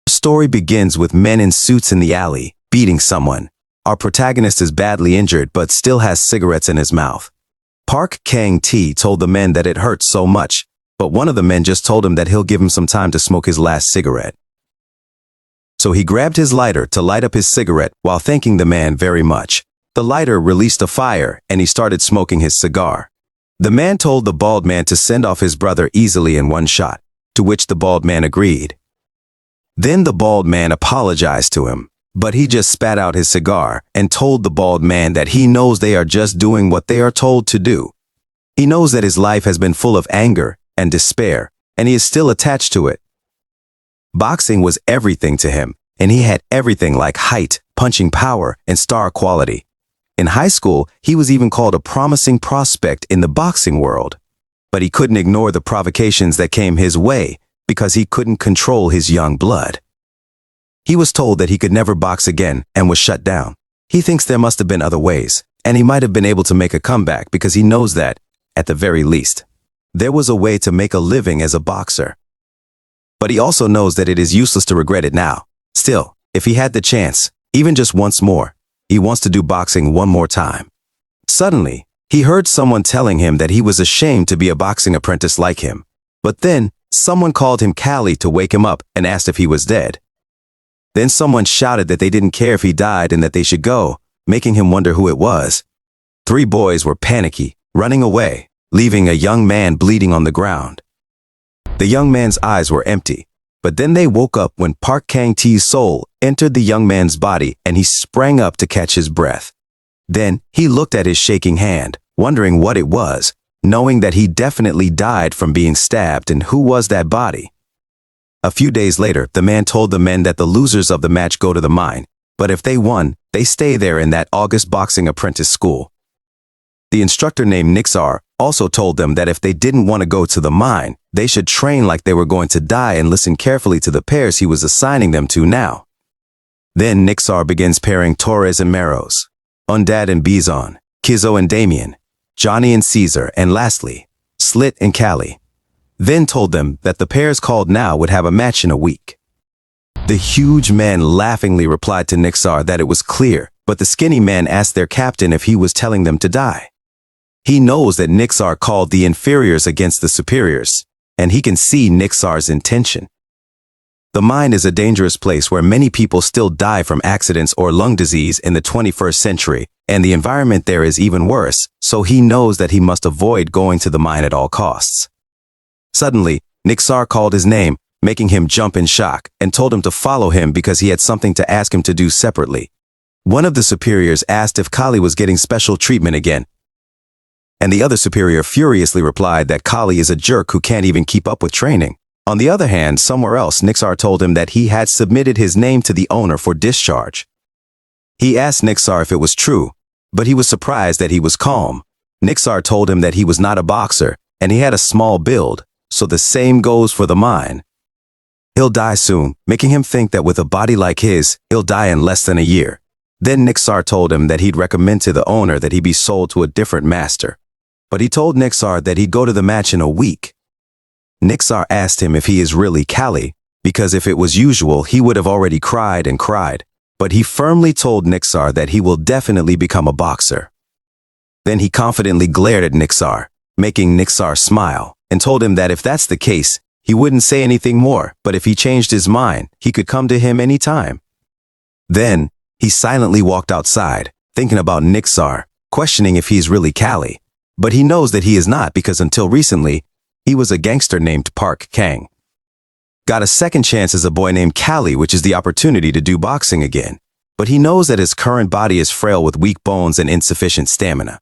The story begins with men in suits in the alley, beating someone. Our protagonist is badly injured but still has cigarettes in his mouth. Park Kang-tae told the men that it hurts so much, but one of the men just told him that he'll give him some time to smoke his last cigarette. So he grabbed his lighter to light up his cigarette while thanking the man very much. The lighter released a fire and he started smoking his cigar. The man told the bald man to send off his brother easily in one shot, to which the bald man agreed. Then the bald man apologized to him, but he just spat out his cigar and told the bald man that he knows they are just doing what they are told to do. He knows that his life has been full of anger and despair, and he is still attached to it. Boxing was everything to him, and he had everything like height, punching power, and star quality. In high school, he was even called a promising prospect in the boxing world. But he couldn't ignore the provocations that came his way because he couldn't control his young blood. He was told that he could never box again and was shut down. He thinks there must have been other ways, and he might have been able to make a comeback because he knows that, at the very least, there was a way to make a living as a boxer. But he also knows that it is useless to regret it now. Still, if he had the chance, even just once more, he wants to do boxing one more time. Suddenly, he heard someone telling him that he was ashamed to be a boxing apprentice like him. But then, someone called him Callie to wake him up and asked if he was dead. Then someone shouted that they didn't care if he died and that they should go, making him wonder who it was. 3 boys were panicky, running away, leaving a young man bleeding on the ground. The young man's eyes were empty, but then they woke up when Park Kang-tae's soul entered the young man's body and he sprang up to catch his breath. Then he looked at his shaking hand, wondering what it was, knowing that he definitely died from being stabbed, and who was that body? A few days later, the man told the men that the losers of the match go to the mine, but if they won, they stay there in that August boxing apprentice school. The instructor named Nixar also told them that if they didn't want to go to the mine, they should train like they were going to die and listen carefully to the pairs he was assigning them to now. Then Nixar begins pairing Torres and Meros, Undad and Bizon, Kizo and Damien, Johnny and Caesar, and lastly, Slit and Callie. Then told them that the pairs called now would have a match in a week. The huge man laughingly replied to Nixar that it was clear, but the skinny man asked their captain if he was telling them to die. He knows that Nixar called the inferiors against the superiors, and he can see Nixar's intention. The mine is a dangerous place where many people still die from accidents or lung disease in the 21st century, and the environment there is even worse, so he knows that he must avoid going to the mine at all costs. Suddenly, Nixar called his name, making him jump in shock, and told him to follow him because he had something to ask him to do separately. One of the superiors asked if Kali was getting special treatment again, and the other superior furiously replied that Kali is a jerk who can't even keep up with training. On the other hand, somewhere else, Nixar told him that he had submitted his name to the owner for discharge. He asked Nixar if it was true, but he was surprised that he was calm. Nixar told him that he was not a boxer, and he had a small build, so the same goes for the mine. He'll die soon, making him think that with a body like his, he'll die in less than a year. Then Nixar told him that he'd recommend to the owner that he be sold to a different master. But he told Nixar that he'd go to the match in a week. Nixar asked him if he is really Callie, because if it was usual, he would have already cried and cried. But he firmly told Nixar that he will definitely become a boxer. Then he confidently glared at Nixar, making Nixar smile, and told him that if that's the case, he wouldn't say anything more, but if he changed his mind, he could come to him any time. Then, he silently walked outside, thinking about Nixar, questioning if he's really Callie. But he knows that he is not because until recently, he was a gangster named Park Kang. Got a second chance as a boy named Callie, which is the opportunity to do boxing again. But he knows that his current body is frail with weak bones and insufficient stamina.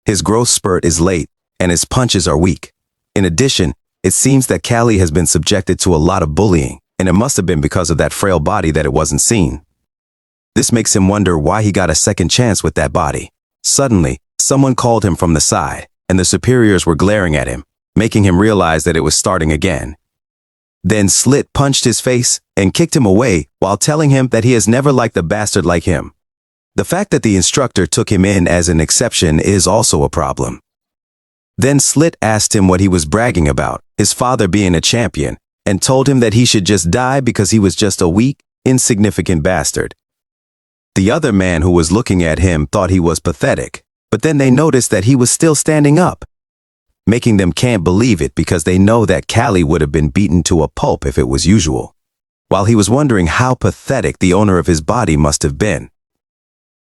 His growth spurt is late, and his punches are weak. In addition, it seems that Callie has been subjected to a lot of bullying, and it must have been because of that frail body that it wasn't seen. This makes him wonder why he got a second chance with that body. Suddenly, someone called him from the side, and the superiors were glaring at him, making him realize that it was starting again. Then Slit punched his face and kicked him away while telling him that he has never liked a bastard like him. The fact that the instructor took him in as an exception is also a problem. Then Slit asked him what he was bragging about, his father being a champion, and told him that he should just die because he was just a weak, insignificant bastard. The other man who was looking at him thought he was pathetic, but then they noticed that he was still standing up, making them can't believe it because they know that Callie would have been beaten to a pulp if it was usual. While he was wondering how pathetic the owner of his body must have been,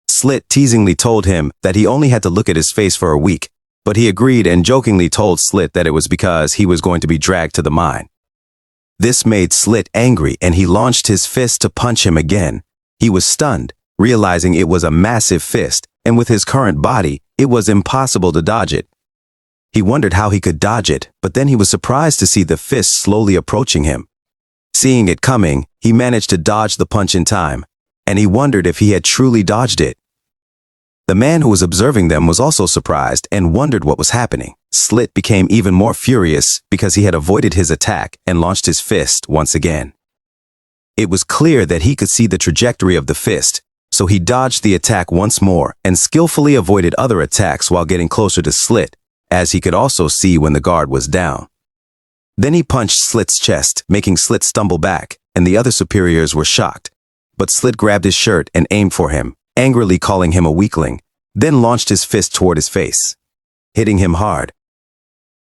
Slit teasingly told him that he only had to look at his face for a week, but he agreed and jokingly told Slit that it was because he was going to be dragged to the mine. This made Slit angry and he launched his fist to punch him again. He was stunned, realizing it was a massive fist, and with his current body, it was impossible to dodge it. He wondered how he could dodge it, but then he was surprised to see the fist slowly approaching him. Seeing it coming, he managed to dodge the punch in time, and he wondered if he had truly dodged it. The man who was observing them was also surprised and wondered what was happening. Slit became even more furious because he had avoided his attack and launched his fist once again. It was clear that he could see the trajectory of the fist, so he dodged the attack once more and skillfully avoided other attacks while getting closer to Slit, as he could also see when the guard was down. Then he punched Slit's chest, making Slit stumble back, and the other superiors were shocked. But Slit grabbed his shirt and aimed for him, angrily calling him a weakling, then launched his fist toward his face, hitting him hard.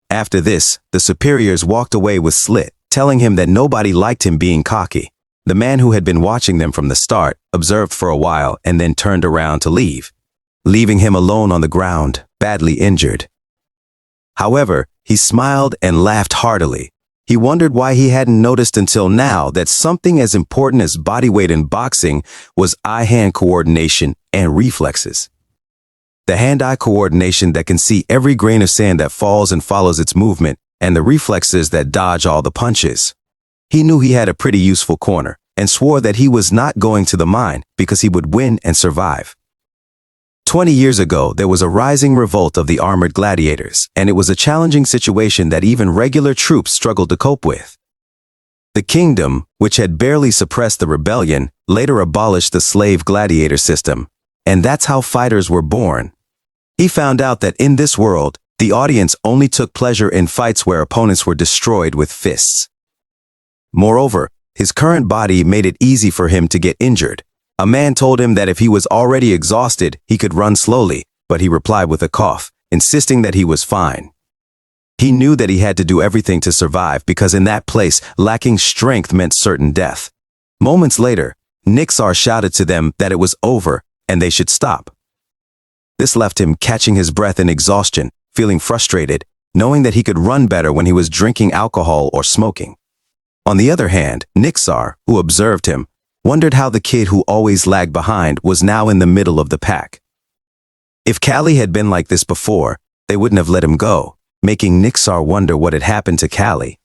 After this, the superiors walked away with Slit, telling him that nobody liked him being cocky. The man who had been watching them from the start observed for a while and then turned around to leave, leaving him alone on the ground, badly injured. However, he smiled and laughed heartily. He wondered why he hadn't noticed until now that something as important as body weight in boxing was eye-hand coordination and reflexes. The hand-eye coordination that can see every grain of sand that falls and follows its movement, and the reflexes that dodge all the punches. He knew he had a pretty useful corner, and swore that he was not going to the mine because he would win and survive. 20 years ago, there was a rising revolt of the armored gladiators, and it was a challenging situation that even regular troops struggled to cope with. The kingdom, which had barely suppressed the rebellion, later abolished the slave gladiator system, and that's how fighters were born. He found out that in this world, the audience only took pleasure in fights where opponents were destroyed with fists. Moreover, his current body made it easy for him to get injured. A man told him that if he was already exhausted, he could run slowly, but he replied with a cough, insisting that he was fine. He knew that he had to do everything to survive because in that place, lacking strength meant certain death. Moments later, Nixar shouted to them that it was over and they should stop. This left him catching his breath in exhaustion, feeling frustrated, knowing that he could run better when he was drinking alcohol or smoking. On the other hand, Nixar, who observed him, wondered how the kid who always lagged behind was now in the middle of the pack. If Callie had been like this before, they wouldn't have let him go, making Nixar wonder what had happened to Callie.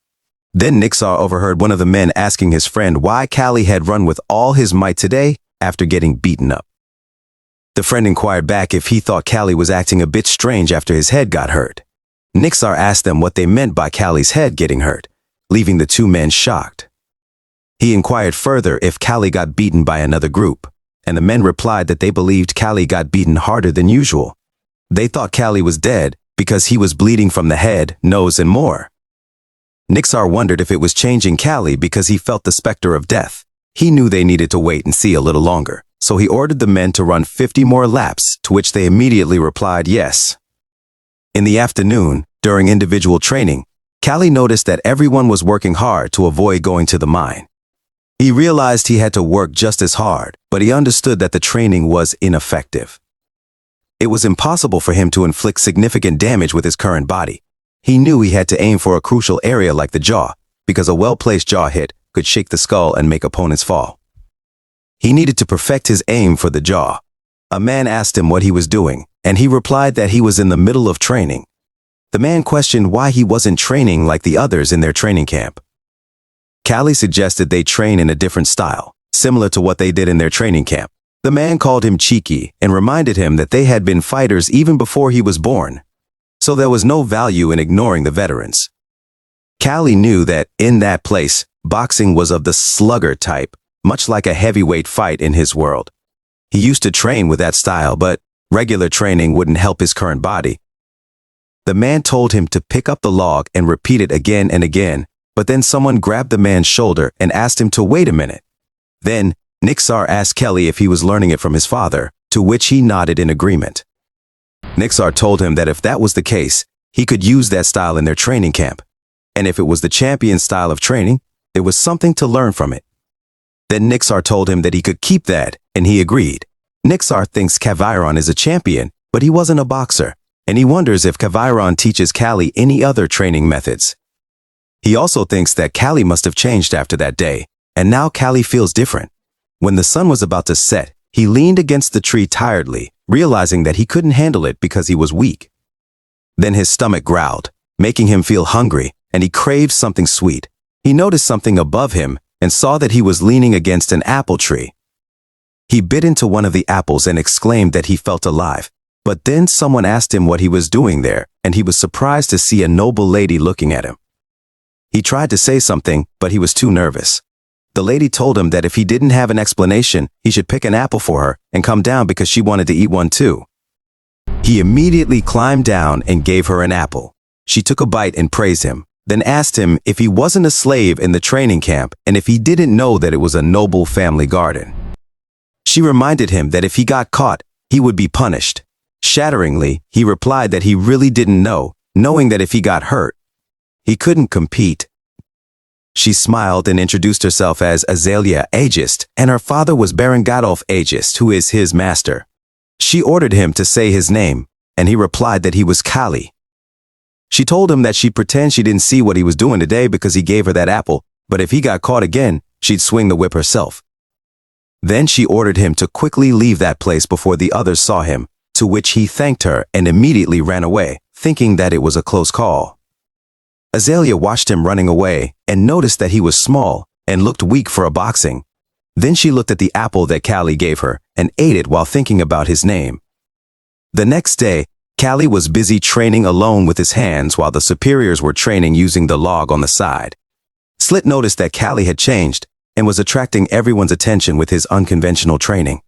Then Nixar overheard one of the men asking his friend why Callie had run with all his might today after getting beaten up. The friend inquired back if he thought Callie was acting a bit strange after his head got hurt. Nixar asked them what they meant by Callie's head getting hurt, leaving the two men shocked. He inquired further if Callie got beaten by another group, and the men replied that they believed Callie got beaten harder than usual. They thought Callie was dead because he was bleeding from the head, nose, and more. Nixar wondered if it was changing Callie because he felt the specter of death. He knew they needed to wait and see a little longer, so he ordered the men to run 50 more laps, to which they immediately replied yes. In the afternoon, during individual training, Callie noticed that everyone was working hard to avoid going to the mine. He realized he had to work just as hard, but he understood that the training was ineffective. It was impossible for him to inflict significant damage with his current body. He knew he had to aim for a crucial area like the jaw, because a well-placed jaw hit could shake the skull and make opponents fall. He needed to perfect his aim for the jaw. A man asked him what he was doing, and he replied that he was in the middle of training. The man questioned why he wasn't training like the others in their training camp. Callie suggested they train in a different style, similar to what they did in their training camp. The man called him cheeky and reminded him that they had been fighters even before he was born, so there was no value in ignoring the veterans. Callie knew that, in that place, boxing was of the slugger type, much like a heavyweight fight in his world. He used to train with that style, but regular training wouldn't help his current body. The man told him to pick up the log and repeat it again and again, but then someone grabbed the man's shoulder and asked him to wait a minute. Then, Nixar asked Kelly if he was learning it from his father, to which he nodded in agreement. Nixar told him that if that was the case, he could use that style in their training camp, and if it was the champion style of training, there was something to learn from it. Then Nixar told him that he could keep that, and he agreed. Nixar thinks Kaviron is a champion, but he wasn't a boxer, and he wonders if Kaviron teaches Callie any other training methods. He also thinks that Callie must have changed after that day, and now Callie feels different. When the sun was about to set, he leaned against the tree tiredly, realizing that he couldn't handle it because he was weak. Then his stomach growled, making him feel hungry, and he craved something sweet. He noticed something above him and saw that he was leaning against an apple tree. He bit into one of the apples and exclaimed that he felt alive. But then someone asked him what he was doing there, and he was surprised to see a noble lady looking at him. He tried to say something, but he was too nervous. The lady told him that if he didn't have an explanation, he should pick an apple for her and come down because she wanted to eat one too. He immediately climbed down and gave her an apple. She took a bite and praised him, then asked him if he wasn't a slave in the training camp and if he didn't know that it was a noble family garden. She reminded him that if he got caught, he would be punished. Shatteringly, he replied that he really didn't know, knowing that if he got hurt, he couldn't compete. She smiled and introduced herself as Azalea Aegist, and her father was Baron Gadolf Aegist, who is his master. She ordered him to say his name, and he replied that he was Kali. She told him that she'd pretend she didn't see what he was doing today because he gave her that apple, but if he got caught again, she'd swing the whip herself. Then she ordered him to quickly leave that place before the others saw him, to which he thanked her and immediately ran away, thinking that it was a close call. Azalea watched him running away and noticed that he was small and looked weak for a boxing. Then she looked at the apple that Callie gave her and ate it while thinking about his name. The next day, Callie was busy training alone with his hands while the superiors were training using the log on the side. Slit noticed that Callie had changed and was attracting everyone's attention with his unconventional training.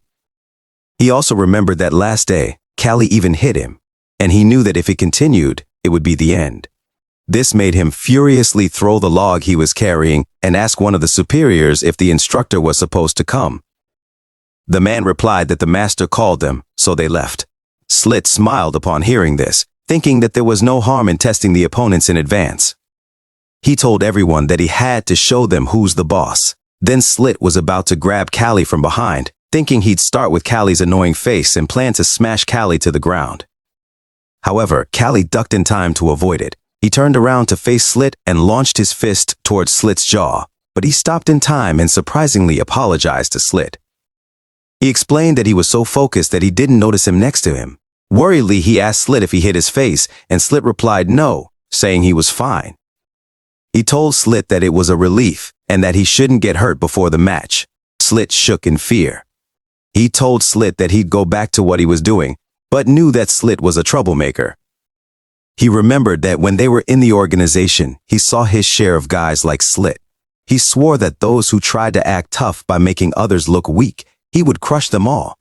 He also remembered that last day, Callie even hit him, and he knew that if it continued, it would be the end. This made him furiously throw the log he was carrying and ask one of the superiors if the instructor was supposed to come. The man replied that the master called them, so they left. Slit smiled upon hearing this, thinking that there was no harm in testing the opponents in advance. He told everyone that he had to show them who's the boss. Then Slit was about to grab Callie from behind, thinking he'd start with Callie's annoying face and plan to smash Callie to the ground. However, Callie ducked in time to avoid it. He turned around to face Slit and launched his fist towards Slit's jaw, but he stopped in time and surprisingly apologized to Slit. He explained that he was so focused that he didn't notice him next to him. Worriedly, he asked Slit if he hit his face, and Slit replied no, saying he was fine. He told Slit that it was a relief and that he shouldn't get hurt before the match. Slit shook in fear. He told Slit that he'd go back to what he was doing, but knew that Slit was a troublemaker. He remembered that when they were in the organization, he saw his share of guys like Slit. He swore that those who tried to act tough by making others look weak, he would crush them all.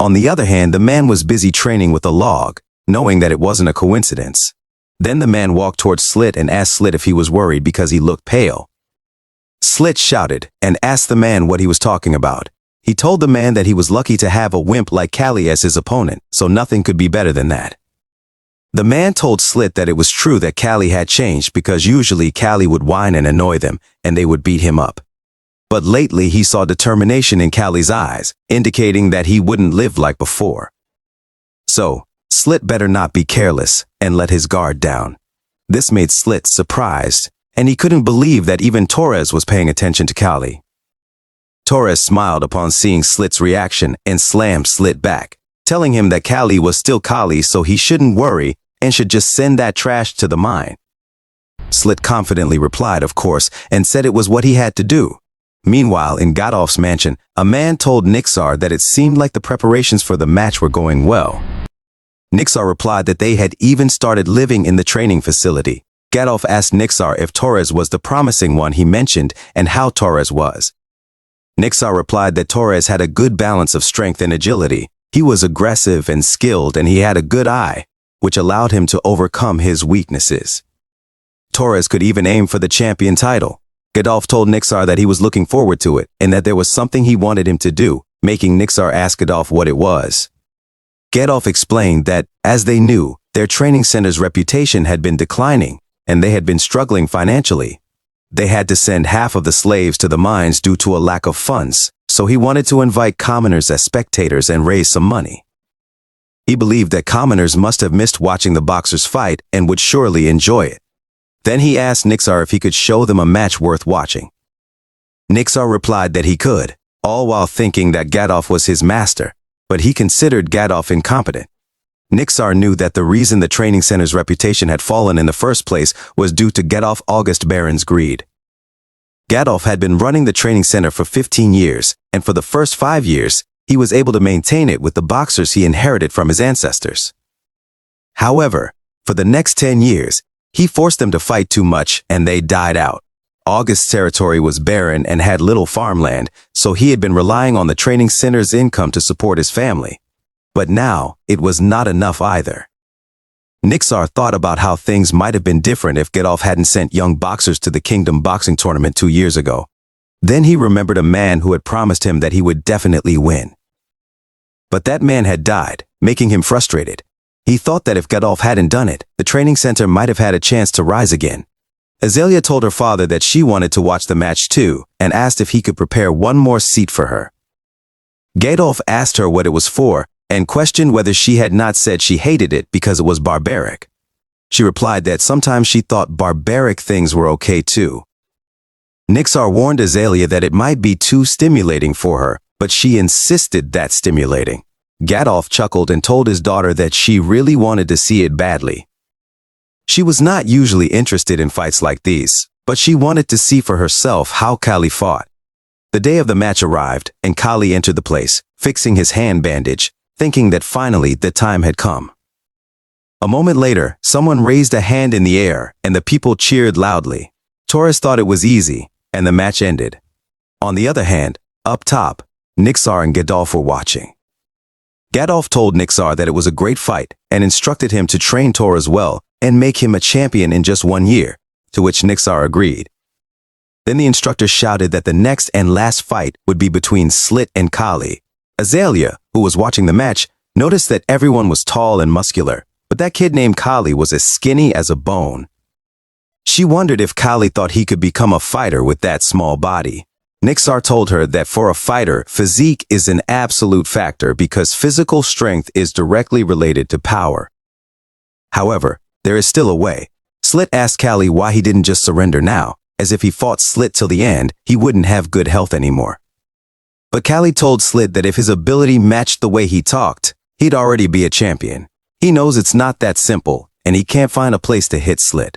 On the other hand, the man was busy training with a log, knowing that it wasn't a coincidence. Then the man walked towards Slit and asked Slit if he was worried because he looked pale. Slit shouted and asked the man what he was talking about. He told the man that he was lucky to have a wimp like Callie as his opponent, so nothing could be better than that. The man told Slit that it was true that Callie had changed because usually Callie would whine and annoy them, and they would beat him up. But lately he saw determination in Callie's eyes, indicating that he wouldn't live like before. So, Slit better not be careless and let his guard down. This made Slit surprised, and he couldn't believe that even Torres was paying attention to Callie. Torres smiled upon seeing Slit's reaction and slammed Slit back, telling him that Callie was still Callie, so he shouldn't worry and should just send that trash to the mine. Slit confidently replied, of course, and said it was what he had to do. Meanwhile, in Gadolf's mansion, a man told Nixar that it seemed like the preparations for the match were going well. Nixar replied that they had even started living in the training facility. Gadolf asked Nixar if Torres was the promising one he mentioned and how Torres was. Nixar replied that Torres had a good balance of strength and agility. He was aggressive and skilled, and he had a good eye, which allowed him to overcome his weaknesses. Torres could even aim for the champion title. Gadolf told Nixar that he was looking forward to it and that there was something he wanted him to do, making Nixar ask Gadolf what it was. Gadolf explained that, as they knew, their training center's reputation had been declining and they had been struggling financially. They had to send half of the slaves to the mines due to a lack of funds, so he wanted to invite commoners as spectators and raise some money. He believed that commoners must have missed watching the boxers fight and would surely enjoy it. Then he asked Nixar if he could show them a match worth watching. Nixar replied that he could, all while thinking that Gadolf was his master, but he considered Gadolf incompetent. Nixar knew that the reason the training center's reputation had fallen in the first place was due to Gadolf August Baron's greed. Gadolf had been running the training center for 15 years, and for the first 5 years, he was able to maintain it with the boxers he inherited from his ancestors. However, for the next 10 years, he forced them to fight too much and they died out. August's territory was barren and had little farmland, so he had been relying on the training center's income to support his family. But now, it was not enough either. Nixar thought about how things might have been different if Gadolf hadn't sent young boxers to the Kingdom boxing tournament 2 years ago. Then he remembered a man who had promised him that he would definitely win. But that man had died, making him frustrated. He thought that if Gadolf hadn't done it, the training center might have had a chance to rise again. Azalea told her father that she wanted to watch the match too, and asked if he could prepare one more seat for her. Gadolf asked her what it was for, and questioned whether she had not said she hated it because it was barbaric. She replied that sometimes she thought barbaric things were okay too. Nixar warned Azalea that it might be too stimulating for her, but she insisted that's stimulating. Gadolf chuckled and told his daughter that she really wanted to see it badly. She was not usually interested in fights like these, but she wanted to see for herself how Kali fought. The day of the match arrived, and Kali entered the place, fixing his hand bandage, thinking that finally the time had come. A moment later, someone raised a hand in the air, and the people cheered loudly. Torres thought it was easy, and the match ended. On the other hand, up top, Nixar and Gadolf were watching. Gadolf told Nixar that it was a great fight and instructed him to train Torres well and make him a champion in just 1 year, to which Nixar agreed. Then the instructor shouted that the next and last fight would be between Slit and Kali. Azalea, who was watching the match, noticed that everyone was tall and muscular, but that kid named Kali was as skinny as a bone. She wondered if Kali thought he could become a fighter with that small body. Nixar told her that for a fighter, physique is an absolute factor because physical strength is directly related to power. However, there is still a way. Slit asked Kali why he didn't just surrender now, as if he fought Slit till the end, he wouldn't have good health anymore. But Kali told Slit that if his ability matched the way he talked, he'd already be a champion. He knows it's not that simple, and he can't find a place to hit Slit.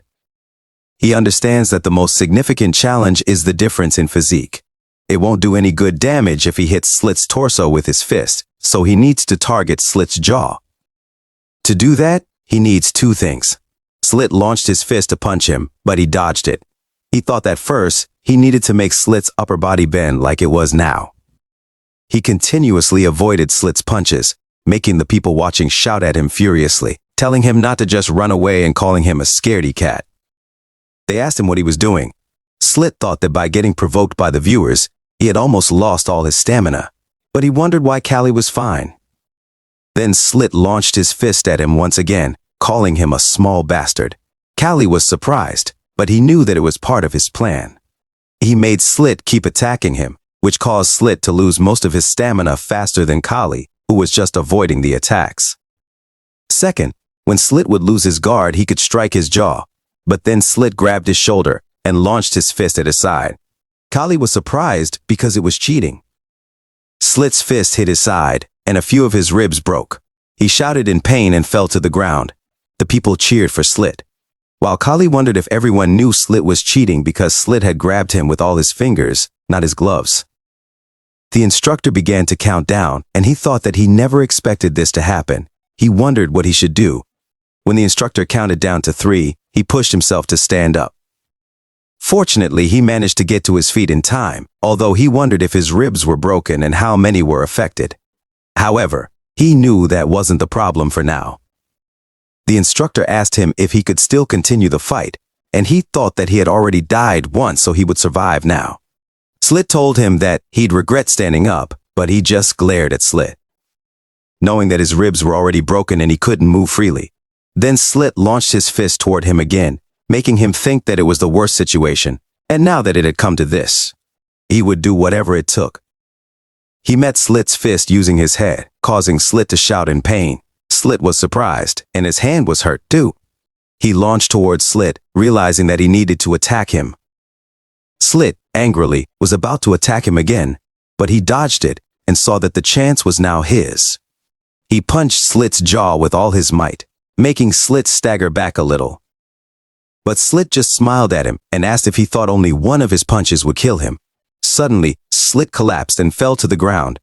He understands that the most significant challenge is the difference in physique. It won't do any good damage if he hits Slit's torso with his fist, so he needs to target Slit's jaw. To do that, he needs 2 things. Slit launched his fist to punch him, but he dodged it. He thought that first, he needed to make Slit's upper body bend like it was now. He continuously avoided Slit's punches, making the people watching shout at him furiously, telling him not to just run away and calling him a scaredy cat. They asked him what he was doing. Slit thought that by getting provoked by the viewers, he had almost lost all his stamina, but he wondered why Kali was fine. Then Slit launched his fist at him once again, calling him a small bastard. Kali was surprised, but he knew that it was part of his plan. He made Slit keep attacking him, which caused Slit to lose most of his stamina faster than Kali, who was just avoiding the attacks. Second, when Slit would lose his guard, he could strike his jaw, but then Slit grabbed his shoulder and launched his fist at his side. Kali was surprised because it was cheating. Slit's fist hit his side, and a few of his ribs broke. He shouted in pain and fell to the ground. The people cheered for Slit, while Kali wondered if everyone knew Slit was cheating because Slit had grabbed him with all his fingers, not his gloves. The instructor began to count down, and he thought that he never expected this to happen. He wondered what he should do. When the instructor counted down to 3, he pushed himself to stand up. Fortunately, he managed to get to his feet in time, although he wondered if his ribs were broken and how many were affected. However, he knew that wasn't the problem for now. The instructor asked him if he could still continue the fight, and he thought that he had already died once, so he would survive now. Slit told him that he'd regret standing up, but he just glared at Slit, knowing that his ribs were already broken and he couldn't move freely. Then Slit launched his fist toward him again, making him think that it was the worst situation, and now that it had come to this, he would do whatever it took. He met Slit's fist using his head, causing Slit to shout in pain. Slit was surprised, and his hand was hurt too. He launched towards Slit, realizing that he needed to attack him. Slit, angrily, was about to attack him again, but he dodged it and saw that the chance was now his. He punched Slit's jaw with all his might, making Slit stagger back a little. But Slit just smiled at him and asked if he thought only one of his punches would kill him. Suddenly, Slit collapsed and fell to the ground.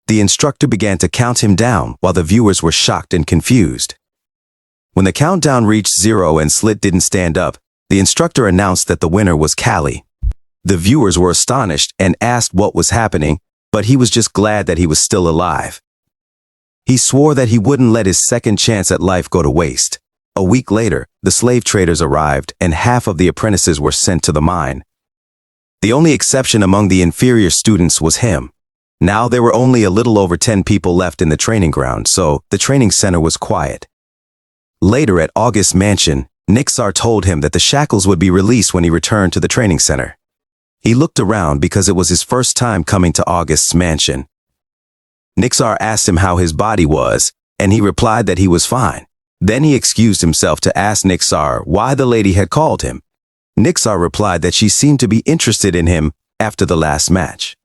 The instructor began to count him down while the viewers were shocked and confused. When the countdown reached 0 and Slit didn't stand up, the instructor announced that the winner was Callie. The viewers were astonished and asked what was happening, but he was just glad that he was still alive. He swore that he wouldn't let his second chance at life go to waste. A week later, the slave traders arrived and half of the apprentices were sent to the mine. The only exception among the inferior students was him. Now there were only a little over 10 people left in the training ground, so the training center was quiet. Later at August's mansion, Nixar told him that the shackles would be released when he returned to the training center. He looked around because it was his first time coming to August's mansion. Nixar asked him how his body was, and he replied that he was fine. Then he excused himself to ask Nixar why the lady had called him. Nixar replied that she seemed to be interested in him after the last match.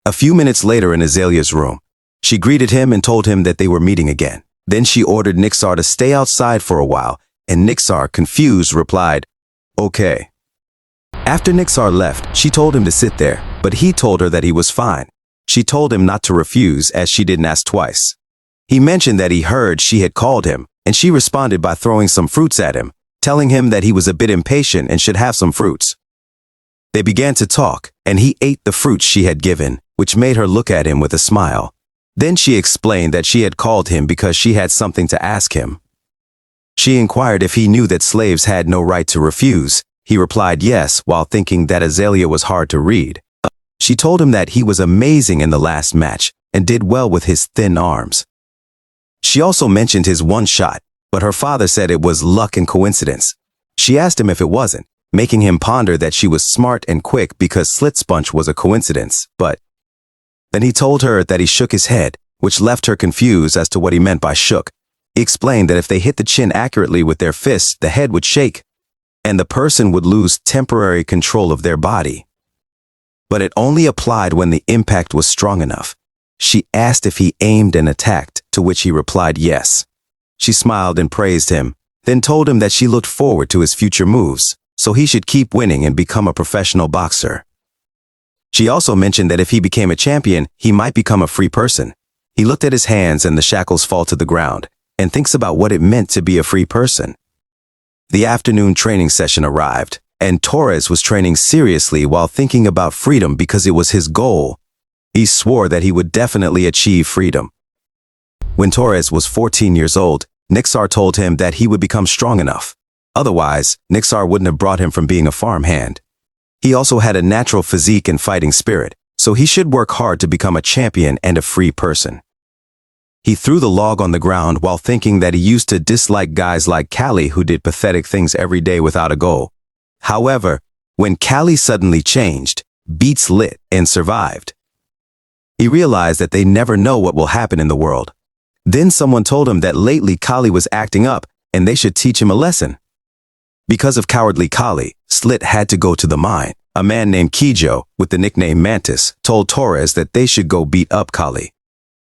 A few minutes later in Azalea's room, she greeted him and told him that they were meeting again. Then she ordered Nixar to stay outside for a while, and Nixar, confused, replied, "Okay." After Nixar left, she told him to sit there, but he told her that he was fine. She told him not to refuse as she didn't ask twice. He mentioned that he heard she had called him, and she responded by throwing some fruits at him, telling him that he was a bit impatient and should have some fruits. They began to talk, and he ate the fruits she had given, which made her look at him with a smile. Then she explained that she had called him because she had something to ask him. She inquired if he knew that slaves had no right to refuse. He replied yes, while thinking that Azalea was hard to read. She told him that he was amazing in the last match and did well with his thin arms. She also mentioned his one shot, but her father said it was luck and coincidence. She asked him if it wasn't, making him ponder that she was smart and quick because Slit's punch was a coincidence, but then he told her that he shook his head, which left her confused as to what he meant by shook. He explained that if they hit the chin accurately with their fists, the head would shake, and the person would lose temporary control of their body. But it only applied when the impact was strong enough. She asked if he aimed and attacked, to which he replied yes. She smiled and praised him, then told him that she looked forward to his future moves, so he should keep winning and become a professional boxer. She also mentioned that if he became a champion, he might become a free person. He looked at his hands and the shackles fall to the ground, and thinks about what it meant to be a free person. The afternoon training session arrived, and Torres was training seriously while thinking about freedom because it was his goal. He swore that he would definitely achieve freedom. When Torres was 14 years old, Nixar told him that he would become strong enough. Otherwise, Nixar wouldn't have brought him from being a farmhand. He also had a natural physique and fighting spirit, so he should work hard to become a champion and a free person. He threw the log on the ground while thinking that he used to dislike guys like Callie who did pathetic things every day without a goal. However, when Callie suddenly changed, beats lit, and survived, he realized that they never know what will happen in the world. Then someone told him that lately Callie was acting up and they should teach him a lesson. Because of cowardly Callie, Slit had to go to the mine. A man named Kijo, with the nickname Mantis, told Torres that they should go beat up Callie.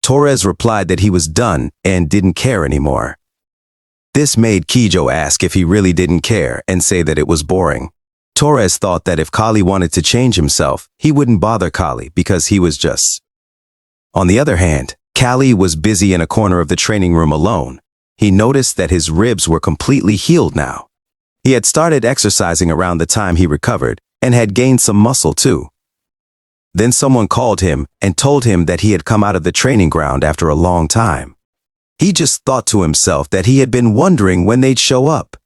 Torres replied that he was done and didn't care anymore. This made Kijo ask if he really didn't care and say that it was boring. Torres thought that if Callie wanted to change himself, he wouldn't bother Callie because he was just. On the other hand, Callie was busy in a corner of the training room alone. He noticed that his ribs were completely healed now. He had started exercising around the time he recovered and had gained some muscle too. Then someone called him and told him that he had come out of the training ground after a long time. He just thought to himself that he had been wondering when they'd show up.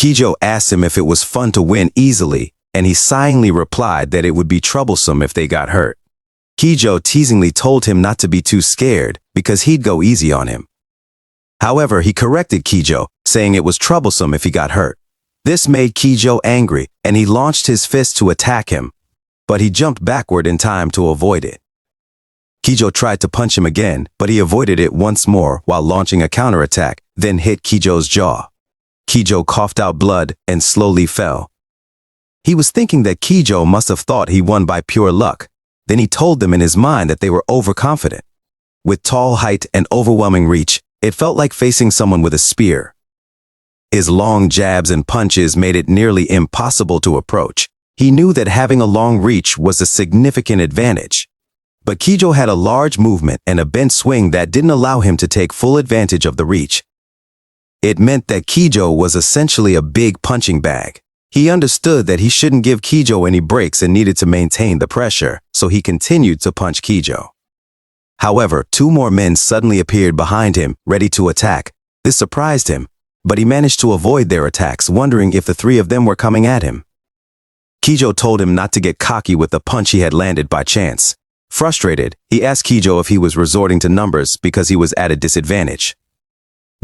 Kijo asked him if it was fun to win easily, and he sighingly replied that it would be troublesome if they got hurt. Kijo teasingly told him not to be too scared because he'd go easy on him. However, he corrected Kijo, saying it was troublesome if he got hurt. This made Kijo angry, and he launched his fist to attack him, but he jumped backward in time to avoid it. Kijo tried to punch him again, but he avoided it once more while launching a counterattack, then hit Kijo's jaw. Kijo coughed out blood and slowly fell. He was thinking that Kijo must have thought he won by pure luck. Then he told them in his mind that they were overconfident. With tall height and overwhelming reach, it felt like facing someone with a spear. His long jabs and punches made it nearly impossible to approach. He knew that having a long reach was a significant advantage. But Kijo had a large movement and a bent swing that didn't allow him to take full advantage of the reach. It meant that Kijo was essentially a big punching bag. He understood that he shouldn't give Kijo any breaks and needed to maintain the pressure, so he continued to punch Kijo. However, two more men suddenly appeared behind him, ready to attack. This surprised him, but he managed to avoid their attacks, wondering if the three of them were coming at him. Kijo told him not to get cocky with the punch he had landed by chance. Frustrated, he asked Kijo if he was resorting to numbers because he was at a disadvantage.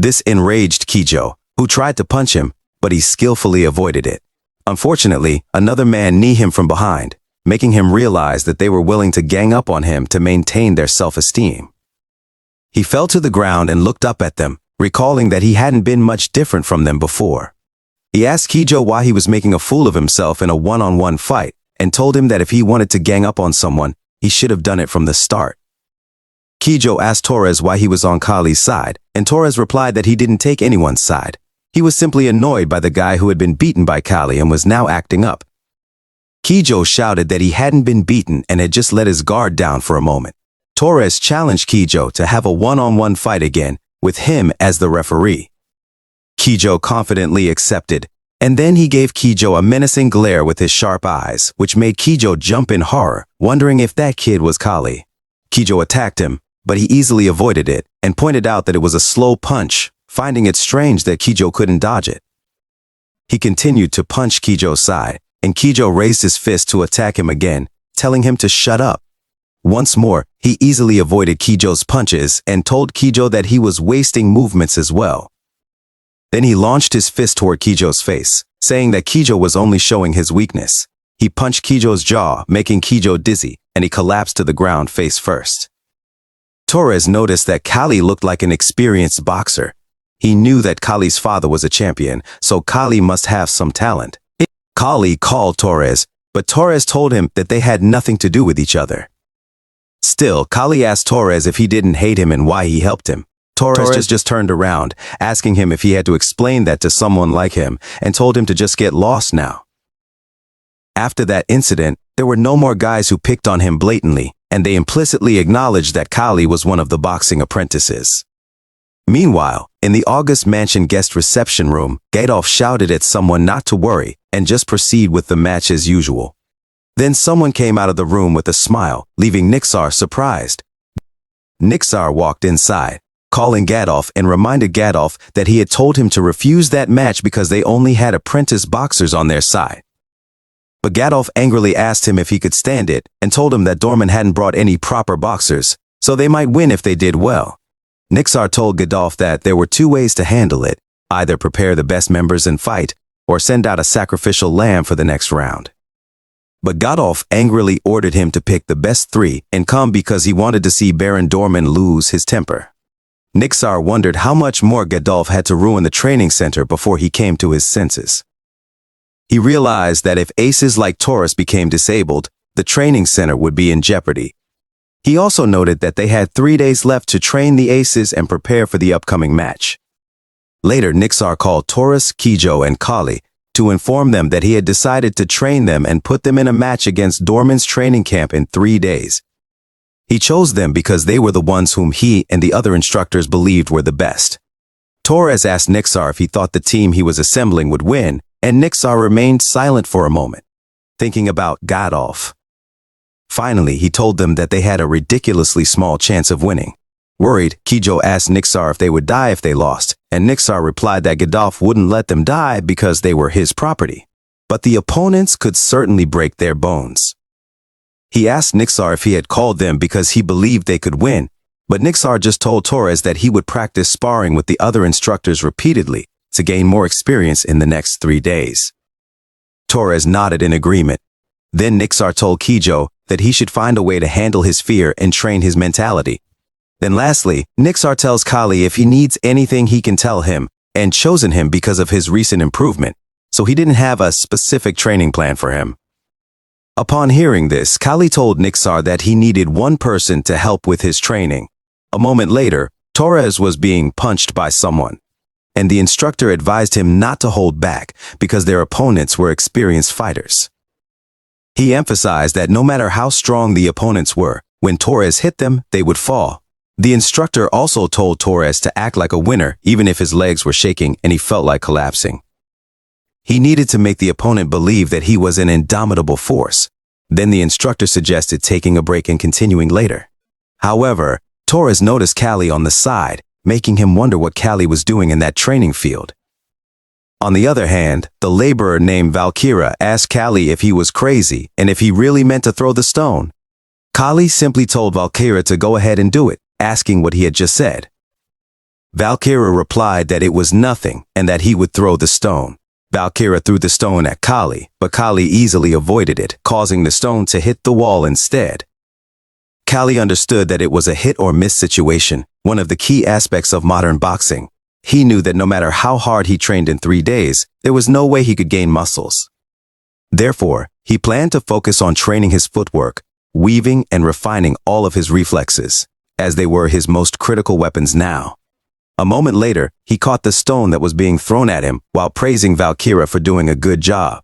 This enraged Kijo, who tried to punch him, but he skillfully avoided it. Unfortunately, another man kneed him from behind, making him realize that they were willing to gang up on him to maintain their self-esteem. He fell to the ground and looked up at them, recalling that he hadn't been much different from them before. He asked Kijo why he was making a fool of himself in a one-on-one fight, and told him that if he wanted to gang up on someone, he should have done it from the start. Kijo asked Torres why he was on Kali's side, and Torres replied that he didn't take anyone's side. He was simply annoyed by the guy who had been beaten by Kali and was now acting up. Kijo shouted that he hadn't been beaten and had just let his guard down for a moment. Torres challenged Kijo to have a one-on-one fight again, with him as the referee. Kijo confidently accepted, and then he gave Kijo a menacing glare with his sharp eyes, which made Kijo jump in horror, wondering if that kid was Kali. Kijo attacked him, but he easily avoided it and pointed out that it was a slow punch, finding it strange that Kijo couldn't dodge it. He continued to punch Kijo's side, and Kijo raised his fist to attack him again, telling him to shut up. Once more, he easily avoided Kijo's punches and told Kijo that he was wasting movements as well. Then he launched his fist toward Kijo's face, saying that Kijo was only showing his weakness. He punched Kijo's jaw, making Kijo dizzy, and he collapsed to the ground face first. Torres noticed that Kali looked like an experienced boxer. He knew that Kali's father was a champion, so Kali must have some talent. Kali called Torres, but Torres told him that they had nothing to do with each other. Still, Kali asked Torres if he didn't hate him and why he helped him. Torres just turned around, asking him if he had to explain that to someone like him, and told him to just get lost now. After that incident, there were no more guys who picked on him blatantly, and they implicitly acknowledged that Kali was one of the boxing apprentices. Meanwhile, in the August Mansion guest reception room, Gadolf shouted at someone not to worry and just proceed with the match as usual. Then someone came out of the room with a smile, leaving Nixar surprised. Nixar walked inside, calling Gadolf, and reminded Gadolf that he had told him to refuse that match because they only had apprentice boxers on their side. But Gadolf angrily asked him if he could stand it and told him that Dorman hadn't brought any proper boxers, so they might win if they did well. Nixar told Gadolf that there were two ways to handle it, either prepare the best members and fight, or send out a sacrificial lamb for the next round. But Gadolf angrily ordered him to pick the best three and come because he wanted to see Baron Dorman lose his temper. Nixar wondered how much more Gadolf had to ruin the training center before he came to his senses. He realized that if aces like Taurus became disabled, the training center would be in jeopardy. He also noted that they had 3 days left to train the aces and prepare for the upcoming match. Later, Nixar called Taurus, Kijo, and Kali to inform them that he had decided to train them and put them in a match against Dorman's training camp in 3 days. He chose them because they were the ones whom he and the other instructors believed were the best. Torres asked Nixar if he thought the team he was assembling would win, and Nixar remained silent for a moment, thinking about Gadolf. Finally, he told them that they had a ridiculously small chance of winning. Worried, Kijo asked Nixar if they would die if they lost, and Nixar replied that Godolph wouldn't let them die because they were his property. But the opponents could certainly break their bones. He asked Nixar if he had called them because he believed they could win, but Nixar just told Torres that he would practice sparring with the other instructors repeatedly to gain more experience in the next 3 days. Torres nodded in agreement. Then Nixar told Kijo that he should find a way to handle his fear and train his mentality. Then lastly, Nixar tells Kali if he needs anything he can tell him, and chosen him because of his recent improvement, so he didn't have a specific training plan for him. Upon hearing this, Kali told Nixar that he needed one person to help with his training. A moment later, Torres was being punched by someone, and the instructor advised him not to hold back because their opponents were experienced fighters. He emphasized that no matter how strong the opponents were, when Torres hit them, they would fall. The instructor also told Torres to act like a winner even if his legs were shaking and he felt like collapsing. He needed to make the opponent believe that he was an indomitable force. Then the instructor suggested taking a break and continuing later. However, Torres noticed Kali on the side, making him wonder what Kali was doing in that training field. On the other hand, the laborer named Valkyra asked Kali if he was crazy and if he really meant to throw the stone. Kali simply told Valkyra to go ahead and do it, asking what he had just said. Valkyra replied that it was nothing and that he would throw the stone. Valkyra threw the stone at Kali, but Kali easily avoided it, causing the stone to hit the wall instead. Kali understood that it was a hit-or-miss situation, one of the key aspects of modern boxing. He knew that no matter how hard he trained in 3 days, there was no way he could gain muscles. Therefore, he planned to focus on training his footwork, weaving and refining all of his reflexes, as they were his most critical weapons now. A moment later, he caught the stone that was being thrown at him while praising Valkyra for doing a good job.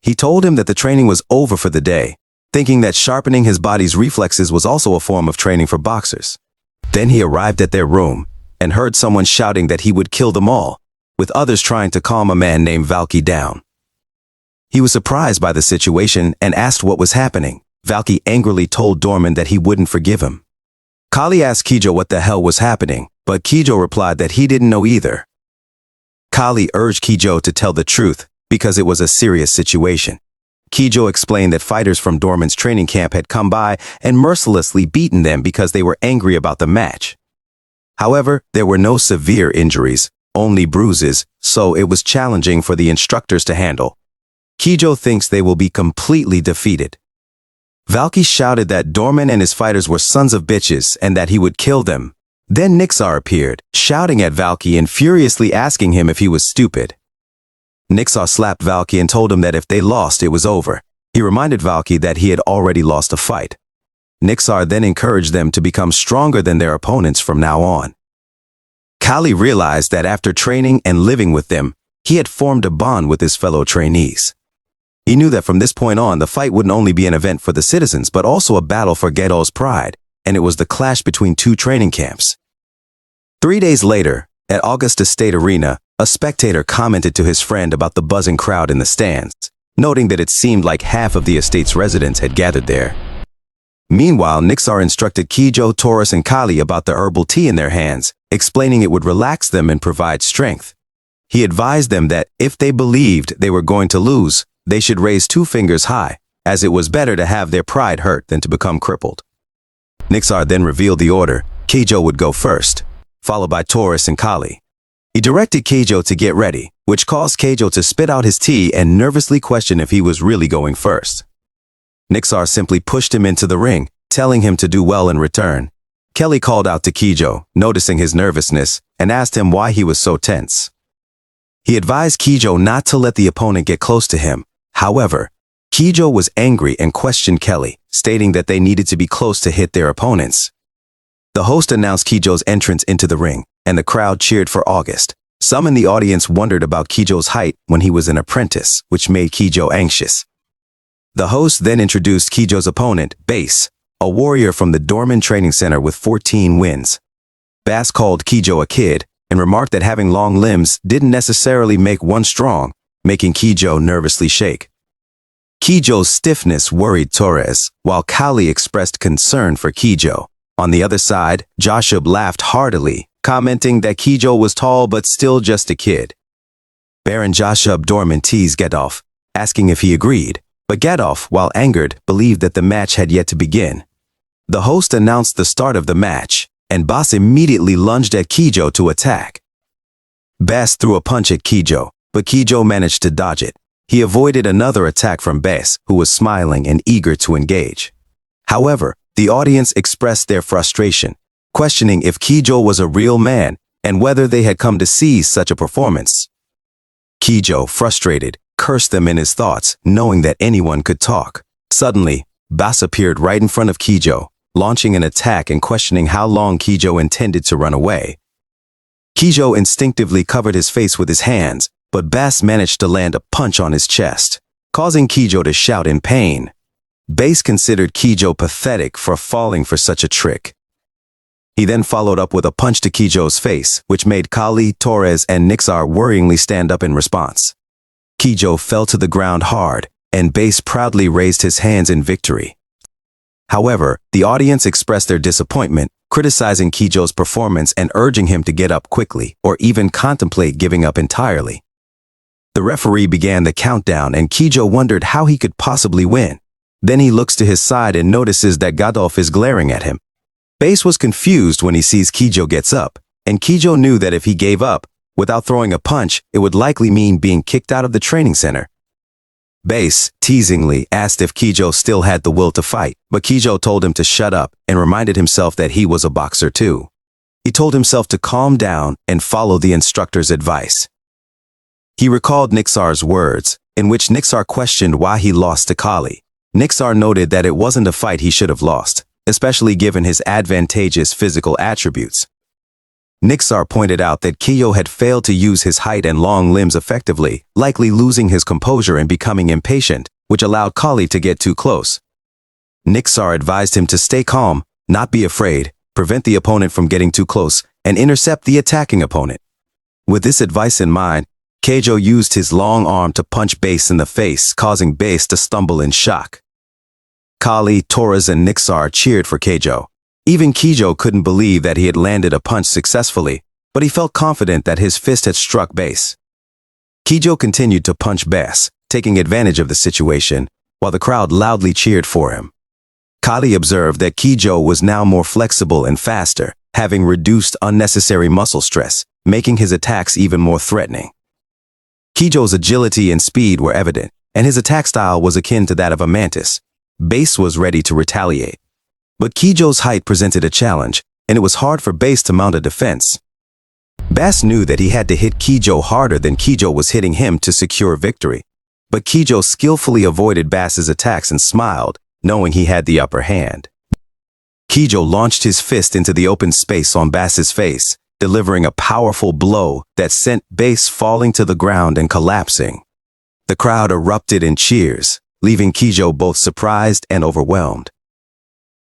He told him that the training was over for the day, thinking that sharpening his body's reflexes was also a form of training for boxers. Then he arrived at their room and heard someone shouting that he would kill them all, with others trying to calm a man named Valky down. He was surprised by the situation and asked what was happening. Valky angrily told Dorman that he wouldn't forgive him. Kali asked Kijo what the hell was happening, but Kijo replied that he didn't know either. Kali urged Kijo to tell the truth because it was a serious situation. Kijo explained that fighters from Dorman's training camp had come by and mercilessly beaten them because they were angry about the match. However, there were no severe injuries, only bruises, so it was challenging for the instructors to handle. Kijo thinks they will be completely defeated. Valky shouted that Dorman and his fighters were sons of bitches and that he would kill them. Then Nixar appeared, shouting at Valky and furiously asking him if he was stupid. Nixar slapped Valky and told him that if they lost, it was over. He reminded Valky that he had already lost a fight. Nixar then encouraged them to become stronger than their opponents from now on. Kali realized that after training and living with them, he had formed a bond with his fellow trainees. He knew that from this point on, the fight wouldn't only be an event for the citizens, but also a battle for Gedo's pride, and it was the clash between 2 training camps. 3 days later, at Augusta State Arena, a spectator commented to his friend about the buzzing crowd in the stands, noting that it seemed like half of the estate's residents had gathered there. Meanwhile, Nixar instructed Kijo, Taurus, and Kali about the herbal tea in their hands, explaining it would relax them and provide strength. He advised them that if they believed they were going to lose, they should raise 2 fingers high, as it was better to have their pride hurt than to become crippled. Nixar then revealed the order. Kijo would go first, followed by Taurus and Kali. He directed Kijo to get ready, which caused Kijo to spit out his tea and nervously question if he was really going first. Nixar simply pushed him into the ring, telling him to do well in return. Kelly called out to Kijo, noticing his nervousness, and asked him why he was so tense. He advised Kijo not to let the opponent get close to him. However, Kijo was angry and questioned Kelly, stating that they needed to be close to hit their opponents. The host announced Kijo's entrance into the ring, and the crowd cheered for August. Some in the audience wondered about Kijo's height when he was an apprentice, which made Kijo anxious. The host then introduced Kijo's opponent, Bass, a warrior from the Dorman Training Center with 14 wins. Bass called Kijo a kid and remarked that having long limbs didn't necessarily make one strong, making Kijo nervously shake. Kijo's stiffness worried Torres, while Kali expressed concern for Kijo. On the other side, Joshua laughed heartily, commenting that Kijo was tall but still just a kid. Baron Joshua Dorman teased Gadolf, asking if he agreed, but Gadolf, while angered, believed that the match had yet to begin. The host announced the start of the match, and Bass immediately lunged at Kijo to attack. Bass threw a punch at Kijo, but Kijo managed to dodge it. He avoided another attack from Bass, who was smiling and eager to engage. However, the audience expressed their frustration, questioning if Kijo was a real man and whether they had come to see such a performance. Kijo, frustrated, cursed them in his thoughts, knowing that anyone could talk. Suddenly, Bass appeared right in front of Kijo, launching an attack and questioning how long Kijo intended to run away. Kijo instinctively covered his face with his hands, but Bass managed to land a punch on his chest, causing Kijo to shout in pain. Bass considered Kijo pathetic for falling for such a trick. He then followed up with a punch to Kijo's face, which made Kali, Torres, and Nixar worryingly stand up in response. Kijo fell to the ground hard, and Bass proudly raised his hands in victory. However, the audience expressed their disappointment, criticizing Kijo's performance and urging him to get up quickly or even contemplate giving up entirely. The referee began the countdown and Kijo wondered how he could possibly win. Then he looks to his side and notices that Gadolf is glaring at him. Bass was confused when he sees Kijo gets up, and Kijo knew that if he gave up, without throwing a punch, it would likely mean being kicked out of the training center. Bass, teasingly, asked if Kijo still had the will to fight, but Kijo told him to shut up and reminded himself that he was a boxer too. He told himself to calm down and follow the instructor's advice. He recalled Nixar's words, in which Nixar questioned why he lost to Kali. Nixar noted that it wasn't a fight he should have lost, especially given his advantageous physical attributes. Nixar pointed out that Kijo had failed to use his height and long limbs effectively, likely losing his composure and becoming impatient, which allowed Kali to get too close. Nixar advised him to stay calm, not be afraid, prevent the opponent from getting too close, and intercept the attacking opponent. With this advice in mind, Kijo used his long arm to punch Bass in the face, causing Bass to stumble in shock. Kali, Torres, and Nixar cheered for Kijo. Even Kijo couldn't believe that he had landed a punch successfully, but he felt confident that his fist had struck Bass. Kijo continued to punch Bass, taking advantage of the situation, while the crowd loudly cheered for him. Kali observed that Kijo was now more flexible and faster, having reduced unnecessary muscle stress, making his attacks even more threatening. Kijo's agility and speed were evident, and his attack style was akin to that of a mantis. Bass was ready to retaliate. But Kijo's height presented a challenge, and it was hard for Bass to mount a defense. Bass knew that he had to hit Kijo harder than Kijo was hitting him to secure victory. But Kijo skillfully avoided Bass's attacks and smiled, knowing he had the upper hand. Kijo launched his fist into the open space on Bass's face, delivering a powerful blow that sent Bass falling to the ground and collapsing. The crowd erupted in cheers, leaving Kijo both surprised and overwhelmed.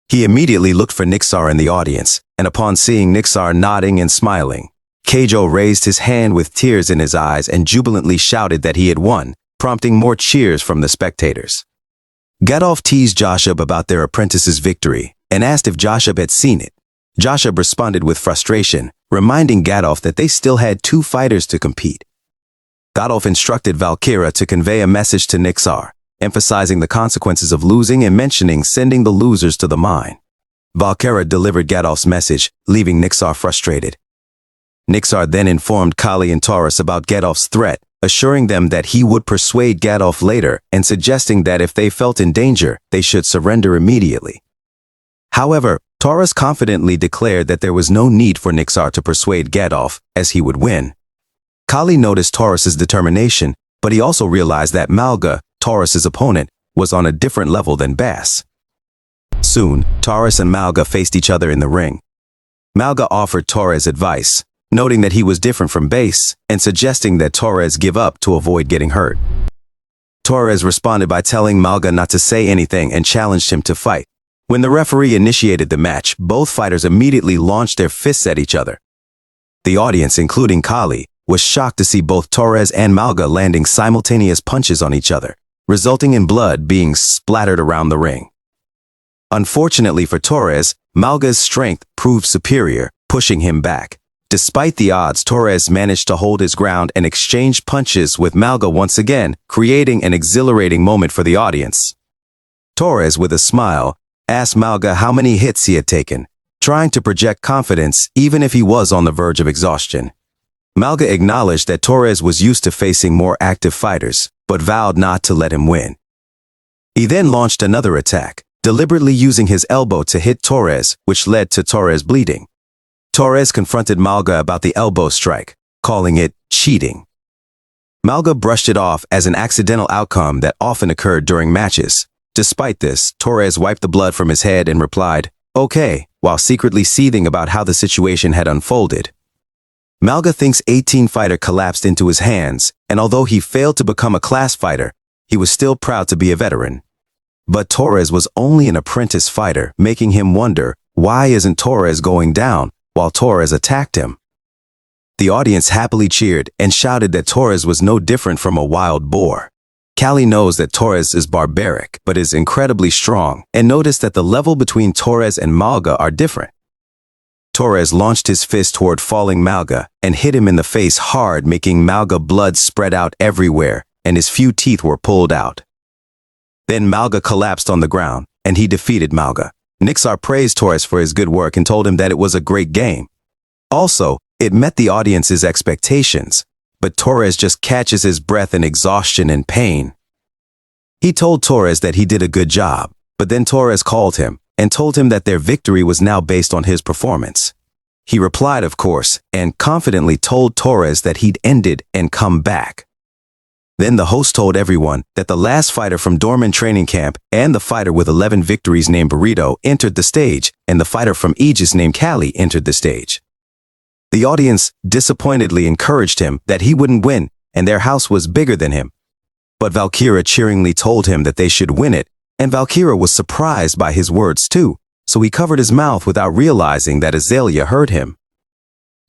He immediately looked for Nixar in the audience, and upon seeing Nixar nodding and smiling, Kijo raised his hand with tears in his eyes and jubilantly shouted that he had won, prompting more cheers from the spectators. Gadolf teased Joshua about their apprentice's victory and asked if Joshua had seen it. Joshua responded with frustration, reminding Gadolf that they still had 2 fighters to compete. Gadolf instructed Valkyra to convey a message to Nixar, emphasizing the consequences of losing and mentioning sending the losers to the mine. Valkyra delivered Gadolf's message, leaving Nixar frustrated. Nixar then informed Kali and Taurus about Gadolf's threat, assuring them that he would persuade Gadolf later and suggesting that if they felt in danger, they should surrender immediately. However, Taurus confidently declared that there was no need for Nixar to persuade Gadolf, as he would win. Kali noticed Taurus's determination, but he also realized that Manga, Taurus's opponent, was on a different level than Bass. Soon, Taurus and Manga faced each other in the ring. Manga offered Torres advice, noting that he was different from Bass and suggesting that Torres give up to avoid getting hurt. Torres responded by telling Manga not to say anything and challenged him to fight. When the referee initiated the match, both fighters immediately launched their fists at each other. The audience, including Kali, was shocked to see both Torres and Manga landing simultaneous punches on each other, resulting in blood being splattered around the ring. Unfortunately for Torres, Manga's strength proved superior, pushing him back. Despite the odds, Torres managed to hold his ground and exchanged punches with Manga once again, creating an exhilarating moment for the audience. Torres, with a smile, asked Manga how many hits he had taken, trying to project confidence even if he was on the verge of exhaustion. Manga acknowledged that Torres was used to facing more active fighters, but vowed not to let him win. He then launched another attack, deliberately using his elbow to hit Torres, which led to Torres bleeding. Torres confronted Manga about the elbow strike, calling it cheating. Manga brushed it off as an accidental outcome that often occurred during matches. Despite this, Torres wiped the blood from his head and replied, "Okay," while secretly seething about how the situation had unfolded. Manga thinks 18 fighter collapsed into his hands, and although he failed to become a class fighter, he was still proud to be a veteran. But Torres was only an apprentice fighter, making him wonder, why isn't Torres going down while Torres attacked him? The audience happily cheered and shouted that Torres was no different from a wild boar. Callie knows that Torres is barbaric, but is incredibly strong, and noticed that the level between Torres and Manga are different. Torres launched his fist toward falling Manga and hit him in the face hard, making Manga blood spread out everywhere, and his few teeth were pulled out. Then Manga collapsed on the ground, and he defeated Manga. Nixar praised Torres for his good work and told him that it was a great game. Also, it met the audience's expectations, but Torres just catches his breath in exhaustion and pain. He told Torres that he did a good job, but then Torres called him and told him that their victory was now based on his performance. He replied, of course, and confidently told Torres that he'd ended and come back. Then the host told everyone that the last fighter from Dorman training camp and the fighter with 11 victories named Burrito entered the stage, and the fighter from Aegis named Callie entered the stage. The audience disappointedly encouraged him that he wouldn't win and their house was bigger than him. But Valkyra cheeringly told him that they should win it, and Valkyra was surprised by his words too, so he covered his mouth without realizing that Azalea heard him.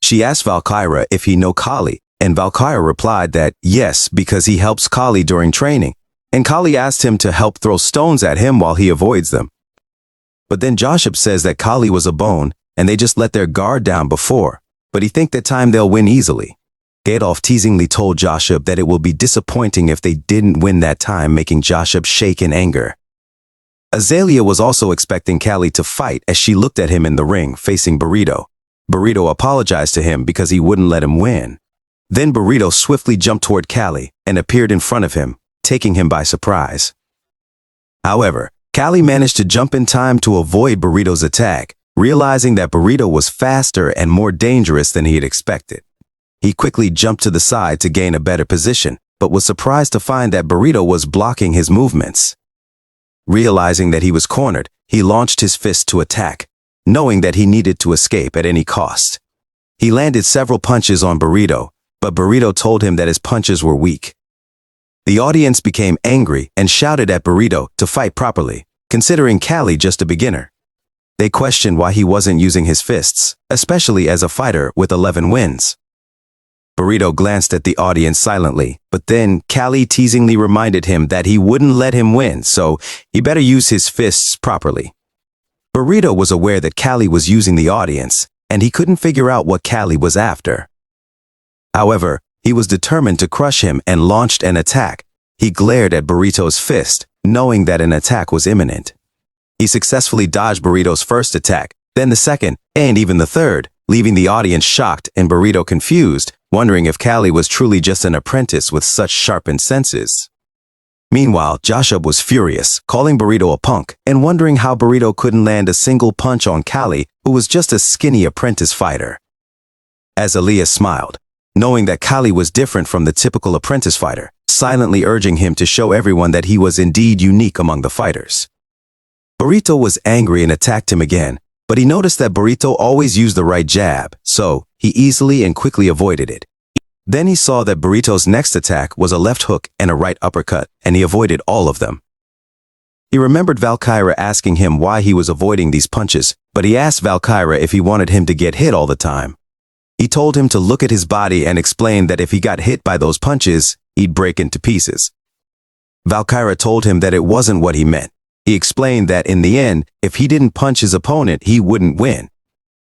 She asked Valkyra if he knew Kali, and Valkyra replied that yes, because he helps Kali during training, and Kali asked him to help throw stones at him while he avoids them. But then Joshua says that Kali was a bone, and they just let their guard down before, but he think that time they'll win easily. Adolf teasingly told Joshua that it will be disappointing if they didn't win that time, making Joshua shake in anger. Azalea was also expecting Callie to fight as she looked at him in the ring facing Burrito. Burrito apologized to him because he wouldn't let him win. Then Burrito swiftly jumped toward Callie and appeared in front of him, taking him by surprise. However, Callie managed to jump in time to avoid Burrito's attack, realizing that Burrito was faster and more dangerous than he had expected. He quickly jumped to the side to gain a better position, but was surprised to find that Burrito was blocking his movements. Realizing that he was cornered, he launched his fist to attack, knowing that he needed to escape at any cost. He landed several punches on Burrito, but Burrito told him that his punches were weak. The audience became angry and shouted at Burrito to fight properly, considering Callie just a beginner. They questioned why he wasn't using his fists, especially as a fighter with 11 wins. Burrito glanced at the audience silently, but then Callie teasingly reminded him that he wouldn't let him win, so he better use his fists properly. Burrito was aware that Callie was using the audience, and he couldn't figure out what Callie was after. However, he was determined to crush him and launched an attack. He glared at Burrito's fist, knowing that an attack was imminent. He successfully dodged Burrito's first attack, then the second, and even the third, leaving the audience shocked and Burrito confused, wondering if Callie was truly just an apprentice with such sharpened senses. Meanwhile, Joshua was furious, calling Burrito a punk, and wondering how Burrito couldn't land a single punch on Callie, who was just a skinny apprentice fighter. Azalea smiled, knowing that Callie was different from the typical apprentice fighter, silently urging him to show everyone that he was indeed unique among the fighters. Burrito was angry and attacked him again, but he noticed that Burrito always used the right jab, so he easily and quickly avoided it. Then he saw that Burrito's next attack was a left hook and a right uppercut, and he avoided all of them. He remembered Valkyra asking him why he was avoiding these punches, but he asked Valkyra if he wanted him to get hit all the time. He told him to look at his body and explained that if he got hit by those punches, he'd break into pieces. Valkyra told him that it wasn't what he meant. He explained that in the end, if he didn't punch his opponent, he wouldn't win.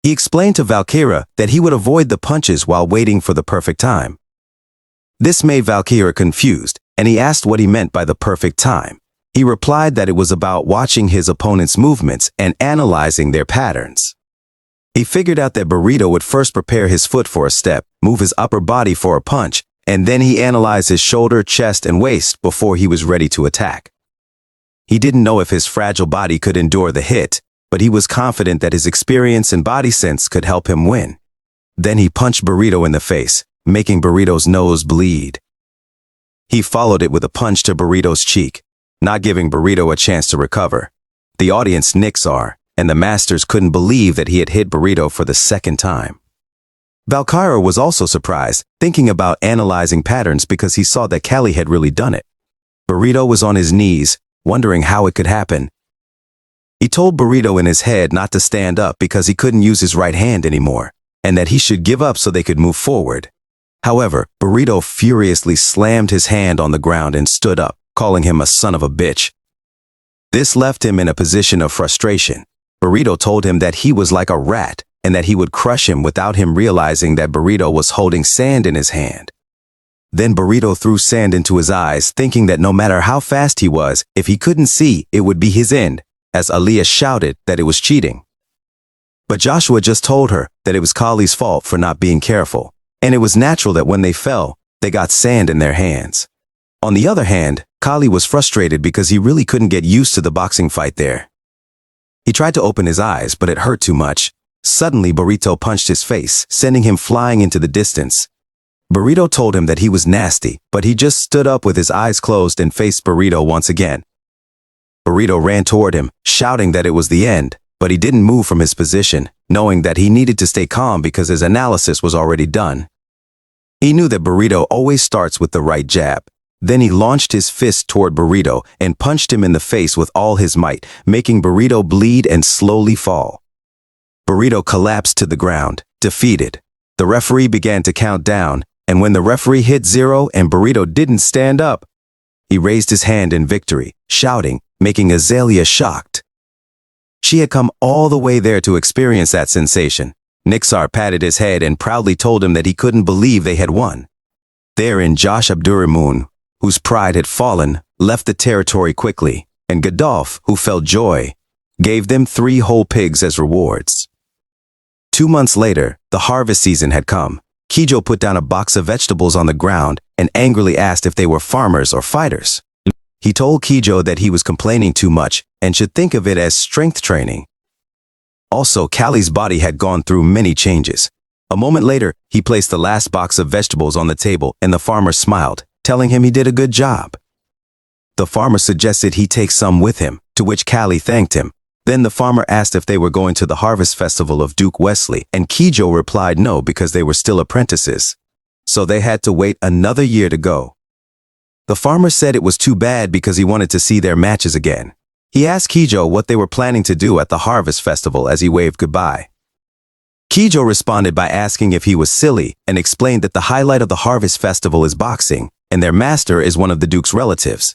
He explained to Valkyra that he would avoid the punches while waiting for the perfect time. This made Valkyra confused, and he asked what he meant by the perfect time. He replied that it was about watching his opponent's movements and analyzing their patterns. He figured out that Burrito would first prepare his foot for a step, move his upper body for a punch, and then he analyzed his shoulder, chest, and waist before he was ready to attack. He didn't know if his fragile body could endure the hit, but he was confident that his experience and body sense could help him win. Then he punched Burrito in the face, making Burrito's nose bleed. He followed it with a punch to Burrito's cheek, not giving Burrito a chance to recover. The audience Nixar and the masters couldn't believe that he had hit Burrito for the second time. Valkyra was also surprised, thinking about analyzing patterns because he saw that Callie had really done it. Burrito was on his knees, wondering how it could happen. He told Burrito in his head not to stand up because he couldn't use his right hand anymore, and that he should give up so they could move forward. However, Burrito furiously slammed his hand on the ground and stood up, calling him a son of a bitch. This left him in a position of frustration. Burrito told him that he was like a rat and that he would crush him without him realizing that Burrito was holding sand in his hand. Then Burrito threw sand into his eyes, thinking that no matter how fast he was, if he couldn't see, it would be his end, as Aaliyah shouted that it was cheating. But Joshua just told her that it was Kali's fault for not being careful, and it was natural that when they fell, they got sand in their hands. On the other hand, Kali was frustrated because he really couldn't get used to the boxing fight there. He tried to open his eyes, but it hurt too much. Suddenly, Burrito punched his face, sending him flying into the distance. Burrito told him that he was nasty, but he just stood up with his eyes closed and faced Burrito once again. Burrito ran toward him, shouting that it was the end, but he didn't move from his position, knowing that he needed to stay calm because his analysis was already done. He knew that Burrito always starts with the right jab. Then he launched his fist toward Burrito and punched him in the face with all his might, making Burrito bleed and slowly fall. Burrito collapsed to the ground, defeated. The referee began to count down, and when the referee hit 0 and Burrito didn't stand up, he raised his hand in victory, shouting, making Azalea shocked. She had come all the way there to experience that sensation. Nixar patted his head and proudly told him that he couldn't believe they had won. Therein, Josh Abdurrahman, whose pride had fallen, left the territory quickly, and Gadolf, who felt joy, gave them 3 whole pigs as rewards. 2 months later, the harvest season had come. Kijo put down a box of vegetables on the ground and angrily asked if they were farmers or fighters. He told Kijo that he was complaining too much and should think of it as strength training. Also, Kali's body had gone through many changes. A moment later, he placed the last box of vegetables on the table and the farmer smiled, telling him he did a good job. The farmer suggested he take some with him, to which Kali thanked him. Then the farmer asked if they were going to the harvest festival of Duke Wesley, and Kijo replied no because they were still apprentices. So they had to wait another year to go. The farmer said it was too bad because he wanted to see their matches again. He asked Kijo what they were planning to do at the harvest festival as he waved goodbye. Kijo responded by asking if he was silly and explained that the highlight of the harvest festival is boxing, and their master is one of the Duke's relatives.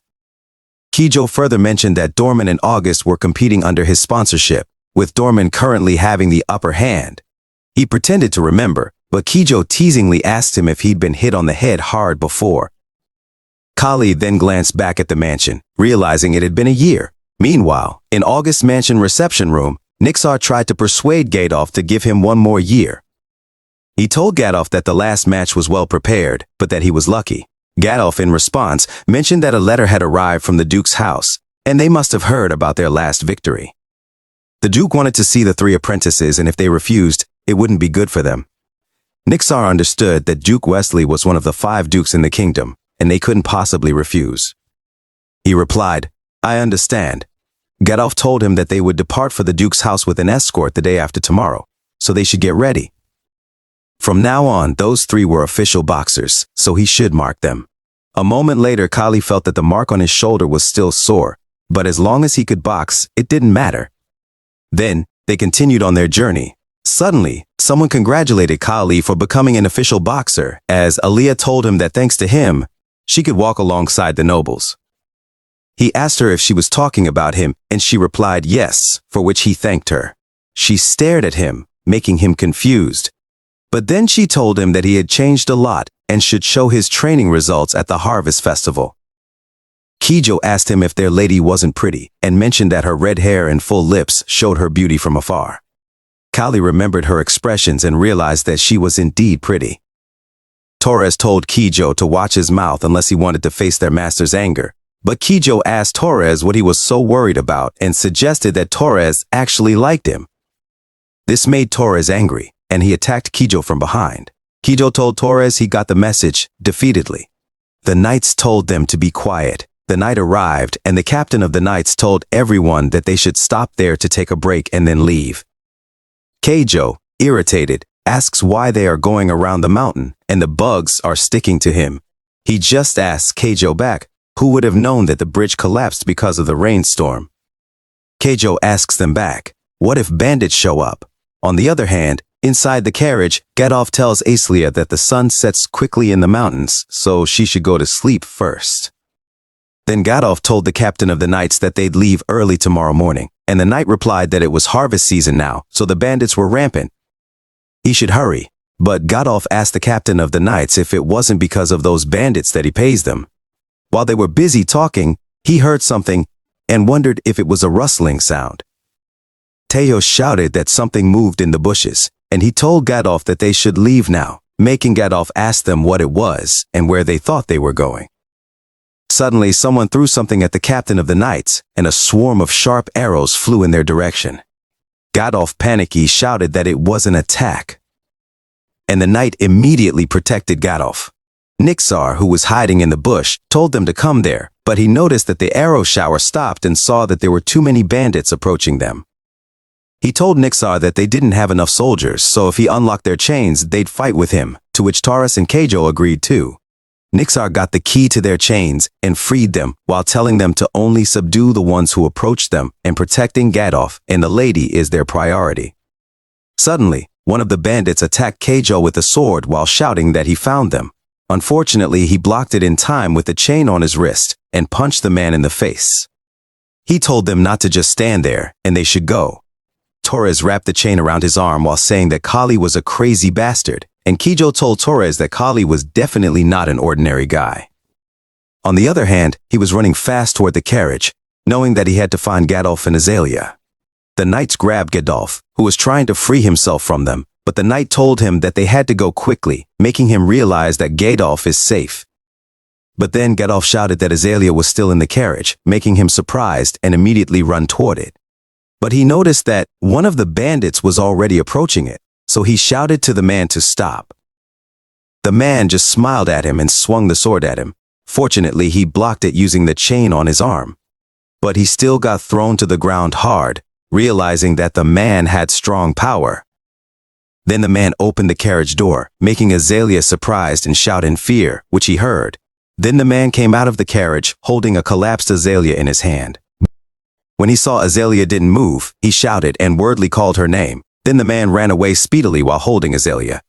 Kijo further mentioned that Dorman and August were competing under his sponsorship, with Dorman currently having the upper hand. He pretended to remember, but Kijo teasingly asked him if he'd been hit on the head hard before. Kali then glanced back at the mansion, realizing it had been a year. Meanwhile, in August's mansion reception room, Nixar tried to persuade Gadolf to give him 1 more year. He told Gadolf that the last match was well prepared, but that he was lucky. Gadolf, in response, mentioned that a letter had arrived from the Duke's house, and they must have heard about their last victory. The Duke wanted to see the 3 apprentices, and if they refused, it wouldn't be good for them. Nixar understood that Duke Wesley was one of the 5 dukes in the kingdom, and they couldn't possibly refuse. He replied, "I understand." Gadolf told him that they would depart for the Duke's house with an escort the day after tomorrow, so they should get ready. From now on, those 3 were official boxers, so he should mark them. A moment later, Kali felt that the mark on his shoulder was still sore, but as long as he could box, it didn't matter. Then, they continued on their journey. Suddenly, someone congratulated Kali for becoming an official boxer, as Aaliyah told him that thanks to him, she could walk alongside the nobles. He asked her if she was talking about him, and she replied yes, for which he thanked her. She stared at him, making him confused. But then she told him that he had changed a lot and should show his training results at the harvest festival. Kijo asked him if their lady wasn't pretty and mentioned that her red hair and full lips showed her beauty from afar. Kali remembered her expressions and realized that she was indeed pretty. Torres told Kijo to watch his mouth unless he wanted to face their master's anger, but Kijo asked Torres what he was so worried about and suggested that Torres actually liked him. This made Torres angry, and he attacked Kijo from behind. Kijo told Torres he got the message defeatedly. The knights told them to be quiet. The night arrived, and the captain of the knights told everyone that they should stop there to take a break and then leave. Kijo, irritated, asks why they are going around the mountain, and the bugs are sticking to him. He just asks Kijo back, who would have known that the bridge collapsed because of the rainstorm. Kijo asks them back, what if bandits show up? On the other hand, inside the carriage, Gadolf tells Aelia that the sun sets quickly in the mountains, so she should go to sleep first. Then Gadolf told the captain of the knights that they'd leave early tomorrow morning, and the knight replied that it was harvest season now, so the bandits were rampant. He should hurry, but Gadolf asked the captain of the knights if it wasn't because of those bandits that he pays them. While they were busy talking, he heard something and wondered if it was a rustling sound. Teo shouted that something moved in the bushes, and he told Gadolf that they should leave now, making Gadolf ask them what it was and where they thought they were going. Suddenly, someone threw something at the captain of the knights, and a swarm of sharp arrows flew in their direction. Gadolf, panicky, shouted that it was an attack, and the knight immediately protected Gadolf. Nixar, who was hiding in the bush, told them to come there, but he noticed that the arrow shower stopped and saw that there were too many bandits approaching them. He told Nixar that they didn't have enough soldiers, so if he unlocked their chains, they'd fight with him, to which Taurus and Kijo agreed too. Nixar got the key to their chains and freed them while telling them to only subdue the ones who approached them, and protecting Gadolf and the lady is their priority. Suddenly, one of the bandits attacked Kijo with a sword while shouting that he found them. Unfortunately, he blocked it in time with the chain on his wrist and punched the man in the face. He told them not to just stand there and they should go. Torres wrapped the chain around his arm while saying that Kali was a crazy bastard, and Kijo told Torres that Kali was definitely not an ordinary guy. On the other hand, he was running fast toward the carriage, knowing that he had to find Gadolf and Aelia. The knights grabbed Gadolf, who was trying to free himself from them, but the knight told him that they had to go quickly, making him realize that Gadolf is safe. But then Gadolf shouted that Aelia was still in the carriage, making him surprised and immediately run toward it. But he noticed that one of the bandits was already approaching it, so he shouted to the man to stop. The man just smiled at him and swung the sword at him. Fortunately, he blocked it using the chain on his arm. But he still got thrown to the ground hard, realizing that the man had strong power. Then the man opened the carriage door, making Aelia surprised and shout in fear, which he heard. Then the man came out of the carriage, holding a collapsed Aelia in his hand. When he saw Aelia didn't move, he shouted and wordly called her name. Then the man ran away speedily while holding Aelia.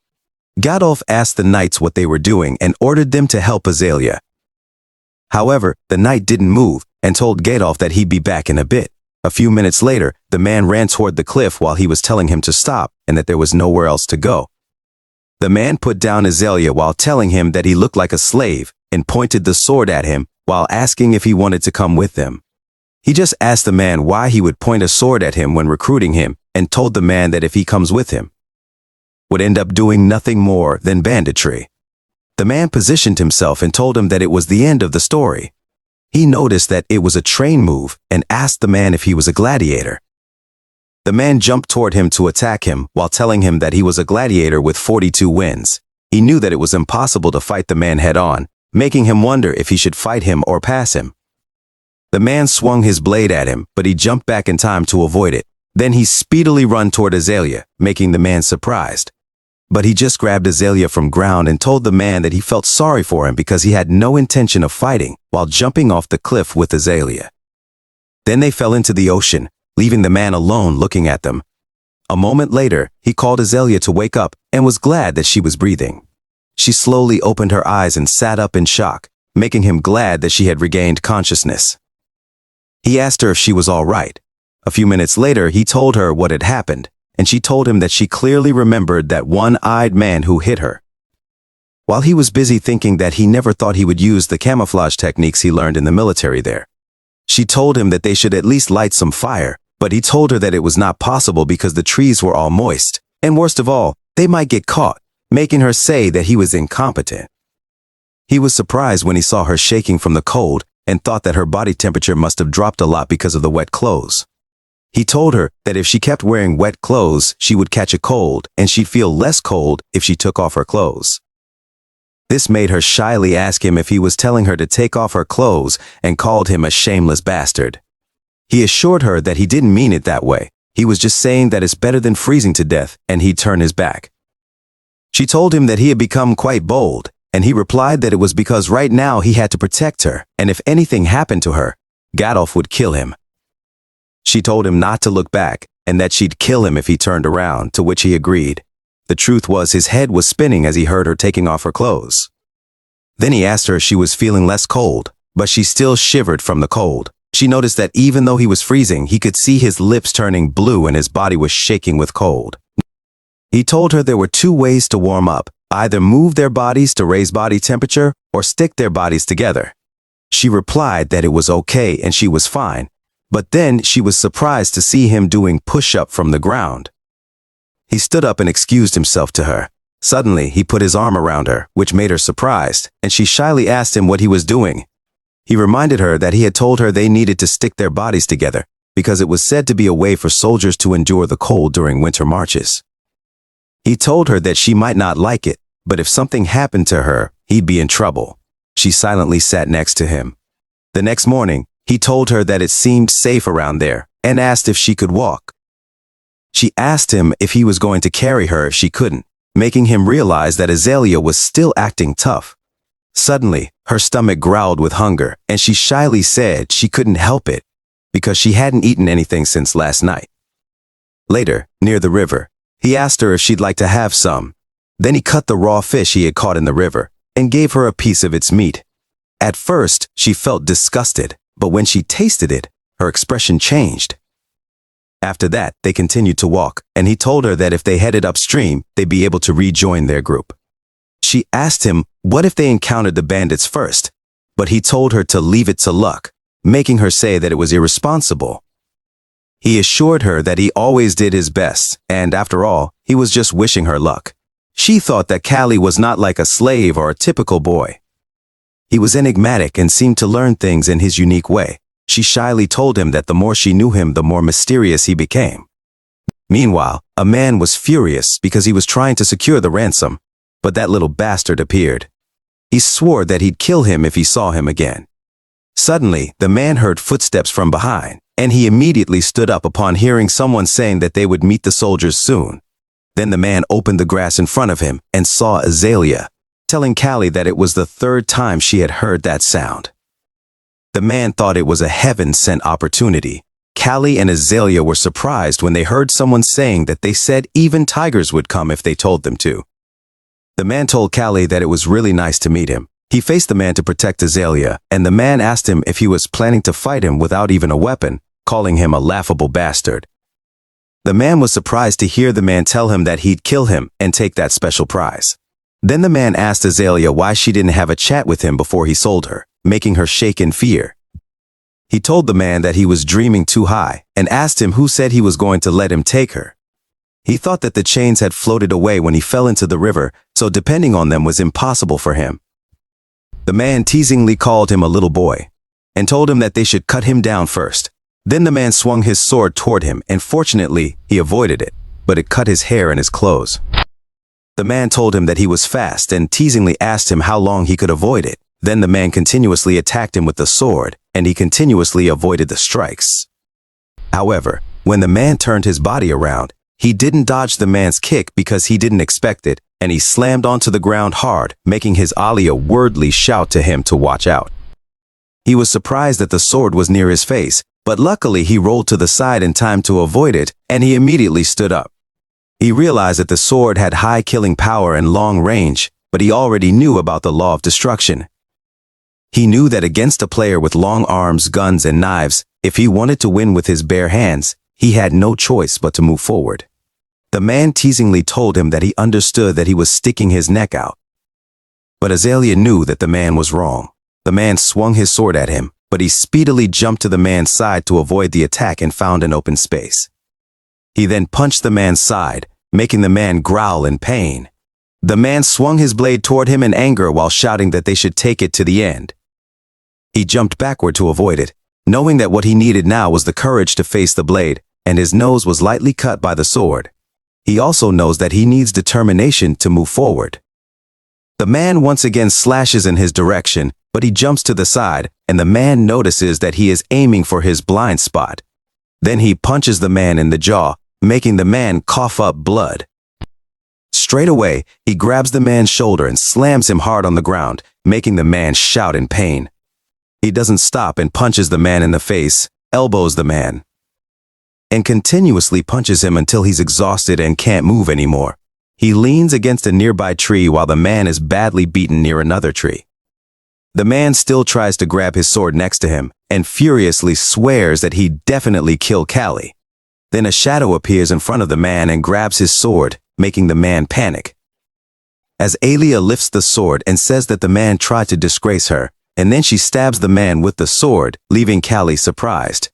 Gadolf asked the knights what they were doing and ordered them to help Aelia. However, the knight didn't move and told Gadolf that he'd be back in a bit. A few minutes later, the man ran toward the cliff while he was telling him to stop and that there was nowhere else to go. The man put down Aelia while telling him that he looked like a slave and pointed the sword at him while asking if he wanted to come with them. He just asked the man why he would point a sword at him when recruiting him and told the man that if he comes with him, would end up doing nothing more than banditry. The man positioned himself and told him that it was the end of the story. He noticed that it was a train move and asked the man if he was a gladiator. The man jumped toward him to attack him while telling him that he was a gladiator with 42 wins. He knew that it was impossible to fight the man head on, making him wonder if he should fight him or pass him. The man swung his blade at him, but he jumped back in time to avoid it. Then he speedily ran toward Aelia, making the man surprised. But he just grabbed Aelia from ground and told the man that he felt sorry for him because he had no intention of fighting while jumping off the cliff with Aelia. Then they fell into the ocean, leaving the man alone looking at them. A moment later, he called Aelia to wake up and was glad that she was breathing. She slowly opened her eyes and sat up in shock, making him glad that she had regained consciousness. He asked her if she was all right. A few minutes later, he told her what had happened, and she told him that she clearly remembered that one-eyed man who hit her. While he was busy thinking that he never thought he would use the camouflage techniques he learned in the military there, she told him that they should at least light some fire, but he told her that it was not possible because the trees were all moist, and worst of all, they might get caught, making her say that he was incompetent. He was surprised when he saw her shaking from the cold and thought that her body temperature must have dropped a lot because of the wet clothes. He told her that if she kept wearing wet clothes, she would catch a cold, and she'd feel less cold if she took off her clothes. This made her shyly ask him if he was telling her to take off her clothes and called him a shameless bastard. He assured her that he didn't mean it that way. He was just saying that it's better than freezing to death, and he'd turn his back. She told him that he had become quite bold, and he replied that it was because right now he had to protect her, and if anything happened to her, Gadolf would kill him. She told him not to look back, and that she'd kill him if he turned around, to which he agreed. The truth was his head was spinning as he heard her taking off her clothes. Then he asked her if she was feeling less cold, but she still shivered from the cold. She noticed that even though he was freezing, he could see his lips turning blue and his body was shaking with cold. He told her there were two ways to warm up, either move their bodies to raise body temperature or stick their bodies together. She replied that it was okay and she was fine, but then she was surprised to see him doing push-up from the ground. He stood up and excused himself to her. Suddenly, he put his arm around her, which made her surprised, and she shyly asked him what he was doing. He reminded her that he had told her they needed to stick their bodies together because it was said to be a way for soldiers to endure the cold during winter marches. He told her that she might not like it, but if something happened to her, he'd be in trouble. She silently sat next to him. The next morning, he told her that it seemed safe around there and asked if she could walk. She asked him if he was going to carry her if she couldn't, making him realize that Azalea was still acting tough. Suddenly, her stomach growled with hunger, and she shyly said she couldn't help it because she hadn't eaten anything since last night. Later, near the river, he asked her if she'd like to have some. Then he cut the raw fish he had caught in the river and gave her a piece of its meat. At first, she felt disgusted, but when she tasted it, her expression changed. After that, they continued to walk, and he told her that if they headed upstream, they'd be able to rejoin their group. She asked him what if they encountered the bandits first, but he told her to leave it to luck, making her say that it was irresponsible. He assured her that he always did his best, and after all, he was just wishing her luck. She thought that Callie was not like a slave or a typical boy. He was enigmatic and seemed to learn things in his unique way. She shyly told him that the more she knew him, the more mysterious he became. Meanwhile, a man was furious because he was trying to secure the ransom, but that little bastard appeared. He swore that he'd kill him if he saw him again. Suddenly, the man heard footsteps from behind, and he immediately stood up upon hearing someone saying that they would meet the soldiers soon. Then the man opened the grass in front of him and saw Azalea, telling Callie that it was the third time she had heard that sound. The man thought it was a heaven-sent opportunity. Callie and Azalea were surprised when they heard someone saying that they said even tigers would come if they told them to. The man told Callie that it was really nice to meet him. He faced the man to protect Azalea, and the man asked him if he was planning to fight him without even a weapon, calling him a laughable bastard. The man was surprised to hear the man tell him that he'd kill him and take that special prize. Then the man asked Azalea why she didn't have a chat with him before he sold her, making her shake in fear. He told the man that he was dreaming too high and asked him who said he was going to let him take her. He thought that the chains had floated away when he fell into the river, so depending on them was impossible for him. The man teasingly called him a little boy and told him that they should cut him down first. Then the man swung his sword toward him, and fortunately, he avoided it, but it cut his hair and his clothes. The man told him that he was fast and teasingly asked him how long he could avoid it. Then the man continuously attacked him with the sword, and he continuously avoided the strikes. However, when the man turned his body around, he didn't dodge the man's kick because he didn't expect it, and he slammed onto the ground hard, making his Alia wordly shout to him to watch out. He was surprised that the sword was near his face, but luckily he rolled to the side in time to avoid it, and he immediately stood up. He realized that the sword had high killing power and long range, but he already knew about the law of destruction. He knew that against a player with long arms, guns, and knives, if he wanted to win with his bare hands, he had no choice but to move forward. The man teasingly told him that he understood that he was sticking his neck out. But Azalea knew that the man was wrong. The man swung his sword at him, but he speedily jumped to the man's side to avoid the attack and found an open space. He then punched the man's side, making the man growl in pain. The man swung his blade toward him in anger while shouting that they should take it to the end. He jumped backward to avoid it, knowing that what he needed now was the courage to face the blade, and his nose was lightly cut by the sword. He also knows that he needs determination to move forward. The man once again slashes in his direction, but he jumps to the side, and the man notices that he is aiming for his blind spot. Then he punches the man in the jaw, making the man cough up blood. Straight away, he grabs the man's shoulder and slams him hard on the ground, making the man shout in pain. He doesn't stop and punches the man in the face, elbows the man, and continuously punches him until he's exhausted and can't move anymore. He leans against a nearby tree while the man is badly beaten near another tree. The man still tries to grab his sword next to him and furiously swears that he'd definitely kill Callie. Then a shadow appears in front of the man and grabs his sword, making the man panic. As Alia lifts the sword and says that the man tried to disgrace her, and then she stabs the man with the sword, leaving Callie surprised.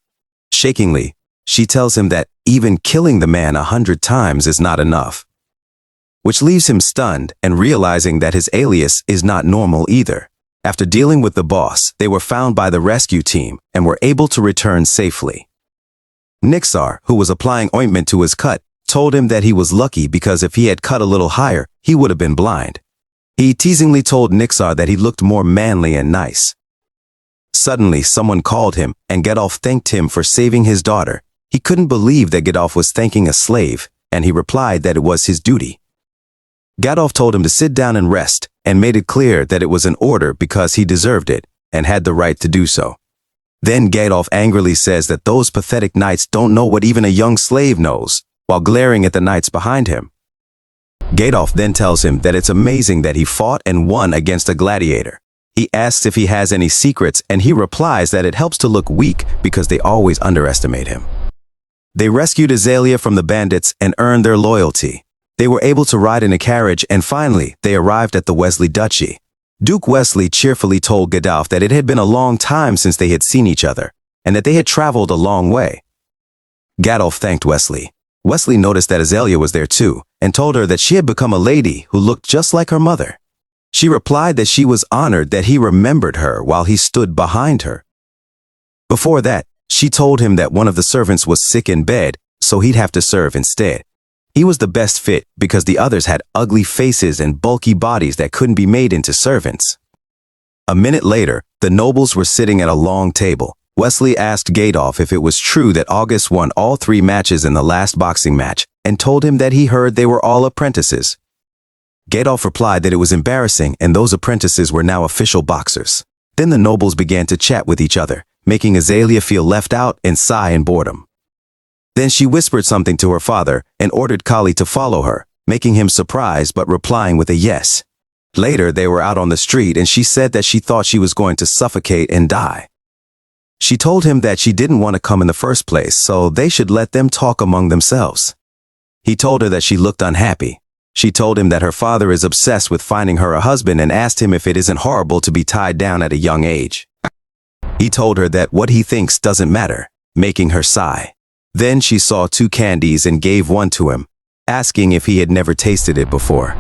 Shakingly, she tells him that even killing the man 100 times is not enough, which leaves him stunned and realizing that his alias is not normal either. After dealing with the boss, they were found by the rescue team and were able to return safely. Nixar, who was applying ointment to his cut, told him that he was lucky because if he had cut a little higher, he would have been blind. He teasingly told Nixar that he looked more manly and nice. Suddenly, someone called him, and Gedolf thanked him for saving his daughter. He couldn't believe that Gedolf was thanking a slave, and he replied that it was his duty. Gedolf told him to sit down and rest, and made it clear that it was an order because he deserved it, and had the right to do so. Then Gedolf angrily says that those pathetic knights don't know what even a young slave knows, while glaring at the knights behind him. Gedolf then tells him that it's amazing that he fought and won against a gladiator. He asks if he has any secrets, and he replies that it helps to look weak because they always underestimate him. They rescued Azalea from the bandits and earned their loyalty. They were able to ride in a carriage, and finally, they arrived at the Wesley Duchy. Duke Wesley cheerfully told Gedolf that it had been a long time since they had seen each other, and that they had traveled a long way. Gedolf thanked Wesley. Wesley noticed that Azalea was there too, and told her that she had become a lady who looked just like her mother. She replied that she was honored that he remembered her while he stood behind her. Before that, she told him that one of the servants was sick in bed, so he'd have to serve instead. He was the best fit because the others had ugly faces and bulky bodies that couldn't be made into servants. A minute later, the nobles were sitting at a long table. Wesley asked Gedolf if it was true that August won all 3 matches in the last boxing match, and told him that he heard they were all apprentices. Gedolf replied that it was embarrassing and those apprentices were now official boxers. Then the nobles began to chat with each other, making Azalea feel left out and sigh in boredom. Then she whispered something to her father and ordered Kali to follow her, making him surprised but replying with a yes. Later, they were out on the street and she said that she thought she was going to suffocate and die. She told him that she didn't want to come in the first place, so they should let them talk among themselves. He told her that she looked unhappy. She told him that her father is obsessed with finding her a husband and asked him if it isn't horrible to be tied down at a young age. He told her that what he thinks doesn't matter, making her sigh. Then she saw 2 candies and gave one to him, asking if he had never tasted it before,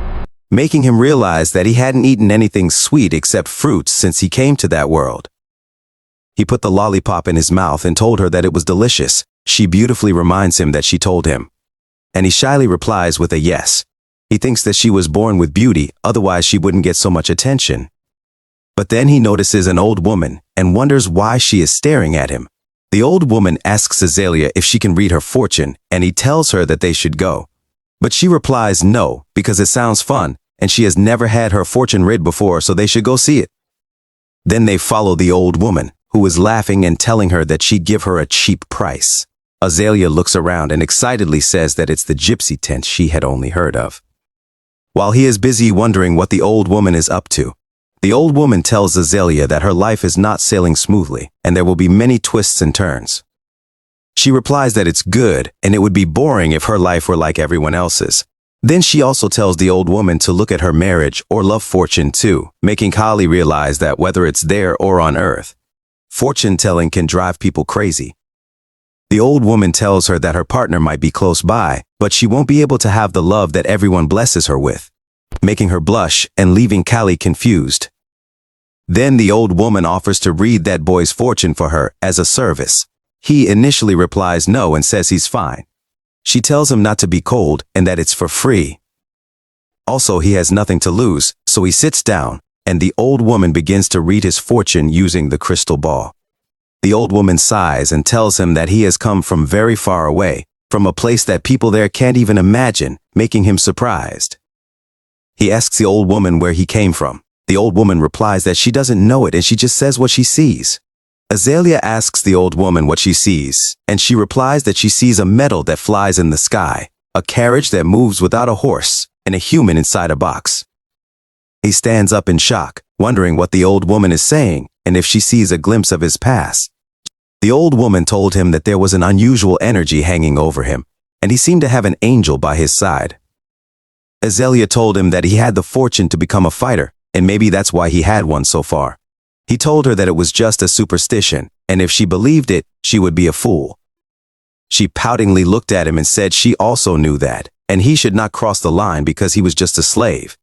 making him realize that he hadn't eaten anything sweet except fruits since he came to that world. He put the lollipop in his mouth and told her that it was delicious. She beautifully reminds him that she told him, and he shyly replies with a yes. He thinks that she was born with beauty, otherwise she wouldn't get so much attention. But then he notices an old woman and wonders why she is staring at him. The old woman asks Azalea if she can read her fortune, and he tells her that they should go. But she replies no, because it sounds fun, and she has never had her fortune read before, so they should go see it. Then they follow the old woman, who is laughing and telling her that she'd give her a cheap price. Azalea looks around and excitedly says that it's the gypsy tent she had only heard of. While he is busy wondering what the old woman is up to, The old woman tells Azalea that her life is not sailing smoothly, and there will be many twists and turns. She replies that it's good, and it would be boring if her life were like everyone else's. Then she also tells the old woman to look at her marriage or love fortune too, making Kali realize that whether it's there or on Earth, fortune-telling can drive people crazy. The old woman tells her that her partner might be close by, but she won't be able to have the love that everyone blesses her with, making her blush and leaving Kali confused. Then the old woman offers to read that boy's fortune for her as a service. He initially replies no and says he's fine. She tells him not to be cold and that it's for free. Also, he has nothing to lose, so he sits down, and the old woman begins to read his fortune using the crystal ball. The old woman sighs and tells him that he has come from very far away, from a place that people there can't even imagine, making him surprised. He asks the old woman where he came from. The old woman replies that she doesn't know it and she just says what she sees. Azalea asks the old woman what she sees, and she replies that she sees a metal that flies in the sky, a carriage that moves without a horse, and a human inside a box. He stands up in shock, wondering what the old woman is saying and if she sees a glimpse of his past. The old woman told him that there was an unusual energy hanging over him, and he seemed to have an angel by his side. Azalea told him that he had the fortune to become a fighter, and maybe that's why he had one so far. He told her that it was just a superstition, and if she believed it, she would be a fool. She poutingly looked at him and said she also knew that, and he should not cross the line because he was just a slave.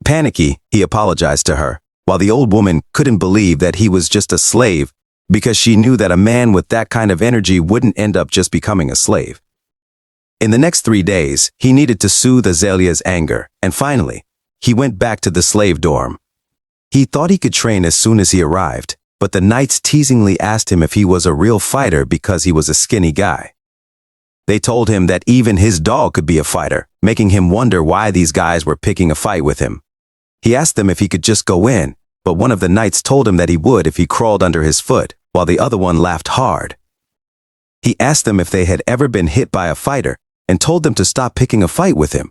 Panicky, he apologized to her, while the old woman couldn't believe that he was just a slave because she knew that a man with that kind of energy wouldn't end up just becoming a slave. In the next 3 days, he needed to soothe Azalea's anger, and finally, he went back to the slave dorm. He thought he could train as soon as he arrived, but the knights teasingly asked him if he was a real fighter because he was a skinny guy. They told him that even his dog could be a fighter, making him wonder why these guys were picking a fight with him. He asked them if he could just go in, but one of the knights told him that he would if he crawled under his foot, while the other one laughed hard. He asked them if they had ever been hit by a fighter and told them to stop picking a fight with him.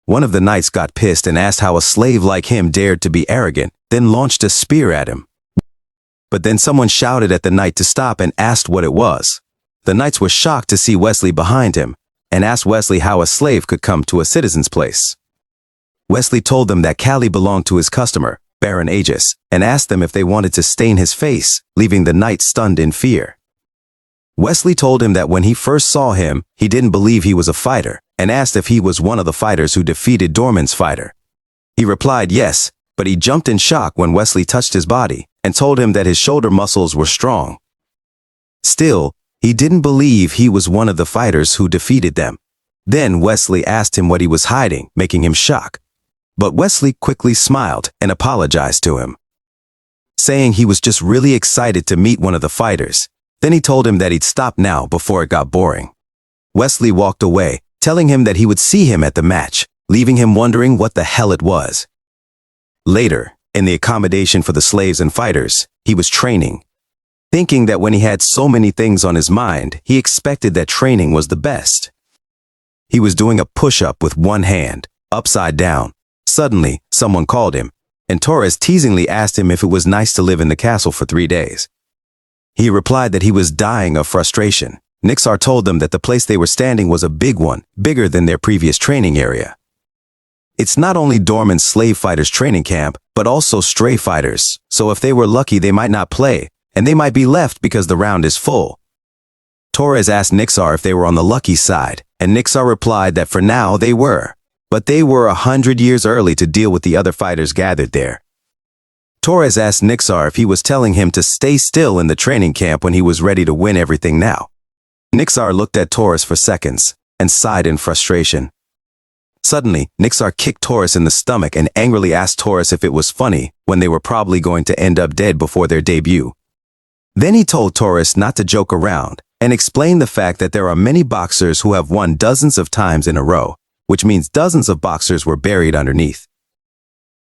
One of the knights got pissed and asked how a slave like him dared to be arrogant, then launched a spear at him. But then someone shouted at the knight to stop and asked what it was. The knights were shocked to see Wesley behind him and asked Wesley how a slave could come to a citizen's place. Wesley told them that Kali belonged to his customer, Baron Aegis, and asked them if they wanted to stain his face, leaving the knight stunned in fear. Wesley told him that when he first saw him, he didn't believe he was a fighter, and asked if he was one of the fighters who defeated Dorman's fighter. He replied yes, but he jumped in shock when Wesley touched his body and told him that his shoulder muscles were strong. Still, he didn't believe he was one of the fighters who defeated them. Then Wesley asked him what he was hiding, making him shock. But Wesley quickly smiled and apologized to him, saying he was just really excited to meet one of the fighters. Then he told him that he'd stop now before it got boring. Wesley walked away, telling him that he would see him at the match, leaving him wondering what the hell it was. Later, in the accommodation for the slaves and fighters, he was training. Thinking that when he had so many things on his mind, he expected that training was the best. He was doing a push-up with one hand, upside down. Suddenly, someone called him, and Torres teasingly asked him if it was nice to live in the castle for 3 days. He replied that he was dying of frustration. Nixar told them that the place they were standing was a big one, bigger than their previous training area. It's not only dormant slave fighters training camp, but also stray fighters, so if they were lucky they might not play, and they might be left because the round is full. Torres asked Nixar if they were on the lucky side, and Nixar replied that for now they were, but they were 100 years early to deal with the other fighters gathered there. Torres asked Nixar if he was telling him to stay still in the training camp when he was ready to win everything now. Nixar looked at Torres for seconds and sighed in frustration. Suddenly, Nixar kicked Torres in the stomach and angrily asked Torres if it was funny when they were probably going to end up dead before their debut. Then he told Torres not to joke around and explained the fact that there are many boxers who have won dozens of times in a row, which means dozens of boxers were buried underneath.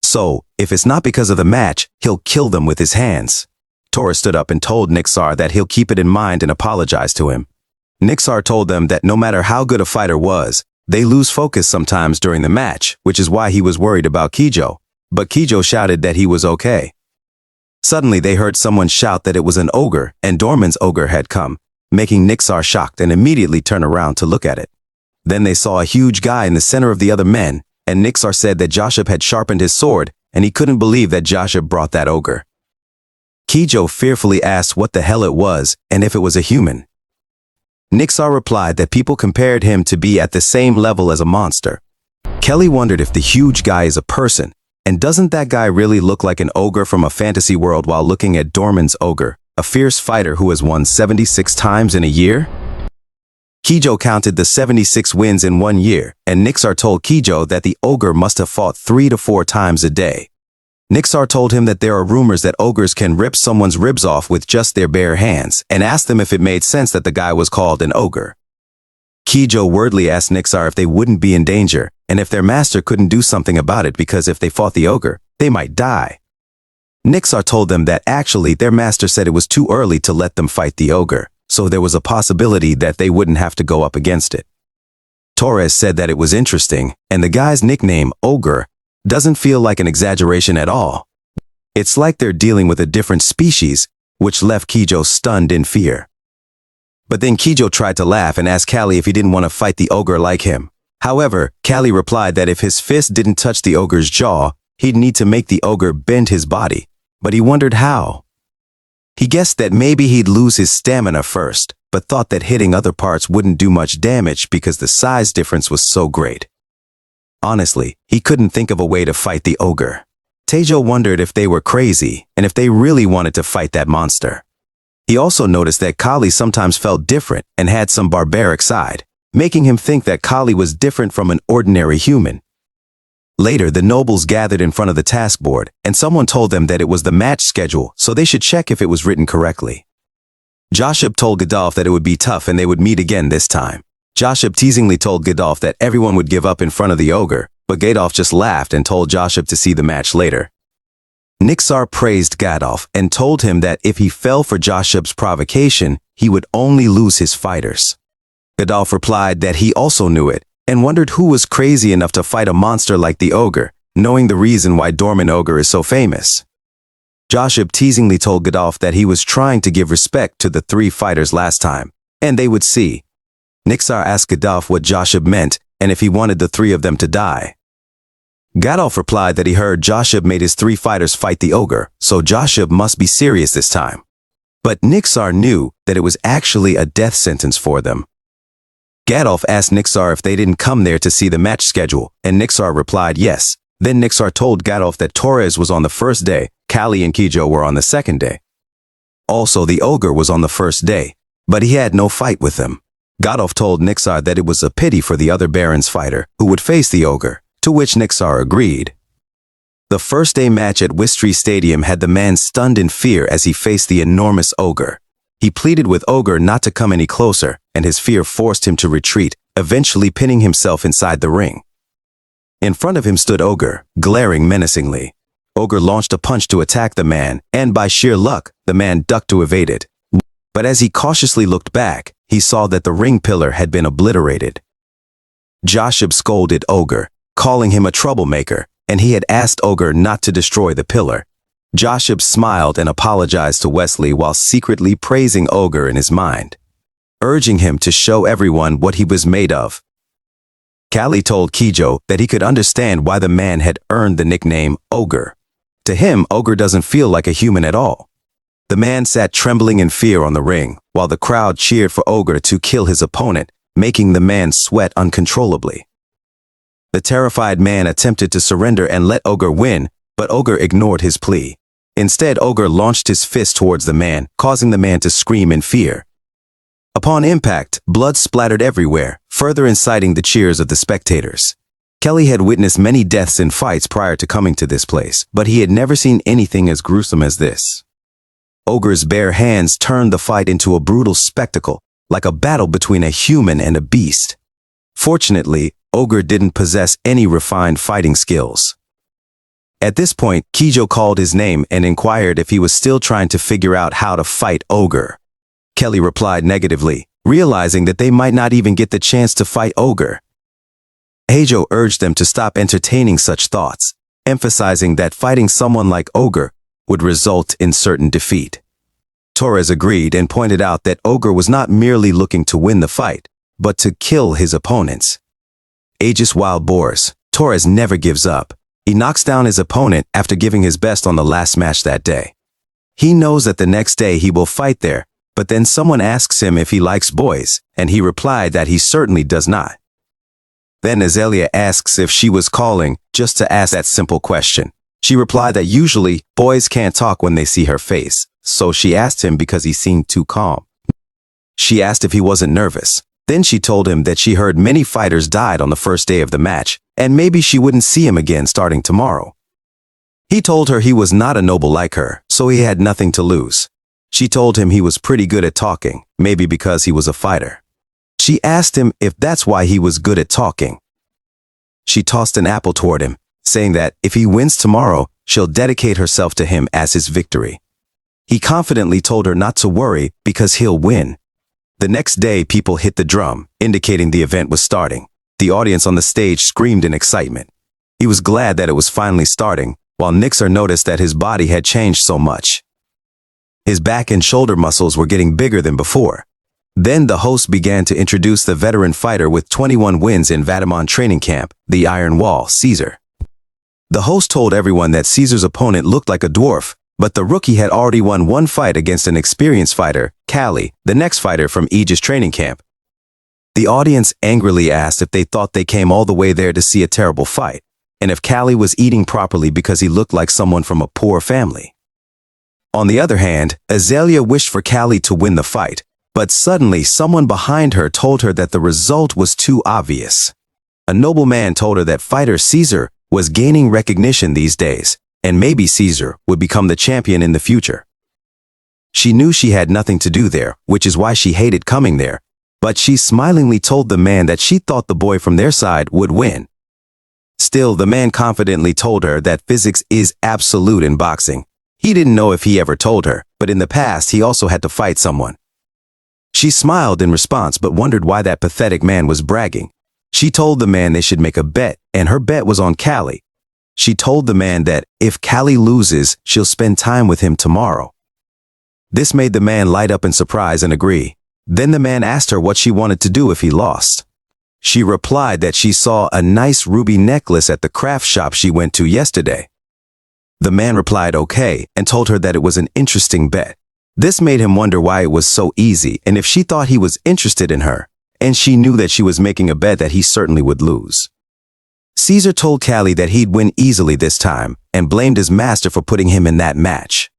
So, if it's not because of the match, he'll kill them with his hands. Torres stood up and told Nixar that he'll keep it in mind and apologize to him. Nixar told them that no matter how good a fighter was, they lose focus sometimes during the match, which is why he was worried about Kijo. but Kijo shouted that he was okay. Suddenly they heard someone shout that it was an ogre and Dorman's ogre had come, making Nixar shocked and immediately turn around to look at it. Then they saw a huge guy in the center of the other men, and Nixar said that Joshua had sharpened his sword, and he couldn't believe that Joshua brought that ogre. Kijo fearfully asked what the hell it was and if it was a human. Nixar replied that people compared him to be at the same level as a monster. Kelly wondered if the huge guy is a person, and doesn't that guy really look like an ogre from a fantasy world while looking at Dorman's ogre, a fierce fighter who has won 76 times in a year? Kijo counted the 76 wins in 1 year, and Nixar told Kijo that the ogre must have fought 3 to 4 times a day. Nixar told him that there are rumors that ogres can rip someone's ribs off with just their bare hands, and asked them if it made sense that the guy was called an ogre. Kijo wordly asked Nixar if they wouldn't be in danger, and if their master couldn't do something about it because if they fought the ogre, they might die. Nixar told them that actually their master said it was too early to let them fight the ogre, so there was a possibility that they wouldn't have to go up against it. Torres said that it was interesting, and the guy's nickname, Ogre, doesn't feel like an exaggeration at all. It's like they're dealing with a different species, which left Kijo stunned in fear. But then Kijo tried to laugh and asked Callie if he didn't want to fight the ogre like him. However, Callie replied that if his fist didn't touch the ogre's jaw, he'd need to make the ogre bend his body, but he wondered how. He guessed that maybe he'd lose his stamina first, but thought that hitting other parts wouldn't do much damage because the size difference was so great. Honestly, he couldn't think of a way to fight the ogre. Tejo wondered if they were crazy and if they really wanted to fight that monster. He also noticed that Kali sometimes felt different and had some barbaric side, making him think that Kali was different from an ordinary human. Later, the nobles gathered in front of the task board, and someone told them that it was the match schedule, so they should check if it was written correctly. Joshua told Godolph that it would be tough and they would meet again this time. Joshua teasingly told Godolph that everyone would give up in front of the ogre, but Godolph just laughed and told Joshua to see the match later. Nixar praised Godolph and told him that if he fell for Joshua's provocation, he would only lose his fighters. Godolph replied that he also knew it, and wondered who was crazy enough to fight a monster like the ogre, knowing the reason why Dorman Ogre is so famous. Joshua teasingly told Godolph that he was trying to give respect to the 3 fighters last time, and they would see. Nixar asked Godolph what Joshua meant and if he wanted the 3 of them to die. Godolph replied that he heard Joshua made his 3 fighters fight the ogre, so Joshua must be serious this time. But Nixar knew that it was actually a death sentence for them. Godolph asked Nixar if they didn't come there to see the match schedule, and Nixar replied yes. Then Nixar told Godolph that Torres was on the first day, Callie and Kijo were on the second day. Also, the ogre was on the first day, but he had no fight with them. Godolph told Nixar that it was a pity for the other Baron's fighter who would face the ogre, to which Nixar agreed. The first day match at Wistry Stadium had the man stunned in fear as he faced the enormous ogre. He pleaded with Ogre not to come any closer, and his fear forced him to retreat, eventually pinning himself inside the ring. In front of him stood Ogre, glaring menacingly. Ogre launched a punch to attack the man, and by sheer luck, the man ducked to evade it. But as he cautiously looked back, he saw that the ring pillar had been obliterated. Joshua scolded Ogre, calling him a troublemaker, and he had asked Ogre not to destroy the pillar. Joshua smiled and apologized to Wesley while secretly praising Ogre in his mind, urging him to show everyone what he was made of. Callie told Kijo that he could understand why the man had earned the nickname Ogre. To him, Ogre doesn't feel like a human at all. The man sat trembling in fear on the ring, while the crowd cheered for Ogre to kill his opponent, making the man sweat uncontrollably. The terrified man attempted to surrender and let Ogre win, but Ogre ignored his plea. Instead, Ogre launched his fist towards the man, causing the man to scream in fear. Upon impact, blood splattered everywhere, further inciting the cheers of the spectators. Kelly had witnessed many deaths in fights prior to coming to this place, but he had never seen anything as gruesome as this. Ogre's bare hands turned the fight into a brutal spectacle, like a battle between a human and a beast. Fortunately, Ogre didn't possess any refined fighting skills. At this point, Kijo called his name and inquired if he was still trying to figure out how to fight Ogre. Kelly replied negatively, realizing that they might not even get the chance to fight Ogre. Heijo urged them to stop entertaining such thoughts, emphasizing that fighting someone like Ogre would result in certain defeat. Torres agreed and pointed out that Ogre was not merely looking to win the fight, but to kill his opponents. Aegis Wild Boars, Torres never gives up. He knocks down his opponent after giving his best on the last match that day. He knows that the next day he will fight there, but then someone asks him if he likes boys, and he replied that he certainly does not. Then Azalea asks if she was calling just to ask that simple question. She replied that usually boys can't talk when they see her face, so she asked him because he seemed too calm. She asked if he wasn't nervous. Then she told him that she heard many fighters died on the first day of the match, and maybe she wouldn't see him again starting tomorrow. He told her he was not a noble like her, so he had nothing to lose. She told him he was pretty good at talking, maybe because he was a fighter. She asked him if that's why he was good at talking. She tossed an apple toward him, saying that if he wins tomorrow, she'll dedicate herself to him as his victory. He confidently told her not to worry because he'll win. The next day, people hit the drum, indicating the event was starting. The audience on the stage screamed in excitement. He was glad that it was finally starting, while Nixar noticed that his body had changed so much. His back and shoulder muscles were getting bigger than before. Then the host began to introduce the veteran fighter with 21 wins in Vatamon training camp, the Iron Wall, Caesar. The host told everyone that Caesar's opponent looked like a dwarf, but the rookie had already won one fight against an experienced fighter, Callie, the next fighter from Aegis training camp. The audience angrily asked if they thought they came all the way there to see a terrible fight, and if Callie was eating properly because he looked like someone from a poor family. On the other hand, Azalea wished for Callie to win the fight, but suddenly someone behind her told her that the result was too obvious. A nobleman told her that fighter Caesar was gaining recognition these days, and maybe Caesar would become the champion in the future. She knew she had nothing to do there, which is why she hated coming there, but she smilingly told the man that she thought the boy from their side would win. Still, the man confidently told her that physics is absolute in boxing. He didn't know if he ever told her, but in the past he also had to fight someone. She smiled in response but wondered why that pathetic man was bragging. She told the man they should make a bet, and her bet was on Callie. She told the man that if Callie loses, she'll spend time with him tomorrow. This made the man light up in surprise and agree. Then the man asked her what she wanted to do if he lost. She replied that she saw a nice ruby necklace at the craft shop she went to yesterday. The man replied okay and told her that it was an interesting bet. This made him wonder why it was so easy and if she thought he was interested in her, and she knew that she was making a bet that he certainly would lose. Caesar told Callie that he'd win easily this time and blamed his master for putting him in that match.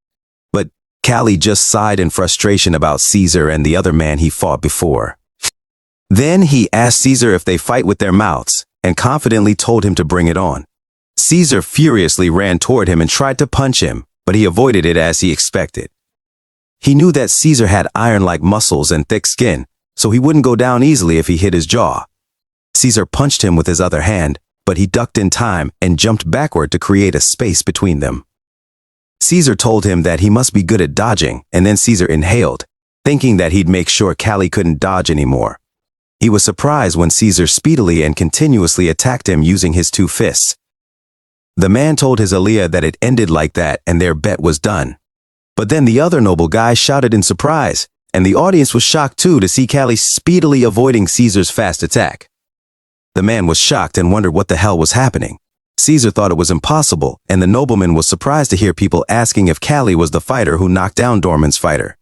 But Callie just sighed in frustration about Caesar and the other man he fought before. Then he asked Caesar if they fight with their mouths and confidently told him to bring it on. Caesar furiously ran toward him and tried to punch him, but he avoided it as he expected. He knew that Caesar had iron-like muscles and thick skin, so he wouldn't go down easily if he hit his jaw. Caesar punched him with his other hand, but he ducked in time and jumped backward to create a space between them. Caesar told him that he must be good at dodging, and then Caesar inhaled, thinking that he'd make sure Callie couldn't dodge anymore. He was surprised when Caesar speedily and continuously attacked him using his two fists. The man told his Aaliyah that it ended like that and their bet was done. But then the other noble guy shouted in surprise, and the audience was shocked too to see Callie speedily avoiding Caesar's fast attack. The man was shocked and wondered what the hell was happening. Caesar thought it was impossible, and the nobleman was surprised to hear people asking if Callie was the fighter who knocked down Dorman's fighter,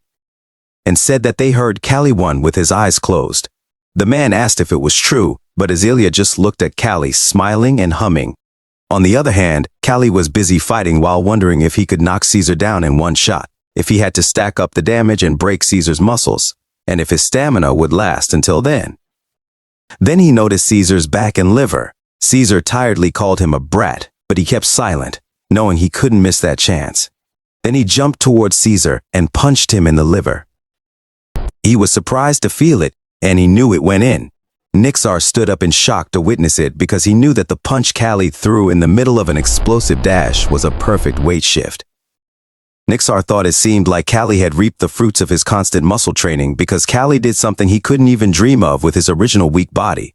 and said that they heard Callie won with his eyes closed. The man asked if it was true, but Azalea just looked at Callie, smiling and humming. On the other hand, Callie was busy fighting while wondering if he could knock Caesar down in one shot, if he had to stack up the damage and break Caesar's muscles, and if his stamina would last until then. Then he noticed Caesar's back and liver. Caesar tiredly called him a brat, but he kept silent, knowing he couldn't miss that chance. Then he jumped towards Caesar and punched him in the liver. He was surprised to feel it, and he knew it went in. Nixar stood up in shock to witness it because he knew that the punch Callie threw in the middle of an explosive dash was a perfect weight shift. Nixar thought it seemed like Callie had reaped the fruits of his constant muscle training because Callie did something he couldn't even dream of with his original weak body.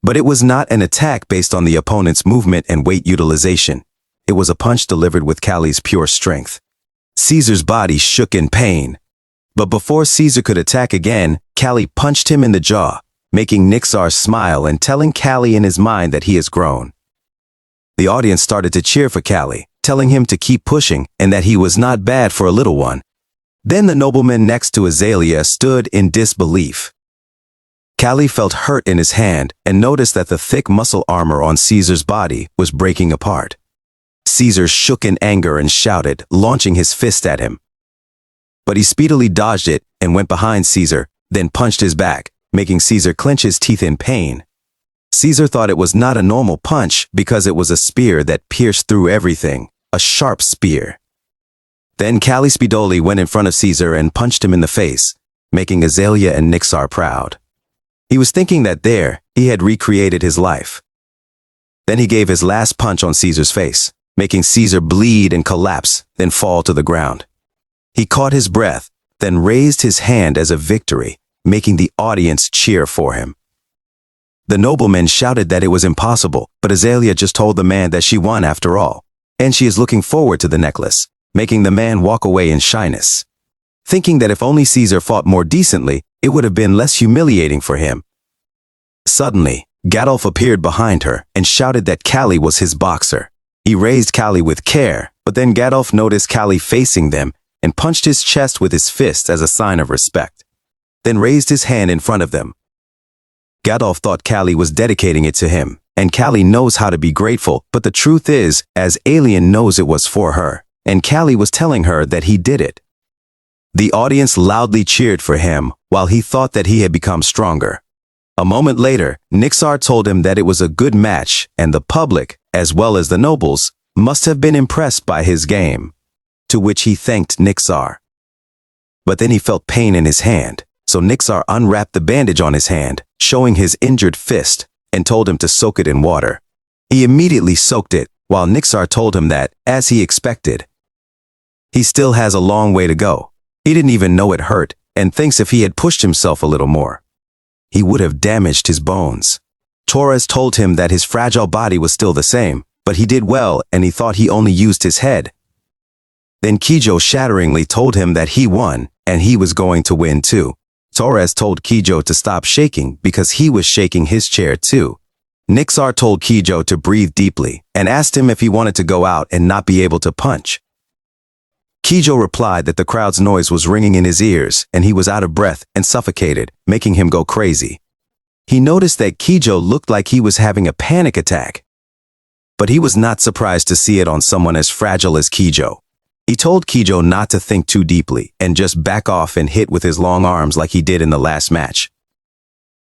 But it was not an attack based on the opponent's movement and weight utilization. it was a punch delivered with Callie's pure strength. Caesar's body shook in pain. But before Caesar could attack again, Callie punched him in the jaw, making Nixar smile and telling Callie in his mind that he has grown. The audience started to cheer for Callie, telling him to keep pushing and that he was not bad for a little one. Then the nobleman next to Azalea stood in disbelief. Callie felt hurt in his hand and noticed that the thick muscle armor on Caesar's body was breaking apart. Caesar shook in anger and shouted, launching his fist at him. But he speedily dodged it and went behind Caesar, then punched his back, making Caesar clench his teeth in pain. Caesar thought it was not a normal punch because it was a spear that pierced through everything, a sharp spear. Then Callie Spidoli went in front of Caesar and punched him in the face, making Azalea and Nixar proud. He was thinking that there, he had recreated his life. Then he gave his last punch on Caesar's face, making Caesar bleed and collapse, then fall to the ground. He caught his breath, then raised his hand as a victory, making the audience cheer for him. The nobleman shouted that it was impossible, but Azalea just told the man that she won after all, and she is looking forward to the necklace, making the man walk away in shyness. Thinking that if only Caesar fought more decently, it would have been less humiliating for him. Suddenly, Gadolf appeared behind her and shouted that Callie was his boxer. He raised Callie with care, but then Gadolf noticed Callie facing them and punched his chest with his fist as a sign of respect, then raised his hand in front of them. Gadolf thought Callie was dedicating it to him, and Callie knows how to be grateful, but the truth is, as Alien knows it was for her, and Callie was telling her that he did it. The audience loudly cheered for him, while he thought that he had become stronger. A moment later, Nixar told him that it was a good match, and the public, as well as the nobles, must have been impressed by his game, to which he thanked Nixar. But then he felt pain in his hand, so Nixar unwrapped the bandage on his hand, showing his injured fist, and told him to soak it in water. He immediately soaked it, while Nixar told him that, as he expected, he still has a long way to go. He didn't even know it hurt, and thinks if he had pushed himself a little more, he would have damaged his bones. Torres told him that his fragile body was still the same, but he did well and he thought he only used his head. Then Kijo shatteringly told him that he won, and he was going to win too. Torres told Kijo to stop shaking because he was shaking his chair too. Nixar told Kijo to breathe deeply and asked him if he wanted to go out and not be able to punch. Kijo replied that the crowd's noise was ringing in his ears and he was out of breath and suffocated, making him go crazy. He noticed that Kijo looked like he was having a panic attack. But he was not surprised to see it on someone as fragile as Kijo. He told Kijo not to think too deeply and just back off and hit with his long arms like he did in the last match.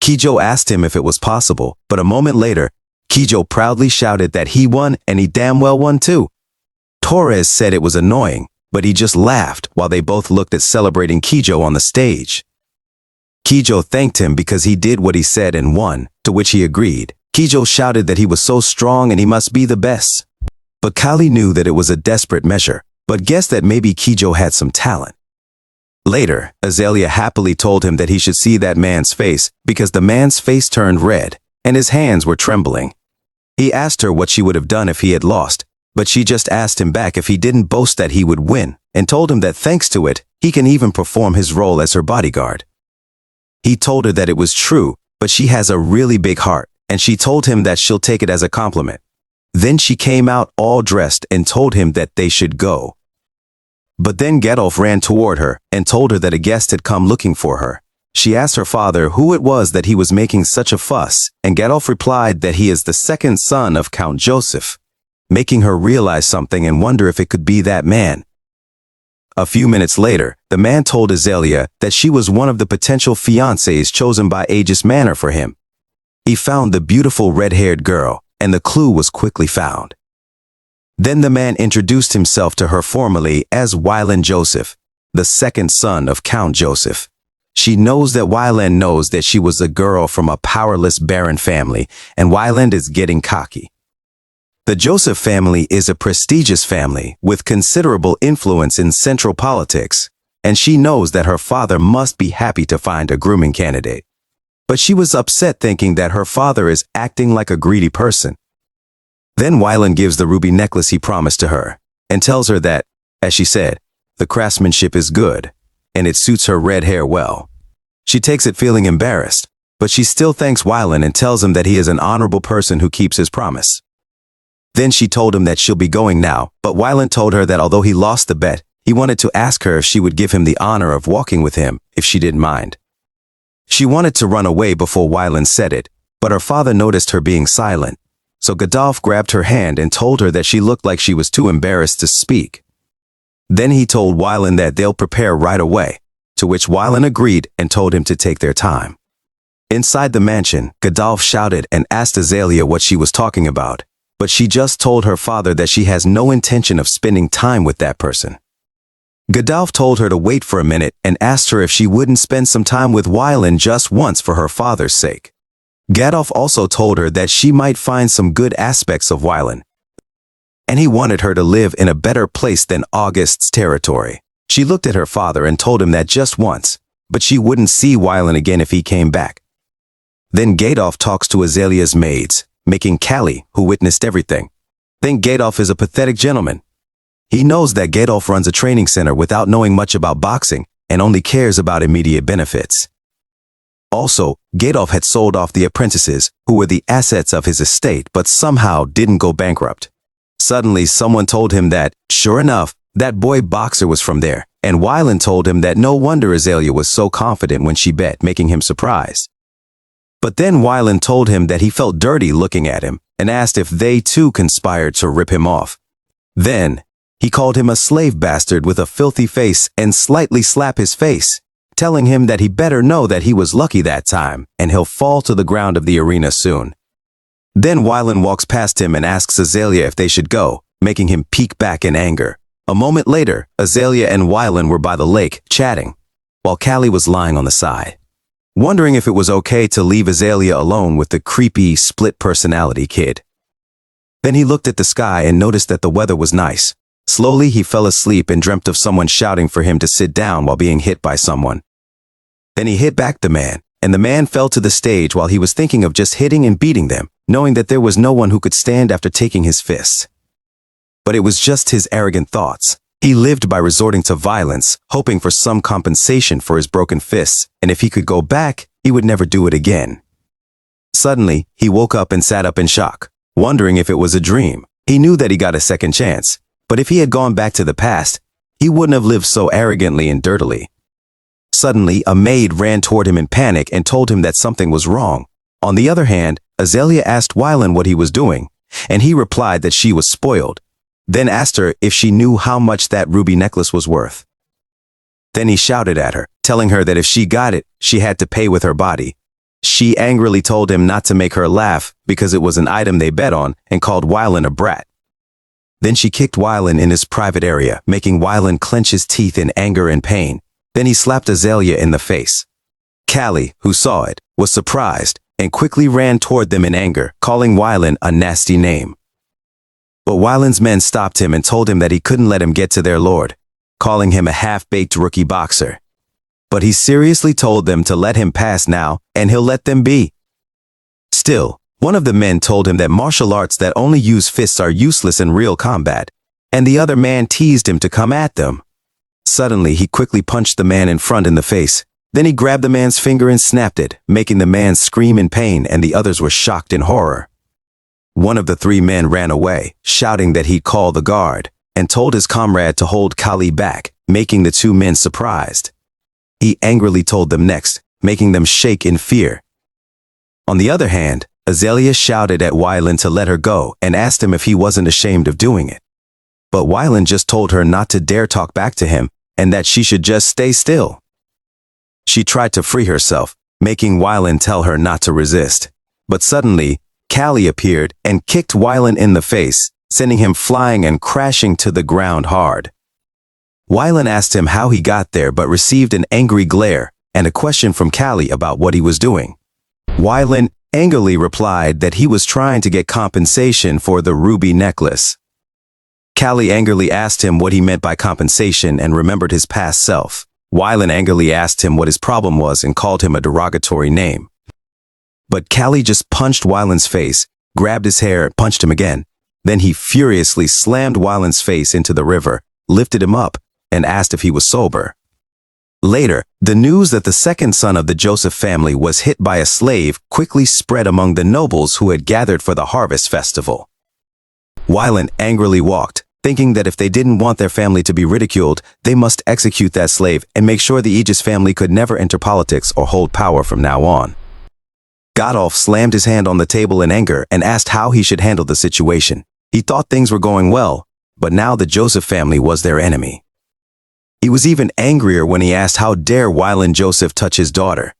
Kijo asked him if it was possible, but a moment later, Kijo proudly shouted that he won and he damn well won too. Torres said it was annoying, but he just laughed while they both looked at celebrating Kijo on the stage. Kijo thanked him because he did what he said and won, to which he agreed. Kijo shouted that he was so strong and he must be the best. But Kali knew that it was a desperate measure, but guessed that maybe Kijo had some talent. Later, Azalea happily told him that he should see that man's face because the man's face turned red and his hands were trembling. He asked her what she would have done if he had lost, but she just asked him back if he didn't boast that he would win and told him that thanks to it, he can even perform his role as her bodyguard. He told her that it was true, but she has a really big heart, and she told him that she'll take it as a compliment. Then she came out all dressed and told him that they should go. But then Gadolf ran toward her and told her that a guest had come looking for her. She asked her father who it was that he was making such a fuss, and Gadolf replied that he is the second son of Count Joseph, making her realize something and wonder if it could be that man. A few minutes later, the man told Azalea that she was one of the potential fiancés chosen by Aegis Manor for him. He found the beautiful red-haired girl, and the clue was quickly found. Then the man introduced himself to her formally as Wyland Joseph, the second son of Count Joseph. She knows that Wyland knows that she was a girl from a powerless barren family, and Wyland is getting cocky. The Joseph family is a prestigious family with considerable influence in central politics, and she knows that her father must be happy to find a grooming candidate. But she was upset thinking that her father is acting like a greedy person. Then Wylan gives the ruby necklace he promised to her, and tells her that, as she said, the craftsmanship is good, and it suits her red hair well. She takes it feeling embarrassed, but she still thanks Wylan and tells him that he is an honorable person who keeps his promise. Then she told him that she'll be going now, but Wylan told her that although he lost the bet, he wanted to ask her if she would give him the honor of walking with him, if she didn't mind. She wanted to run away before Wylan said it, but her father noticed her being silent, so Godolph grabbed her hand and told her that she looked like she was too embarrassed to speak. Then he told Wylan that they'll prepare right away, to which Wylan agreed and told him to take their time. Inside the mansion, Godolph shouted and asked Azalea what she was talking about, but she just told her father that she has no intention of spending time with that person. Godolph told her to wait for a minute and asked her if she wouldn't spend some time with Wylan just once for her father's sake. Godolph also told her that she might find some good aspects of Wylan, and he wanted her to live in a better place than August's territory. She looked at her father and told him that just once, but she wouldn't see Wylan again if he came back. Then Gadolf talks to Azalea's maids, making Callie, who witnessed everything, think Gadolf is a pathetic gentleman. He knows that Gadolf runs a training center without knowing much about boxing and only cares about immediate benefits. Also, Gadolf had sold off the apprentices, who were the assets of his estate but somehow didn't go bankrupt. Suddenly, someone told him that, sure enough, that boy boxer was from there, and Wylan told him that no wonder Azalea was so confident when she bet, making him surprised. But then Wylan told him that he felt dirty looking at him and asked if they too conspired to rip him off. Then, he called him a slave bastard with a filthy face and slightly slapped his face, telling him that he better know that he was lucky that time and he'll fall to the ground of the arena soon. Then Wylan walks past him and asks Azalea if they should go, making him peek back in anger. A moment later, Azalea and Wylan were by the lake, chatting, while Callie was lying on the side, wondering if it was okay to leave Azalea alone with the creepy, split-personality kid. Then he looked at the sky and noticed that the weather was nice. Slowly, he fell asleep and dreamt of someone shouting for him to sit down while being hit by someone. Then he hit back the man, and the man fell to the stage while he was thinking of just hitting and beating them, knowing that there was no one who could stand after taking his fists. But it was just his arrogant thoughts. He lived by resorting to violence, hoping for some compensation for his broken fists, and if he could go back, he would never do it again. Suddenly, he woke up and sat up in shock, wondering if it was a dream. He knew that he got a second chance, but if he had gone back to the past, he wouldn't have lived so arrogantly and dirtily. Suddenly, a maid ran toward him in panic and told him that something was wrong. On the other hand, Azalea asked Wylan what he was doing, and he replied that she was spoiled, then asked her if she knew how much that ruby necklace was worth. Then he shouted at her, telling her that if she got it, she had to pay with her body. She angrily told him not to make her laugh because it was an item they bet on and called Wylan a brat. Then she kicked Wylan in his private area, making Wylan clench his teeth in anger and pain. Then he slapped Azalea in the face. Callie, who saw it, was surprised and quickly ran toward them in anger, calling Wylan a nasty name. But Wylan's men stopped him and told him that he couldn't let him get to their lord, calling him a half-baked rookie boxer. But he seriously told them to let him pass now, and he'll let them be. Still, one of the men told him that martial arts that only use fists are useless in real combat, and the other man teased him to come at them. Suddenly, he quickly punched the man in front in the face. Then he grabbed the man's finger and snapped it, making the man scream in pain, and the others were shocked in horror. One of the three men ran away, shouting that he'd call the guard, and told his comrade to hold Callie back, making the two men surprised. He angrily told them next, making them shake in fear. On the other hand, Azalea shouted at Wylan to let her go and asked him if he wasn't ashamed of doing it. But Wylan just told her not to dare talk back to him and that she should just stay still. She tried to free herself, making Wylan tell her not to resist. But suddenly, Callie appeared and kicked Wylan in the face, sending him flying and crashing to the ground hard. Wylan asked him how he got there but received an angry glare and a question from Callie about what he was doing. Wylan angrily replied that he was trying to get compensation for the ruby necklace. Callie angrily asked him what he meant by compensation and remembered his past self. Wylan angrily asked him what his problem was and called him a derogatory name. But Callie just punched Wylan's face, grabbed his hair, punched him again, Then he furiously slammed Wyland's face into the river, lifted him up, and asked if he was sober. Later, the news that the second son of the Joseph family was hit by a slave quickly spread among the nobles who had gathered for the harvest festival. Wyland angrily walked, thinking that if they didn't want their family to be ridiculed, they must execute that slave and make sure the Aegis family could never enter politics or hold power from now on. Godolph slammed his hand on the table in anger and asked how he should handle the situation. He thought things were going well, but now the Joseph family was their enemy. He was even angrier when he asked how dare Wyland Joseph touch his daughter.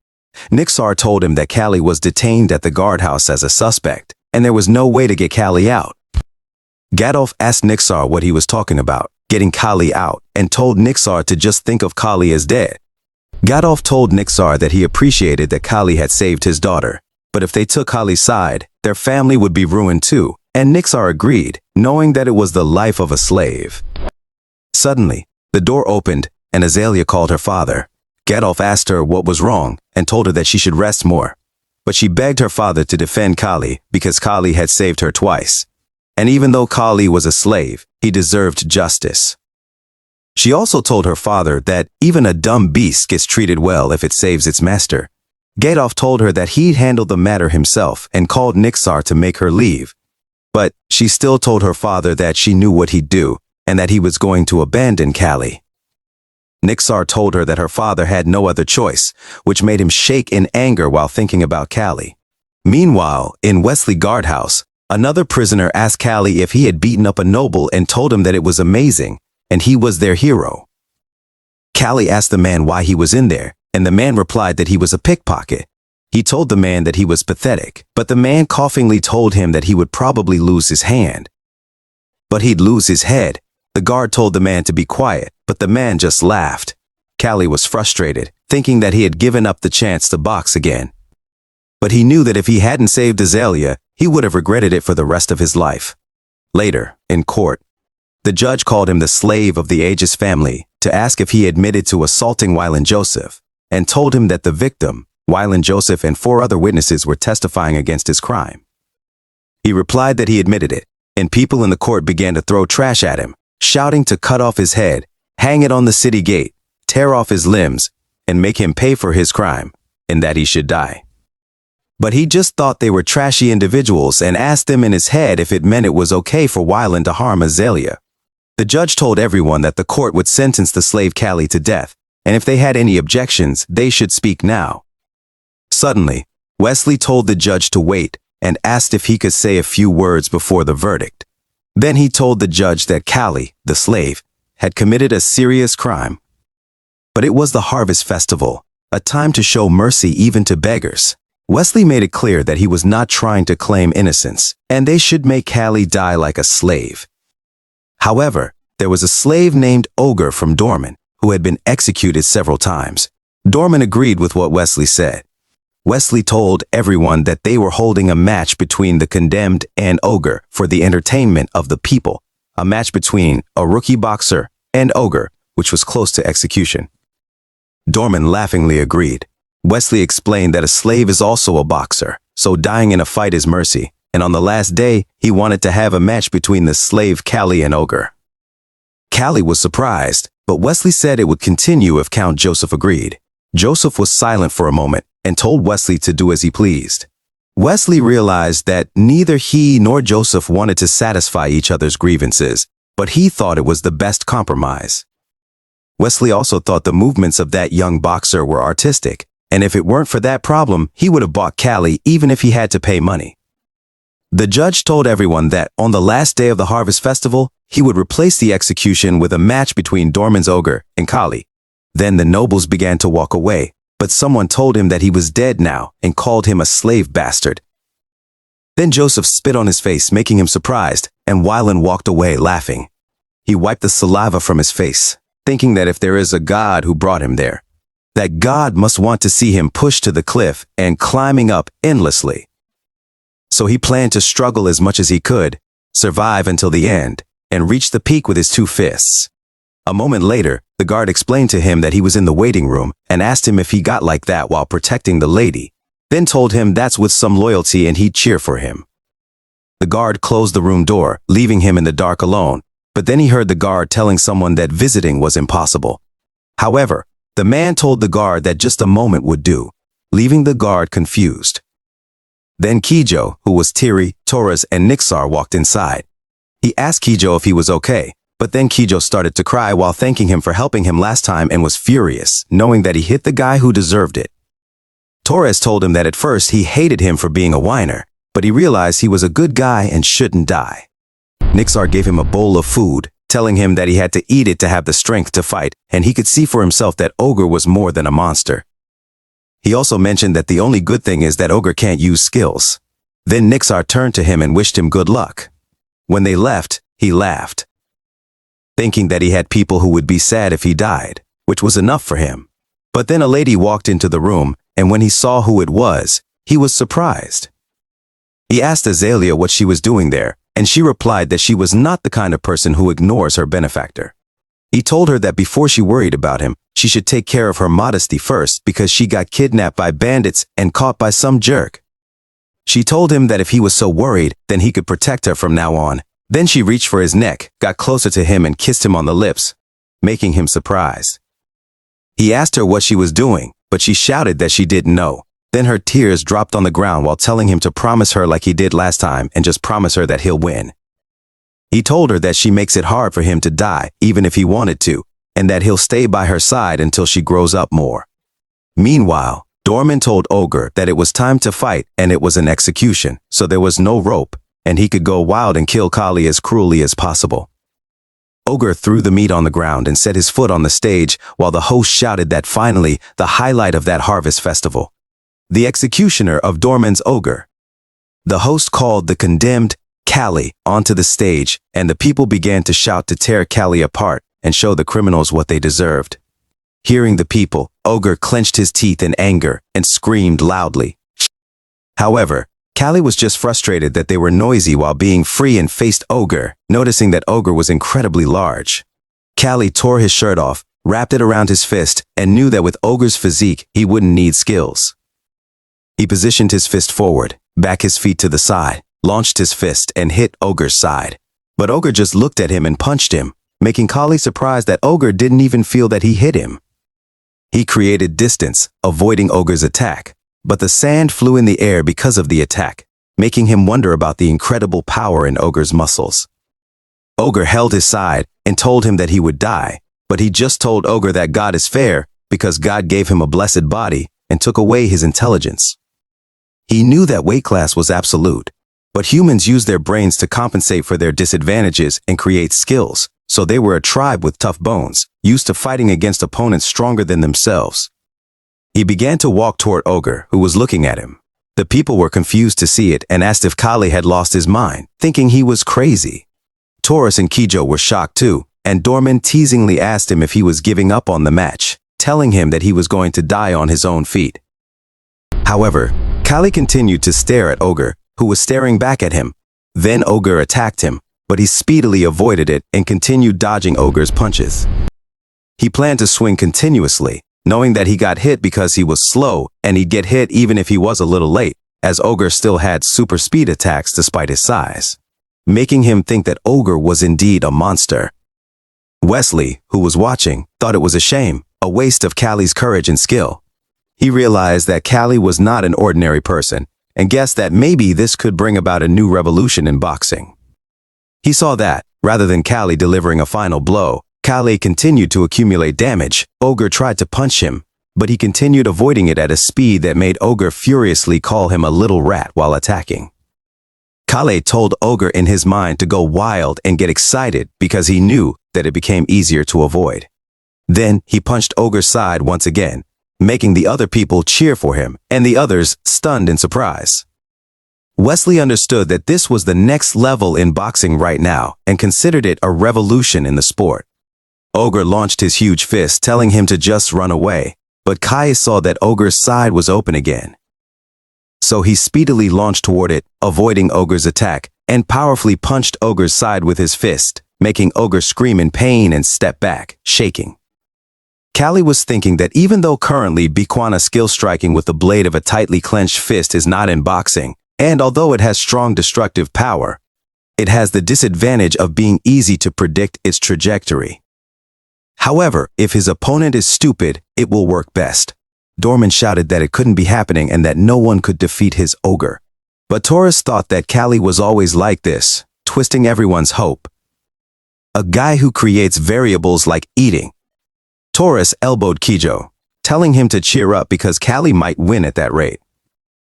Nixar told him that Callie was detained at the guardhouse as a suspect, and there was no way to get Callie out. Godolph asked Nixar what he was talking about, getting Callie out, and told Nixar to just think of Callie as dead. Godolph told Nixar that he appreciated that Callie had saved his daughter, but if they took Callie's side, their family would be ruined too, and Nixar agreed, knowing that it was the life of a slave. Suddenly, the door opened, and Azalea called her father. Godolph asked her what was wrong and told her that she should rest more. But she begged her father to defend Callie because Callie had saved her twice. And even though Callie was a slave, he deserved justice. She also told her father that even a dumb beast gets treated well if it saves its master. Godolph told her that he'd handle the matter himself and called Nixar to make her leave. But she still told her father that she knew what he'd do, and that he was going to abandon Callie. Nixar told her that her father had no other choice, which made him shake in anger while thinking about Callie. Meanwhile, in Wesley Guardhouse, another prisoner asked Callie if he had beaten up a noble and told him that it was amazing, and he was their hero. Callie asked the man why he was in there, and the man replied that he was a pickpocket. He told the man that he was pathetic, but the man coughingly told him that he would probably lose his hand. But he'd lose his head. The guard told the man to be quiet, but the man just laughed. Callie was frustrated, thinking that he had given up the chance to box again. But he knew that if he hadn't saved Azalea, he would have regretted it for the rest of his life. Later, in court, the judge called him the slave of the Aegis family to ask if he admitted to assaulting Wyland Joseph, and told him that the victim, Wyland Joseph, and 4 other witnesses were testifying against his crime. He replied that he admitted it, and people in the court began to throw trash at him, shouting to cut off his head, hang it on the city gate, tear off his limbs, and make him pay for his crime, and that he should die. But he just thought they were trashy individuals and asked them in his head if it meant it was okay for Wyland to harm Azalea. The judge told everyone that the court would sentence the slave Callie to death, and if they had any objections, they should speak now. Suddenly, Wesley told the judge to wait and asked if he could say a few words before the verdict. Then he told the judge that Callie, the slave, had committed a serious crime. But it was the harvest festival, a time to show mercy even to beggars. Wesley made it clear that he was not trying to claim innocence, and they should make Callie die like a slave. However, there was a slave named Ogre from Dorman, who had been executed several times. Dorman agreed with what Wesley said. Wesley told everyone that they were holding a match between the condemned and Ogre for the entertainment of the people, a match between a rookie boxer and Ogre, which was close to execution. Dorman laughingly agreed. Wesley explained that a slave is also a boxer, so dying in a fight is mercy, and on the last day, he wanted to have a match between the slave Callie and Ogre. Callie was surprised, but Wesley said it would continue if Count Joseph agreed. Joseph was silent for a moment and told Wesley to do as he pleased. Wesley realized that neither he nor Joseph wanted to satisfy each other's grievances, but he thought it was the best compromise. Wesley also thought the movements of that young boxer were artistic, and if it weren't for that problem, he would have bought Callie even if he had to pay money. The judge told everyone that on the last day of the Harvest Festival, he would replace the execution with a match between Dorman's Ogre and Callie. Then the nobles began to walk away, but someone told him that he was dead now and called him a slave bastard. Then Joseph spit on his face, making him surprised, and Wyland walked away laughing. He wiped the saliva from his face, thinking that if there is a God who brought him there, that God must want to see him pushed to the cliff and climbing up endlessly. So he planned to struggle as much as he could, survive until the end, and reach the peak with his 2 fists. A moment later, the guard explained to him that he was in the waiting room and asked him if he got like that while protecting the lady, then told him that's with some loyalty and he'd cheer for him. The guard closed the room door, leaving him in the dark alone, but then he heard the guard telling someone that visiting was impossible. However, the man told the guard that just a moment would do, leaving the guard confused. Then Kijo, who was Tiri, Taurus, and Nixar, walked inside. He asked Kijo if he was okay, but then Kijo started to cry while thanking him for helping him last time and was furious, knowing that he hit the guy who deserved it. Torres told him that at first he hated him for being a whiner, but he realized he was a good guy and shouldn't die. Nixar gave him a bowl of food, telling him that he had to eat it to have the strength to fight, and he could see for himself that Ogre was more than a monster. He also mentioned that the only good thing is that Ogre can't use skills. Then Nixar turned to him and wished him good luck. When they left, he laughed, thinking that he had people who would be sad if he died, which was enough for him. But then a lady walked into the room, and when he saw who it was, he was surprised. He asked Azalea what she was doing there, and she replied that she was not the kind of person who ignores her benefactor. He told her that before she worried about him, she should take care of her modesty first because she got kidnapped by bandits and caught by some jerk. She told him that if he was so worried, then he could protect her from now on. Then she reached for his neck, got closer to him and kissed him on the lips, making him surprised. He asked her what she was doing, but she shouted that she didn't know. Then her tears dropped on the ground while telling him to promise her like he did last time and just promise her that he'll win. He told her that she makes it hard for him to die, even if he wanted to, and that he'll stay by her side until she grows up more. Meanwhile, Dorman told Ogre that it was time to fight and it was an execution, so there was no rope, and he could go wild and kill Kali as cruelly as possible. Ogre threw the meat on the ground and set his foot on the stage while the host shouted that finally, the highlight of that harvest festival. The executioner of Dorman's Ogre. The host called the condemned Kali onto the stage, and the people began to shout to tear Kali apart and show the criminals what they deserved. Hearing the people, Ogre clenched his teeth in anger and screamed loudly. However, Kali was just frustrated that they were noisy while being free and faced Ogre, noticing that Ogre was incredibly large. Kali tore his shirt off, wrapped it around his fist, and knew that with Ogre's physique, he wouldn't need skills. He positioned his fist forward, back his feet to the side, launched his fist and hit Ogre's side. But Ogre just looked at him and punched him, making Kali surprised that Ogre didn't even feel that he hit him. He created distance, avoiding Ogre's attack, but the sand flew in the air because of the attack, making him wonder about the incredible power in Ogre's muscles. Ogre held his side and told him that he would die, but he just told Ogre that God is fair because God gave him a blessed body and took away his intelligence. He knew that weight class was absolute, but humans use their brains to compensate for their disadvantages and create skills, so they were a tribe with tough bones, used to fighting against opponents stronger than themselves. He began to walk toward Ogre, who was looking at him. The people were confused to see it and asked if Kali had lost his mind, thinking he was crazy. Taurus and Kijo were shocked too, and Dorman teasingly asked him if he was giving up on the match, telling him that he was going to die on his own feet. However, Kali continued to stare at Ogre, who was staring back at him. Then Ogre attacked him, but he speedily avoided it and continued dodging Ogre's punches. He planned to swing continuously, knowing that he got hit because he was slow and he'd get hit even if he was a little late, as Ogre still had super speed attacks despite his size, making him think that Ogre was indeed a monster. Wesley, who was watching, thought it was a shame, a waste of Kali's courage and skill. He realized that Kali was not an ordinary person and guessed that maybe this could bring about a new revolution in boxing. He saw that, rather than Kali delivering a final blow, Kali continued to accumulate damage. Ogre tried to punch him, but he continued avoiding it at a speed that made Ogre furiously call him a little rat while attacking. Kali told Ogre in his mind to go wild and get excited because he knew that it became easier to avoid. Then he punched Ogre's side once again, making the other people cheer for him and the others stunned in surprise. Wesley understood that this was the next level in boxing right now and considered it a revolution in the sport. Ogre launched his huge fist, telling him to just run away, but Kai saw that Ogre's side was open again. So he speedily launched toward it, avoiding Ogre's attack, and powerfully punched Ogre's side with his fist, making Ogre scream in pain and step back, shaking. Kali was thinking that even though currently Bikwana skill striking with the blade of a tightly clenched fist is not in boxing, And although it has strong destructive power, it has the disadvantage of being easy to predict its trajectory. However, if his opponent is stupid, it will work best. Dorman shouted that it couldn't be happening and that no one could defeat his ogre. But Taurus thought that Callie was always like this, twisting everyone's hope. A guy who creates variables like eating. Taurus elbowed Kijo, telling him to cheer up because Callie might win at that rate.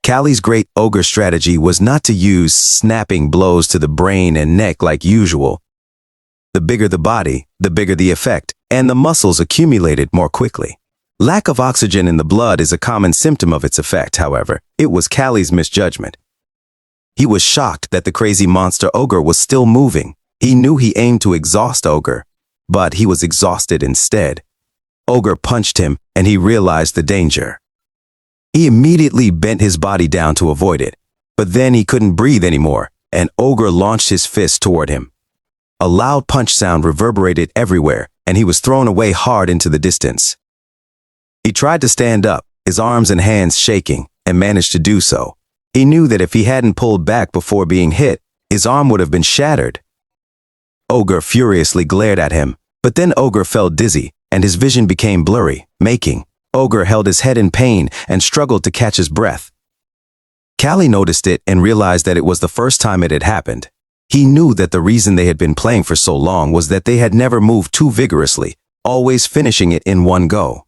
Callie's great ogre strategy was not to use snapping blows to the brain and neck like usual. The bigger the body, the bigger the effect, and the muscles accumulated more quickly. Lack of oxygen in the blood is a common symptom of its effect, however. It was Callie's misjudgment. He was shocked that the crazy monster ogre was still moving. He knew he aimed to exhaust ogre, but he was exhausted instead. Ogre punched him, and he realized the danger. He immediately bent his body down to avoid it, but then he couldn't breathe anymore, and Ogre launched his fist toward him. A loud punch sound reverberated everywhere, and he was thrown away hard into the distance. He tried to stand up, his arms and hands shaking, and managed to do so. He knew that if he hadn't pulled back before being hit, his arm would have been shattered. Ogre furiously glared at him, but then Ogre felt dizzy, and his vision became blurry, making. Ogre held his head in pain and struggled to catch his breath. Callie noticed it and realized that it was the first time it had happened. He knew that the reason they had been playing for so long was that they had never moved too vigorously, always finishing it in one go.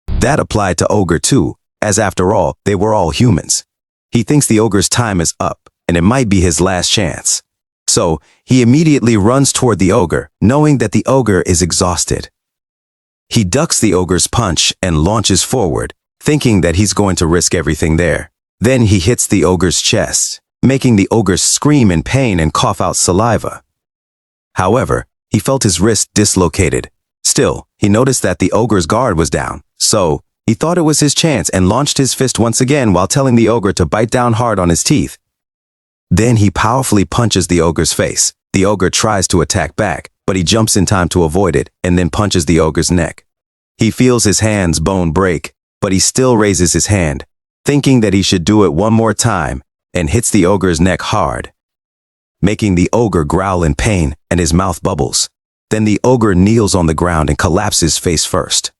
That applied to Ogre too, as after all, they were all humans. He thinks the Ogre's time is up, and it might be his last chance. So, he immediately runs toward the Ogre, knowing that the Ogre is exhausted. He ducks the Ogre's punch and launches forward, thinking that he's going to risk everything there. Then he hits the Ogre's chest, making the Ogre scream in pain and cough out saliva. However, he felt his wrist dislocated. Still, he noticed that the Ogre's guard was down, so he thought it was his chance and launched his fist once again while telling the Ogre to bite down hard on his teeth. Then he powerfully punches the Ogre's face. The Ogre tries to attack back, but he jumps in time to avoid it and then punches the Ogre's neck. He feels his hand's bone break, but he still raises his hand, thinking that he should do it one more time, and hits the Ogre's neck hard, making the Ogre growl in pain and his mouth bubbles. Then the Ogre kneels on the ground and collapses face first.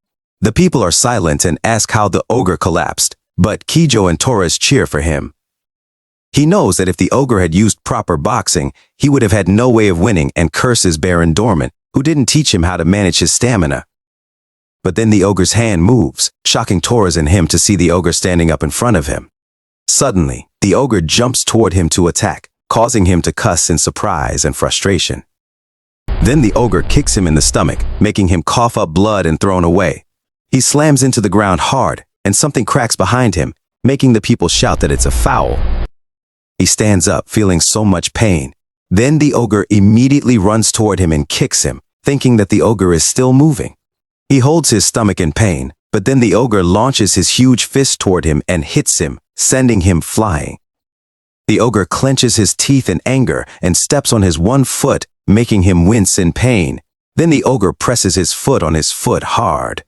The people are silent and ask how the Ogre collapsed, but Kijo and Taurus cheer for him. He knows that if the Ogre had used proper boxing, he would have had no way of winning and curses Baron Dorman, who didn't teach him how to manage his stamina. But then the Ogre's hand moves, shocking Taurus and him to see the Ogre standing up in front of him. Suddenly, the Ogre jumps toward him to attack, causing him to cuss in surprise and frustration. Then the Ogre kicks him in the stomach, making him cough up blood and thrown away. He slams into the ground hard, and something cracks behind him, making the people shout that it's a foul. He stands up, feeling so much pain. Then the Ogre immediately runs toward him and kicks him, thinking that the Ogre is still moving. He holds his stomach in pain, but then the Ogre launches his huge fist toward him and hits him, sending him flying. The Ogre clenches his teeth in anger and steps on his one foot, making him wince in pain. Then the Ogre presses his foot on his foot hard,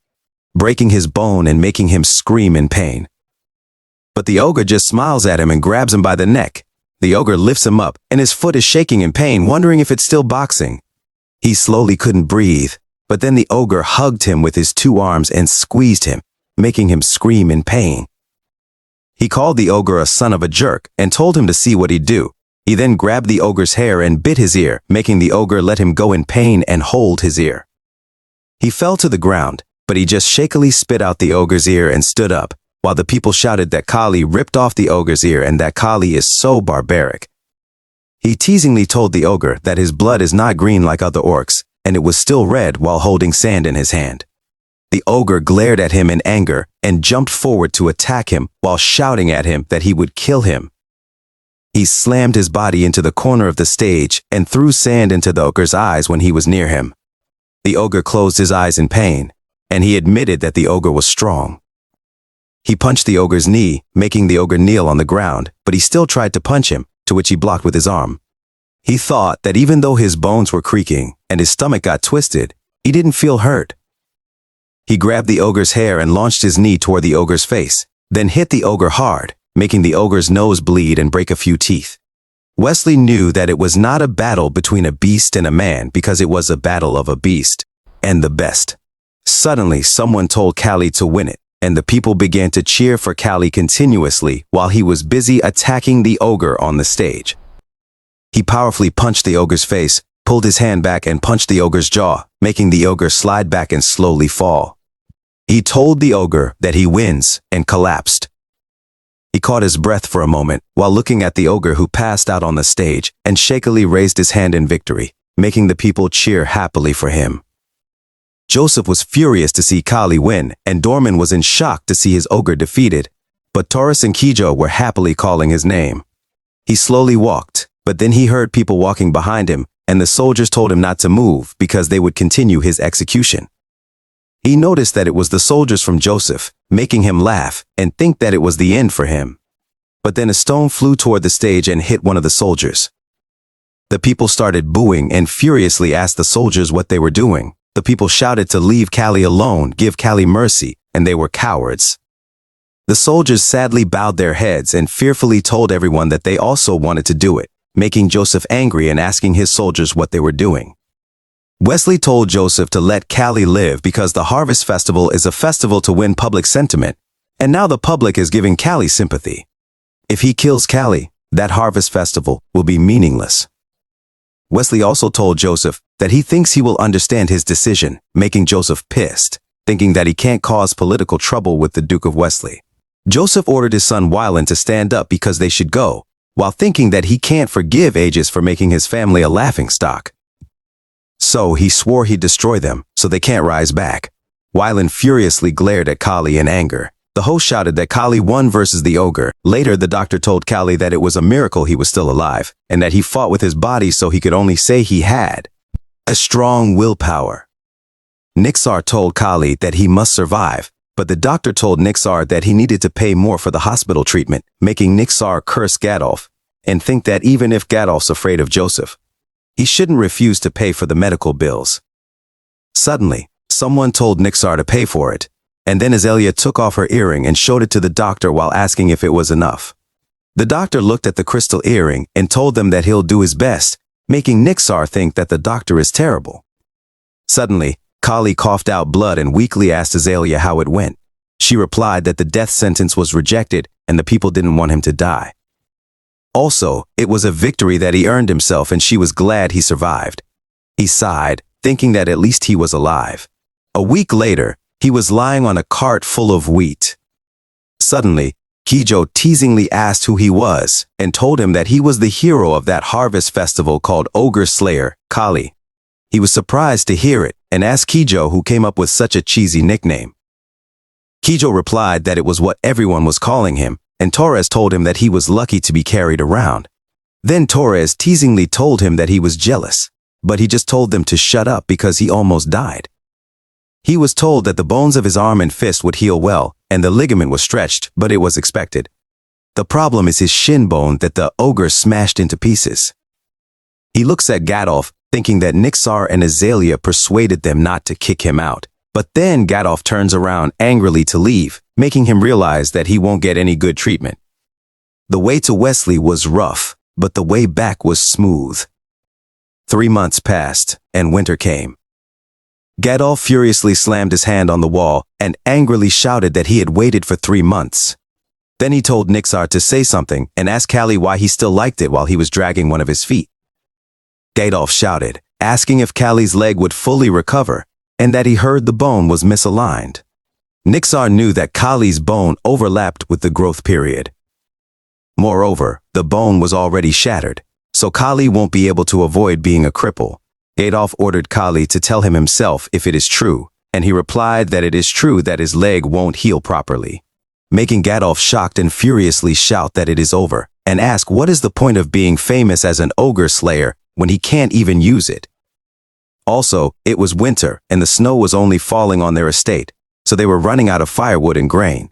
breaking his bone and making him scream in pain. But the Ogre just smiles at him and grabs him by the neck. The Ogre lifts him up, and his foot is shaking in pain, wondering if it's still boxing. He slowly couldn't breathe, but then the Ogre hugged him with his two arms and squeezed him, making him scream in pain. He called the Ogre a son of a jerk and told him to see what he'd do. He then grabbed the Ogre's hair and bit his ear, making the Ogre let him go in pain and hold his ear. He fell to the ground, but he just shakily spit out the Ogre's ear and stood up, while the people shouted that Kali ripped off the Ogre's ear and that Kali is so barbaric. He teasingly told the Ogre that his blood is not green like other orcs, and it was still red while holding sand in his hand. The Ogre glared at him in anger and jumped forward to attack him while shouting at him that he would kill him. He slammed his body into the corner of the stage and threw sand into the Ogre's eyes when he was near him. The Ogre closed his eyes in pain, and he admitted that the Ogre was strong. He punched the Ogre's knee, making the Ogre kneel on the ground, but he still tried to punch him, to which he blocked with his arm. He thought that even though his bones were creaking and his stomach got twisted, he didn't feel hurt. He grabbed the Ogre's hair and launched his knee toward the Ogre's face, then hit the Ogre hard, making the ogre's nose bleed and break a few teeth. Wesley knew that it was not a battle between a beast and a man because it was a battle of a beast and the best. Suddenly, someone told Callie to win it, and the people began to cheer for Callie continuously while he was busy attacking the ogre on the stage. He powerfully punched the ogre's face, pulled his hand back and punched the ogre's jaw, making the ogre slide back and slowly fall. He told the ogre that he wins and collapsed. He caught his breath for a moment while looking at the ogre who passed out on the stage and shakily raised his hand in victory, making the people cheer happily for him. Joseph was furious to see Kali win, and Dorman was in shock to see his ogre defeated, but Taurus and Kijo were happily calling his name. He slowly walked, but then he heard people walking behind him, and the soldiers told him not to move because they would continue his execution. He noticed that it was the soldiers from Joseph, making him laugh and think that it was the end for him. But then a stone flew toward the stage and hit one of the soldiers. The people started booing and furiously asked the soldiers what they were doing. The people shouted to leave Callie alone, give Callie mercy, and they were cowards. The soldiers sadly bowed their heads and fearfully told everyone that they also wanted to do it, making Joseph angry and asking his soldiers what they were doing. Wesley told Joseph to let Callie live because the Harvest Festival is a festival to win public sentiment, and now the public is giving Callie sympathy. If he kills Callie, that Harvest Festival will be meaningless. Wesley also told Joseph that he thinks he will understand his decision, making Joseph pissed, thinking that he can't cause political trouble with the Duke of Wesley. Joseph ordered his son Wyland to stand up because they should go, while thinking that he can't forgive Aegis for making his family a laughingstock. So he swore he'd destroy them, so they can't rise back. Wyland furiously glared at Kali in anger. The host shouted that Kali won versus the ogre. Later, the doctor told Kali that it was a miracle he was still alive, and that he fought with his body so he could only say he had a strong willpower. Nixar told Kali that he must survive, but the doctor told Nixar that he needed to pay more for the hospital treatment, making Nixar curse Gadolf, and think that even if Gadolf's afraid of Joseph, he shouldn't refuse to pay for the medical bills. Suddenly, someone told Nixar to pay for it, and then Azalea took off her earring and showed it to the doctor while asking if it was enough. The doctor looked at the crystal earring and told them that he'll do his best, making Nixar think that the doctor is terrible. Suddenly, Kali coughed out blood and weakly asked Azalea how it went. She replied that the death sentence was rejected and the people didn't want him to die. Also, it was a victory that he earned himself and she was glad he survived. He sighed, thinking that at least he was alive. A week later, he was lying on a cart full of wheat. Suddenly, Kijo teasingly asked who he was and told him that he was the hero of that harvest festival called Ogre Slayer, Kali. He was surprised to hear it and asked Kijo who came up with such a cheesy nickname. Kijo replied that it was what everyone was calling him, and Torres told him that he was lucky to be carried around. Then Torres teasingly told him that he was jealous, but he just told them to shut up because he almost died. He was told that the bones of his arm and fist would heal well, and the ligament was stretched, but it was expected. The problem is his shin bone that the ogre smashed into pieces. He looks at Gadolf, thinking that Nixar and Azalea persuaded them not to kick him out. But then Gadolf turns around angrily to leave, making him realize that he won't get any good treatment. The way to Wesley was rough, but the way back was smooth. 3 months passed, and winter came. Gadolf furiously slammed his hand on the wall and angrily shouted that he had waited for 3 months. Then he told Nixar to say something and asked Callie why he still liked it while he was dragging one of his feet. Gadolf shouted, asking if Callie's leg would fully recover, and that he heard the bone was misaligned. Nixar knew that Kali's bone overlapped with the growth period. Moreover, the bone was already shattered, so Kali won't be able to avoid being a cripple. Gadolf ordered Kali to tell him himself if it is true, and he replied that it is true that his leg won't heal properly, making Gadolf shocked and furiously shout that it is over, and ask what is the point of being famous as an ogre slayer when he can't even use it. Also, it was winter, and the snow was only falling on their estate, so they were running out of firewood and grain.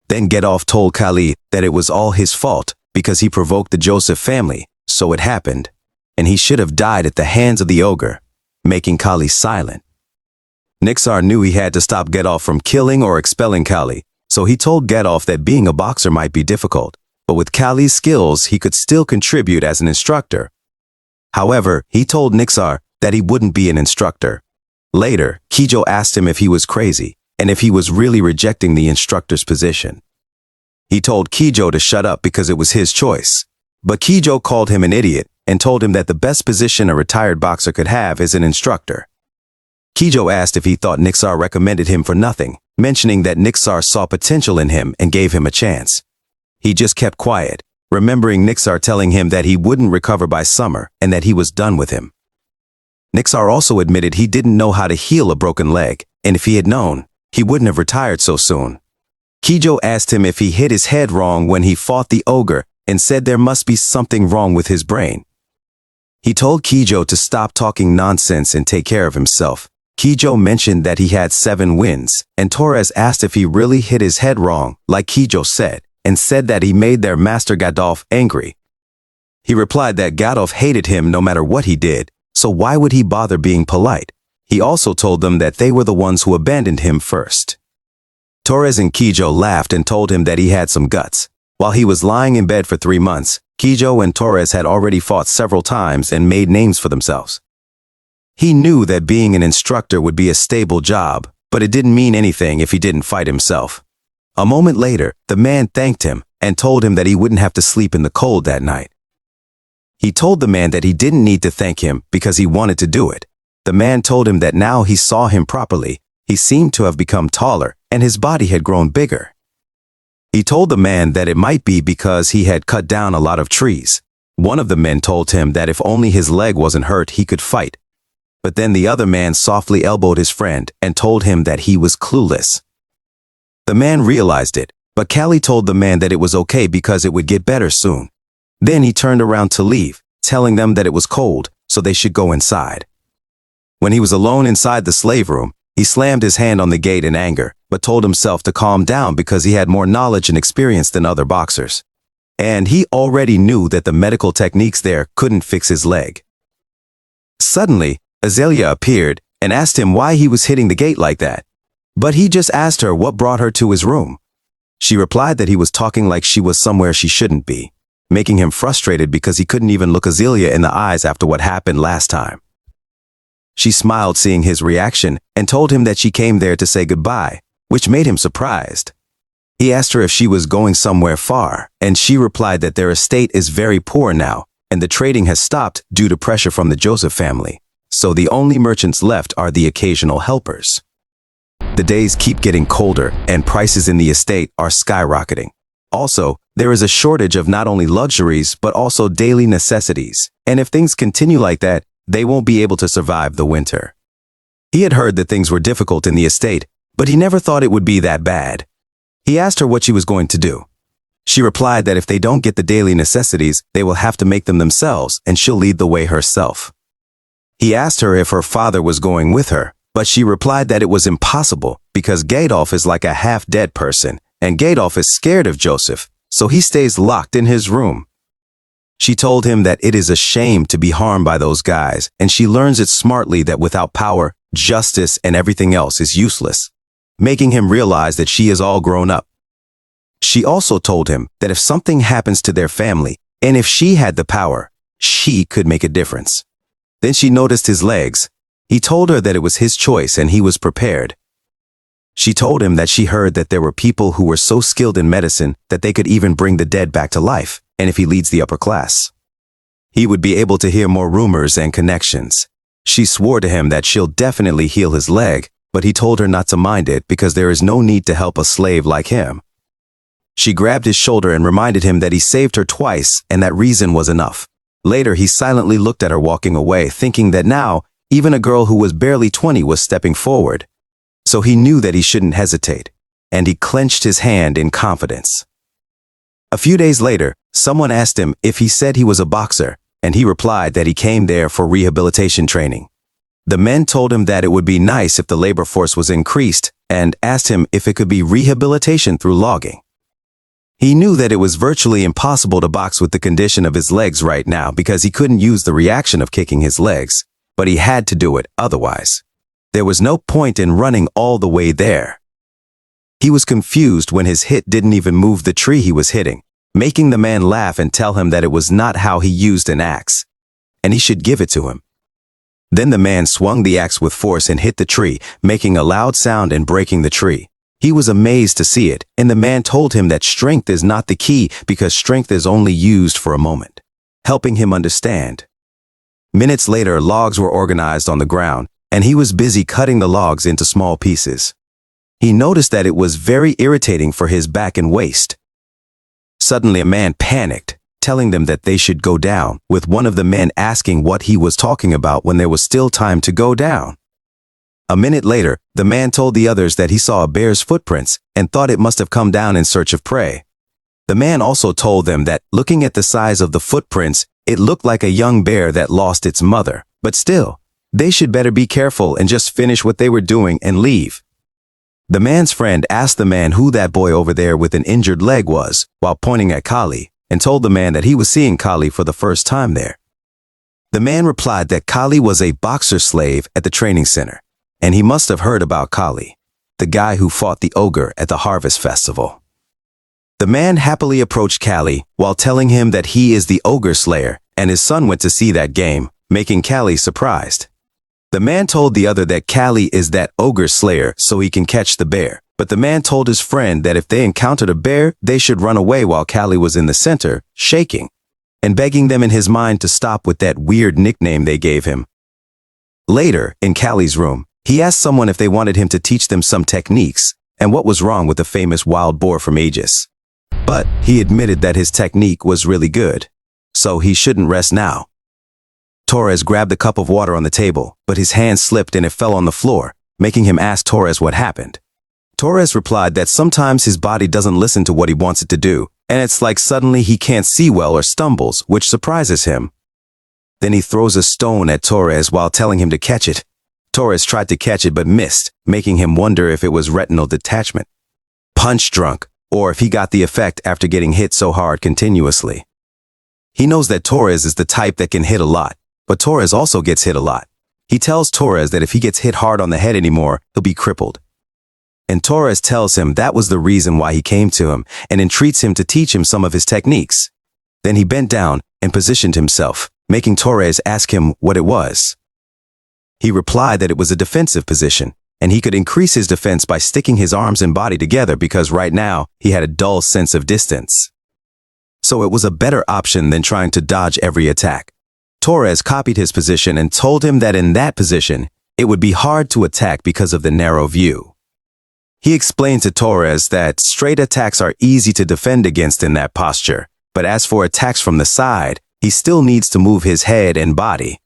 Then Gadolf told Kali that it was all his fault because he provoked the Joseph family, so it happened, and he should have died at the hands of the ogre, making Kali silent. Nixar knew he had to stop Gadolf from killing or expelling Kali, so he told Gadolf that being a boxer might be difficult, but with Kali's skills, he could still contribute as an instructor. However, he told Nixar that he wouldn't be an instructor. Later, Kijo asked him if he was crazy and if he was really rejecting the instructor's position. He told Kijo to shut up because it was his choice. But Kijo called him an idiot and told him that the best position a retired boxer could have is an instructor. Kijo asked if he thought Nixar recommended him for nothing, mentioning that Nixar saw potential in him and gave him a chance. He just kept quiet, remembering Nixar telling him that he wouldn't recover by summer and that he was done with him. Nixar also admitted he didn't know how to heal a broken leg, and if he had known, he wouldn't have retired so soon. Kijo asked him if he hit his head wrong when he fought the ogre and said there must be something wrong with his brain. He told Kijo to stop talking nonsense and take care of himself. Kijo mentioned that he had 7 wins, and Torres asked if he really hit his head wrong, like Kijo said, and said that he made their master Gadolf angry. He replied that Gadolf hated him no matter what he did, so why would he bother being polite? He also told them that they were the ones who abandoned him first. Torres and Kijo laughed and told him that he had some guts. While he was lying in bed for 3 months, Kijo and Torres had already fought several times and made names for themselves. He knew that being an instructor would be a stable job, but it didn't mean anything if he didn't fight himself. A moment later, the man thanked him and told him that he wouldn't have to sleep in the cold that night. He told the man that he didn't need to thank him because he wanted to do it. The man told him that now he saw him properly. He seemed to have become taller and his body had grown bigger. He told the man that it might be because he had cut down a lot of trees. One of the men told him that if only his leg wasn't hurt, he could fight. But then the other man softly elbowed his friend and told him that he was clueless. The man realized it, but Kali told the man that it was okay because it would get better soon. Then he turned around to leave, telling them that it was cold, so they should go inside. When he was alone inside the slave room, he slammed his hand on the gate in anger, but told himself to calm down because he had more knowledge and experience than other boxers. And he already knew that the medical techniques there couldn't fix his leg. Suddenly, Azalea appeared and asked him why he was hitting the gate like that. But he just asked her what brought her to his room. She replied that he was talking like she was somewhere she shouldn't be, making him frustrated because he couldn't even look Azalea in the eyes after what happened last time. She smiled seeing his reaction and told him that she came there to say goodbye, which made him surprised. He asked her if she was going somewhere far, and she replied that their estate is very poor now, and the trading has stopped due to pressure from the Joseph family, so the only merchants left are the occasional helpers. The days keep getting colder, and prices in the estate are skyrocketing. Also, there is a shortage of not only luxuries, but also daily necessities, and if things continue like that, they won't be able to survive the winter. He had heard that things were difficult in the estate, but he never thought it would be that bad. He asked her what she was going to do. She replied that if they don't get the daily necessities, they will have to make them themselves, and she'll lead the way herself. He asked her if her father was going with her, but she replied that it was impossible because Gadolf is like a half-dead person, and Gadolf is scared of Joseph, so he stays locked in his room. She told him that it is a shame to be harmed by those guys, and she learns it smartly that without power, justice, and everything else is useless, making him realize that she is all grown up. She also told him that if something happens to their family, and if she had the power, she could make a difference. Then she noticed his legs. He told her that it was his choice and he was prepared. She told him that she heard that there were people who were so skilled in medicine that they could even bring the dead back to life, and if he leads the upper class, he would be able to hear more rumors and connections. She swore to him that she'll definitely heal his leg, but he told her not to mind it because there is no need to help a slave like him. She grabbed his shoulder and reminded him that he saved her twice and that reason was enough. Later, he silently looked at her walking away, thinking that now, even a girl who was barely 20 was stepping forward. So he knew that he shouldn't hesitate, and he clenched his hand in confidence. A few days later, someone asked him if he said he was a boxer, and he replied that he came there for rehabilitation training. The men told him that it would be nice if the labor force was increased and asked him if it could be rehabilitation through logging. He knew that it was virtually impossible to box with the condition of his legs right now because he couldn't use the reaction of kicking his legs, but he had to do it otherwise. There was no point in running all the way there. He was confused when his hit didn't even move the tree he was hitting, making the man laugh and tell him that it was not how he used an axe, and he should give it to him. Then the man swung the axe with force and hit the tree, making a loud sound and breaking the tree. He was amazed to see it, and the man told him that strength is not the key because strength is only used for a moment, helping him understand. Minutes later, logs were organized on the ground, and he was busy cutting the logs into small pieces. He noticed that it was very irritating for his back and waist. Suddenly a man panicked, telling them that they should go down, with one of the men asking what he was talking about when there was still time to go down. A minute later, the man told the others that he saw a bear's footprints and thought it must have come down in search of prey. The man also told them that, looking at the size of the footprints, it looked like a young bear that lost its mother, but still, they should better be careful and just finish what they were doing and leave. The man's friend asked the man who that boy over there with an injured leg was, while pointing at Kali, and told the man that he was seeing Kali for the first time there. The man replied that Kali was a boxer slave at the training center, and he must have heard about Kali, the guy who fought the ogre at the harvest festival. The man happily approached Kali while telling him that he is the ogre slayer, and his son went to see that game, making Kali surprised. The man told the other that Kali is that ogre slayer so he can catch the bear, but the man told his friend that if they encountered a bear, they should run away while Kali was in the center, shaking, and begging them in his mind to stop with that weird nickname they gave him. Later, in Kali's room, he asked someone if they wanted him to teach them some techniques and what was wrong with the famous wild boar from Aegis. But he admitted that his technique was really good, so he shouldn't rest now. Torres grabbed the cup of water on the table, but his hand slipped and it fell on the floor, making him ask Torres what happened. Torres replied that sometimes his body doesn't listen to what he wants it to do, and it's like suddenly he can't see well or stumbles, which surprises him. Then he throws a stone at Torres while telling him to catch it. Torres tried to catch it but missed, making him wonder if it was retinal detachment, punch drunk, or if he got the effect after getting hit so hard continuously. He knows that Torres is the type that can hit a lot, but Torres also gets hit a lot. He tells Torres that if he gets hit hard on the head anymore, he'll be crippled. And Torres tells him that was the reason why he came to him and entreats him to teach him some of his techniques. Then he bent down and positioned himself, making Torres ask him what it was. He replied that it was a defensive position, and he could increase his defense by sticking his arms and body together because right now he had a dull sense of distance. So it was a better option than trying to dodge every attack. Torres copied his position and told him that in that position, it would be hard to attack because of the narrow view. He explained to Torres that straight attacks are easy to defend against in that posture, but as for attacks from the side, he still needs to move his head and body.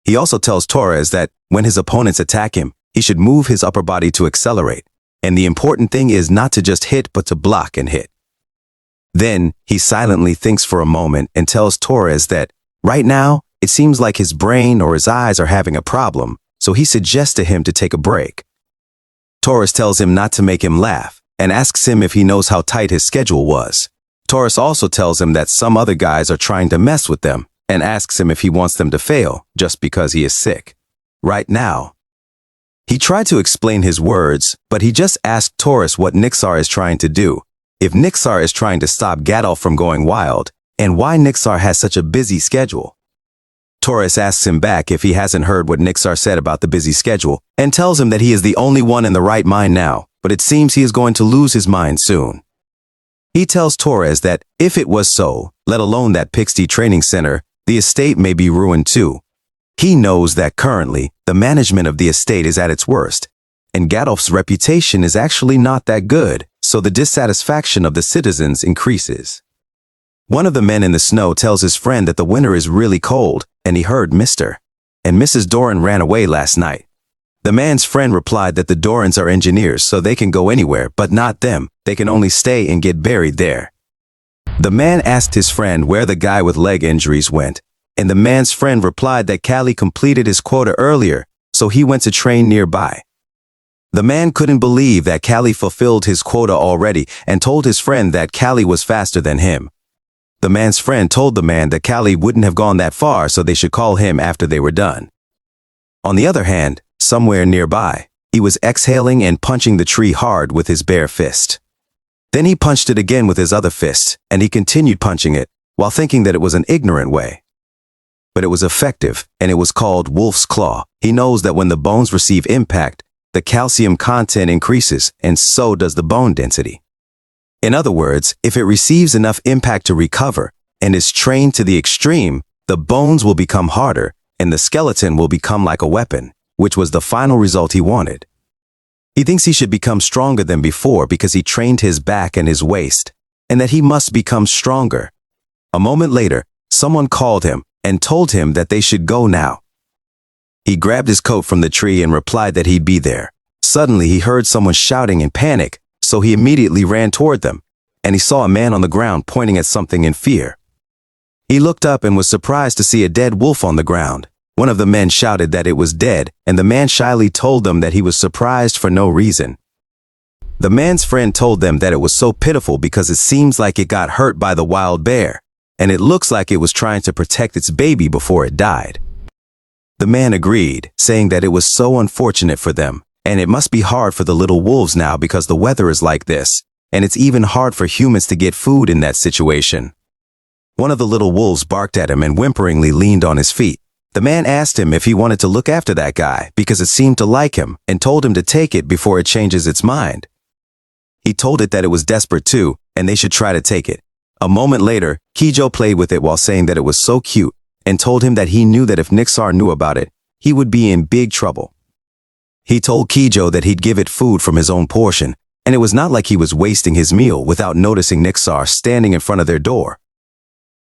He also tells Torres that when his opponents attack him, he should move his upper body to accelerate, and the important thing is not to just hit but to block and hit. Then, he silently thinks for a moment and tells Torres that right now, it seems like his brain or his eyes are having a problem, so he suggests to him to take a break. Torres tells him not to make him laugh and asks him if he knows how tight his schedule was. Torres also tells him that some other guys are trying to mess with them and asks him if he wants them to fail just because he is sick. Right now. He tried to explain his words, but he just asked Torres what Nixar is trying to do, if Nixar is trying to stop Gadolf from going wild, and why Nixar has such a busy schedule. Torres asks him back if he hasn't heard what Nixar said about the busy schedule, and tells him that he is the only one in the right mind now, but it seems he is going to lose his mind soon. He tells Torres that if it was so, let alone that Pixie Training Center, the estate may be ruined too. He knows that currently, the management of the estate is at its worst, and Gadolf's reputation is actually not that good, so the dissatisfaction of the citizens increases. One of the men in the snow tells his friend that the winter is really cold, and he heard Mr. and Mrs. Doran ran away last night. The man's friend replied that the Dorans are engineers so they can go anywhere, but not them, they can only stay and get buried there. The man asked his friend where the guy with leg injuries went, and the man's friend replied that Callie completed his quota earlier, so he went to train nearby. The man couldn't believe that Callie fulfilled his quota already and told his friend that Callie was faster than him. The man's friend told the man that Callie wouldn't have gone that far, so they should call him after they were done. On the other hand, somewhere nearby, he was exhaling and punching the tree hard with his bare fist. Then he punched it again with his other fist, and he continued punching it, while thinking that it was an ignorant way. But it was effective, and it was called Wolf's Claw. He knows that when the bones receive impact, the calcium content increases, and so does the bone density. In other words, if it receives enough impact to recover, and is trained to the extreme, the bones will become harder, and the skeleton will become like a weapon, which was the final result he wanted. He thinks he should become stronger than before because he trained his back and his waist, and that he must become stronger. A moment later, someone called him and told him that they should go now. He grabbed his coat from the tree and replied that he'd be there. Suddenly, he heard someone shouting in panic, so he immediately ran toward them, and he saw a man on the ground pointing at something in fear. He looked up and was surprised to see a dead wolf on the ground. One of the men shouted that it was dead, and the man shyly told them that he was surprised for no reason. The man's friend told them that it was so pitiful because it seems like it got hurt by the wild bear, and it looks like it was trying to protect its baby before it died. The man agreed, saying that it was so unfortunate for them, and it must be hard for the little wolves now because the weather is like this, and it's even hard for humans to get food in that situation. One of the little wolves barked at him and whimperingly leaned on his feet. The man asked him if he wanted to look after that guy because it seemed to like him and told him to take it before it changes its mind. He told it that it was desperate too, and they should try to take it. A moment later, Kijo played with it while saying that it was so cute and told him that he knew that if Nixar knew about it, he would be in big trouble. He told Kijo that he'd give it food from his own portion, and it was not like he was wasting his meal without noticing Nixar standing in front of their door.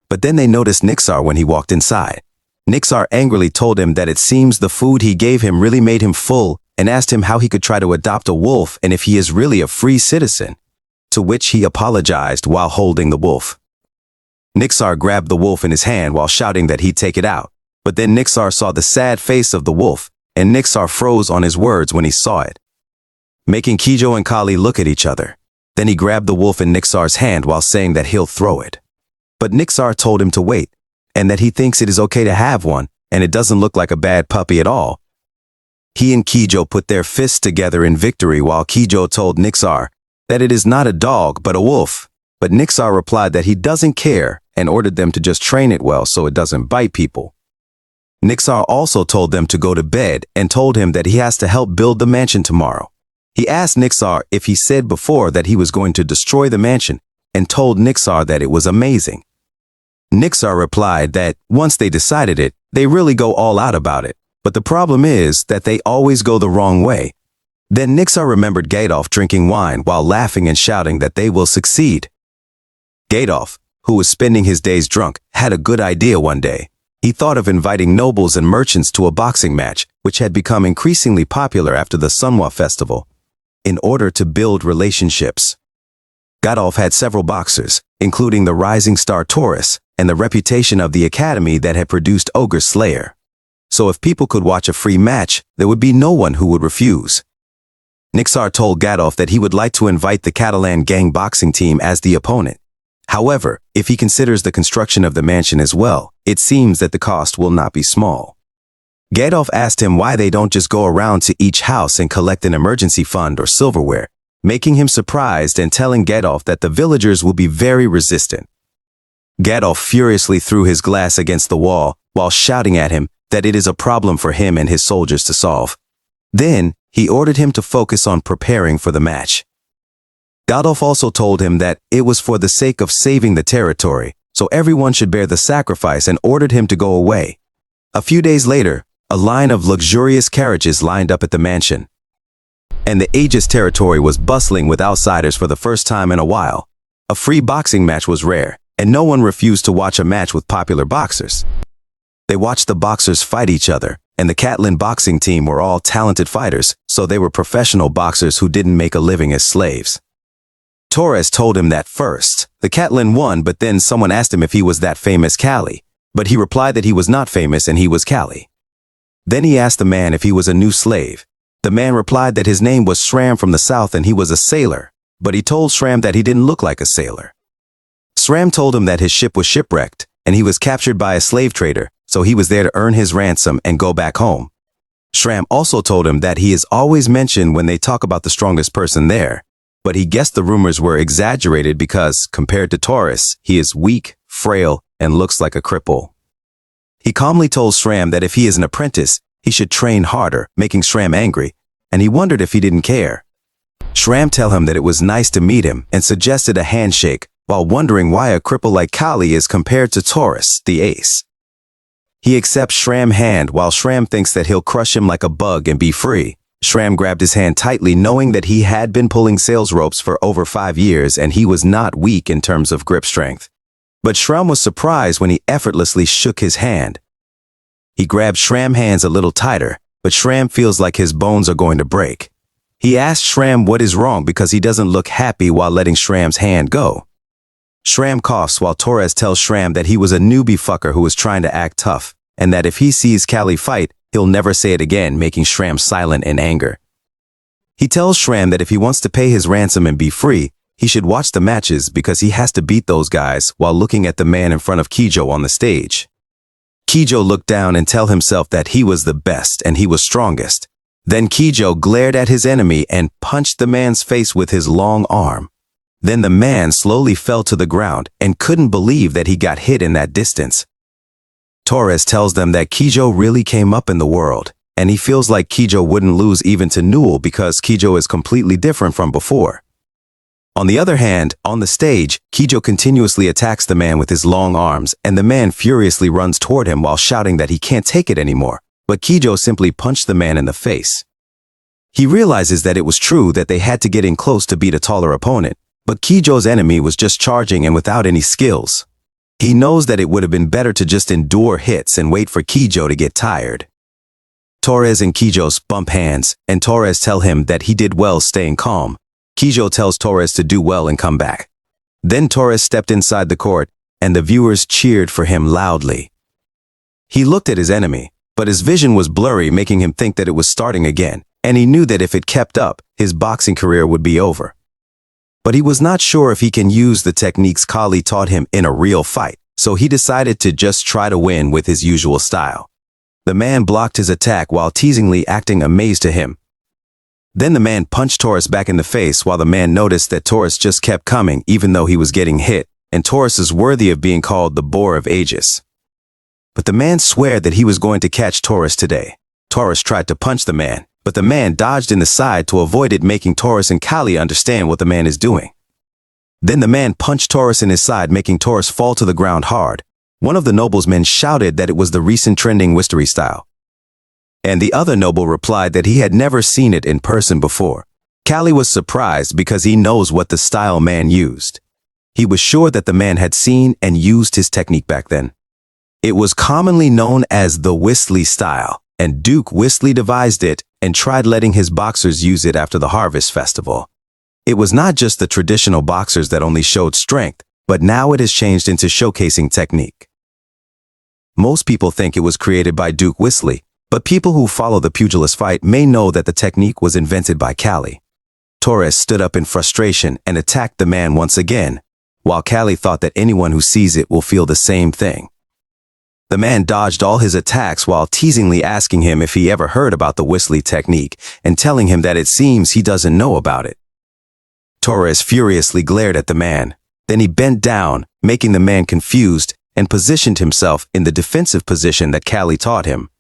But then they noticed Nixar when he walked inside. Nixar angrily told him that it seems the food he gave him really made him full and asked him how he could try to adopt a wolf and if he is really a free citizen, to which he apologized while holding the wolf. Nixar grabbed the wolf in his hand while shouting that he'd take it out, but then Nixar saw the sad face of the wolf, and Nixar froze on his words when he saw it, making Kijo and Kali look at each other. Then he grabbed the wolf in Nixar's hand while saying that he'll throw it. But Nixar told him to wait, and that he thinks it is okay to have one, and it doesn't look like a bad puppy at all. He and Kijo put their fists together in victory while Kijo told Nixar that it is not a dog but a wolf, but Nixar replied that he doesn't care and ordered them to just train it well so it doesn't bite people. Nixar also told them to go to bed and told him that he has to help build the mansion tomorrow. He asked Nixar if he said before that he was going to destroy the mansion and told Nixar that it was amazing. Nixar replied that once they decided it, they really go all out about it, but the problem is that they always go the wrong way. Then Nixar remembered Gadolf drinking wine while laughing and shouting that they will succeed. Gadolf, who was spending his days drunk, had a good idea one day. He thought of inviting nobles and merchants to a boxing match, which had become increasingly popular after the Manhwa festival, in order to build relationships. Gadolf had several boxers, including the rising star Taurus, and the reputation of the academy that had produced Ogre Slayer. So if people could watch a free match, there would be no one who would refuse. Nixar told Gadolf that he would like to invite the Catalan gang boxing team as the opponent. However, if he considers the construction of the mansion as well, it seems that the cost will not be small. Gadolf asked him why they don't just go around to each house and collect an emergency fund or silverware, making him surprised and telling Gadolf that the villagers will be very resistant. Gadolf furiously threw his glass against the wall while shouting at him that it is a problem for him and his soldiers to solve. Then, he ordered him to focus on preparing for the match. Gadolf also told him that it was for the sake of saving the territory, so everyone should bear the sacrifice and ordered him to go away. A few days later, a line of luxurious carriages lined up at the mansion, and the Aegis territory was bustling with outsiders for the first time in a while. A free boxing match was rare, and no one refused to watch a match with popular boxers. They watched the boxers fight each other, and the Catalan boxing team were all talented fighters, so they were professional boxers who didn't make a living as slaves. Torres told him that first. The Catalan won, but then someone asked him if he was that famous Cali, but he replied that he was not famous and he was Cali. Then he asked the man if he was a new slave. The man replied that his name was Shram from the south and he was a sailor, but he told Shram that he didn't look like a sailor. Shram told him that his ship was shipwrecked and he was captured by a slave trader, so he was there to earn his ransom and go back home. Shram also told him that he is always mentioned when they talk about the strongest person there, but he guessed the rumors were exaggerated because, compared to Taurus, he is weak, frail, and looks like a cripple. He calmly told Shram that if he is an apprentice, he should train harder, making Shram angry, and he wondered if he didn't care. Shram tell him that it was nice to meet him and suggested a handshake, while wondering why a cripple like Kali is compared to Taurus, the ace. He accepts Shram's hand while Shram thinks that he'll crush him like a bug and be free. Shram grabbed his hand tightly, knowing that he had been pulling sales ropes for over 5 years and he was not weak in terms of grip strength. But Shram was surprised when he effortlessly shook his hand. He grabbed Shram's hands a little tighter, but Shram feels like his bones are going to break. He asks Shram what is wrong because he doesn't look happy while letting Shram's hand go. Shram coughs while Torres tells Shram that he was a newbie fucker who was trying to act tough, and that if he sees Kali fight, he'll never say it again, making Shram silent in anger. He tells Shram that if he wants to pay his ransom and be free, he should watch the matches because he has to beat those guys while looking at the man in front of Kijo on the stage. Kijo looked down and tell himself that he was the best and he was strongest. Then Kijo glared at his enemy and punched the man's face with his long arm. Then the man slowly fell to the ground and couldn't believe that he got hit in that distance. Torres tells them that Kijo really came up in the world, and he feels like Kijo wouldn't lose even to Newell because Kijo is completely different from before. On the other hand, on the stage, Kijo continuously attacks the man with his long arms, and the man furiously runs toward him while shouting that he can't take it anymore, but Kijo simply punched the man in the face. He realizes that it was true that they had to get in close to beat a taller opponent, but Kijo's enemy was just charging and without any skills. He knows that it would have been better to just endure hits and wait for Kijo to get tired. Torres and Kijo bump hands, and Torres tell him that he did well staying calm. Kijo tells Torres to do well and come back. Then Torres stepped inside the court, and the viewers cheered for him loudly. He looked at his enemy, but his vision was blurry, making him think that it was starting again, and he knew that if it kept up, his boxing career would be over. But he was not sure if he can use the techniques Kali taught him in a real fight, so he decided to just try to win with his usual style. The man blocked his attack while teasingly acting amazed to him. Then the man punched Torres back in the face while the man noticed that Torres just kept coming even though he was getting hit, and Torres is worthy of being called the Boar of Aegis. But the man swore that he was going to catch Torres today. Torres tried to punch the man, but the man dodged in the side to avoid it, making Torres and Kali understand what the man is doing. Then the man punched Torres in his side, making Torres fall to the ground hard. One of the noblemen shouted that it was the recent trending Wistery style, and the other noble replied that he had never seen it in person before. Kali was surprised because he knows what the style man used. He was sure that the man had seen and used his technique back then. It was commonly known as the Wistery style, and Duke Wistery devised it and tried letting his boxers use it after the Harvest Festival. It was not just the traditional boxers that only showed strength, but now it has changed into showcasing technique. Most people think it was created by Duke Wistery, but people who follow the pugilist fight may know that the technique was invented by Kali. Torres stood up in frustration and attacked the man once again, while Kali thought that anyone who sees it will feel the same thing. The man dodged all his attacks while teasingly asking him if he ever heard about the Wistery technique and telling him that it seems he doesn't know about it. Torres furiously glared at the man. Then he bent down, making the man confused, and positioned himself in the defensive position that Kali taught him.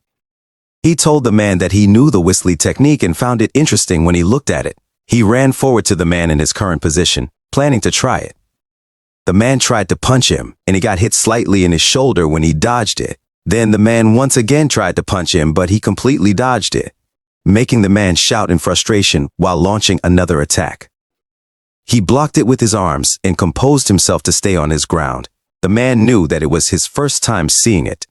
He told the man that he knew the Wistery technique and found it interesting when he looked at it. He ran forward to the man in his current position, planning to try it. The man tried to punch him, and he got hit slightly in his shoulder when he dodged it. Then the man once again tried to punch him, but he completely dodged it, making the man shout in frustration while launching another attack. He blocked it with his arms and composed himself to stay on his ground. The man knew that it was his first time seeing it.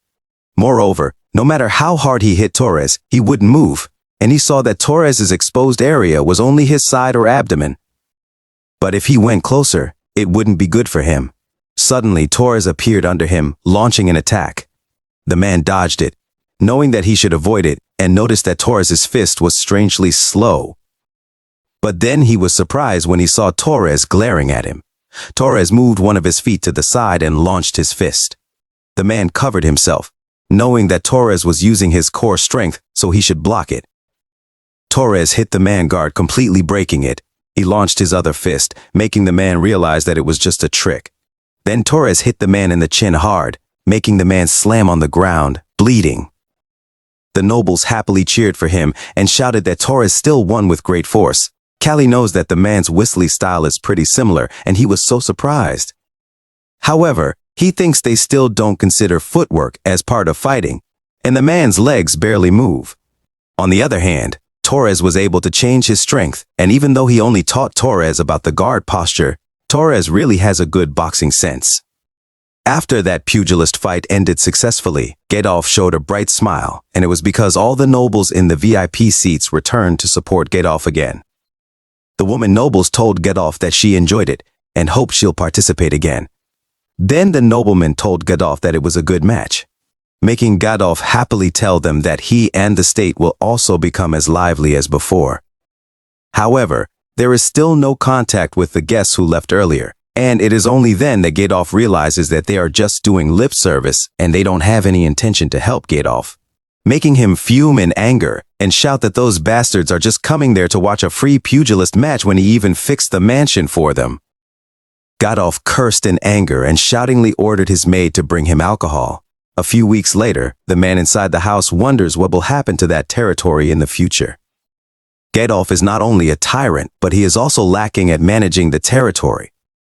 Moreover, no matter how hard he hit Torres, he wouldn't move, and he saw that Torres's exposed area was only his side or abdomen. But if he went closer, it wouldn't be good for him. Suddenly, Torres appeared under him, launching an attack. The man dodged it, knowing that he should avoid it, and noticed that Torres's fist was strangely slow. But then he was surprised when he saw Torres glaring at him. Torres moved one of his feet to the side and launched his fist. The man covered himself, knowing that Torres was using his core strength, so he should block it. Torres hit the man guard, completely breaking it. He launched his other fist, making the man realize that it was just a trick. Then Torres hit the man in the chin hard, making the man slam on the ground, bleeding. The nobles happily cheered for him and shouted that Torres still won with great force. Callie knows that the man's whistly style is pretty similar, and he was so surprised. However, he thinks they still don't consider footwork as part of fighting, and the man's legs barely move. On the other hand, Torres was able to change his strength, and even though he only taught Torres about the guard posture, Torres really has a good boxing sense. After that pugilist fight ended successfully, Gedolf showed a bright smile, and it was because all the nobles in the VIP seats returned to support Gedolf again. The woman nobles told Gedolf that she enjoyed it, and hoped she'll participate again. Then the nobleman told Gedolf that it was a good match, making Gedolf happily tell them that he and the state will also become as lively as before. However, there is still no contact with the guests who left earlier, and it is only then that Gedolf realizes that they are just doing lip service and they don't have any intention to help Gedolf, making him fume in anger and shout that those bastards are just coming there to watch a free pugilist match when he even fixed the mansion for them. Gedolf cursed in anger and shoutingly ordered his maid to bring him alcohol. A few weeks later, the man inside the house wonders what will happen to that territory in the future. Gedolf is not only a tyrant, but he is also lacking at managing the territory.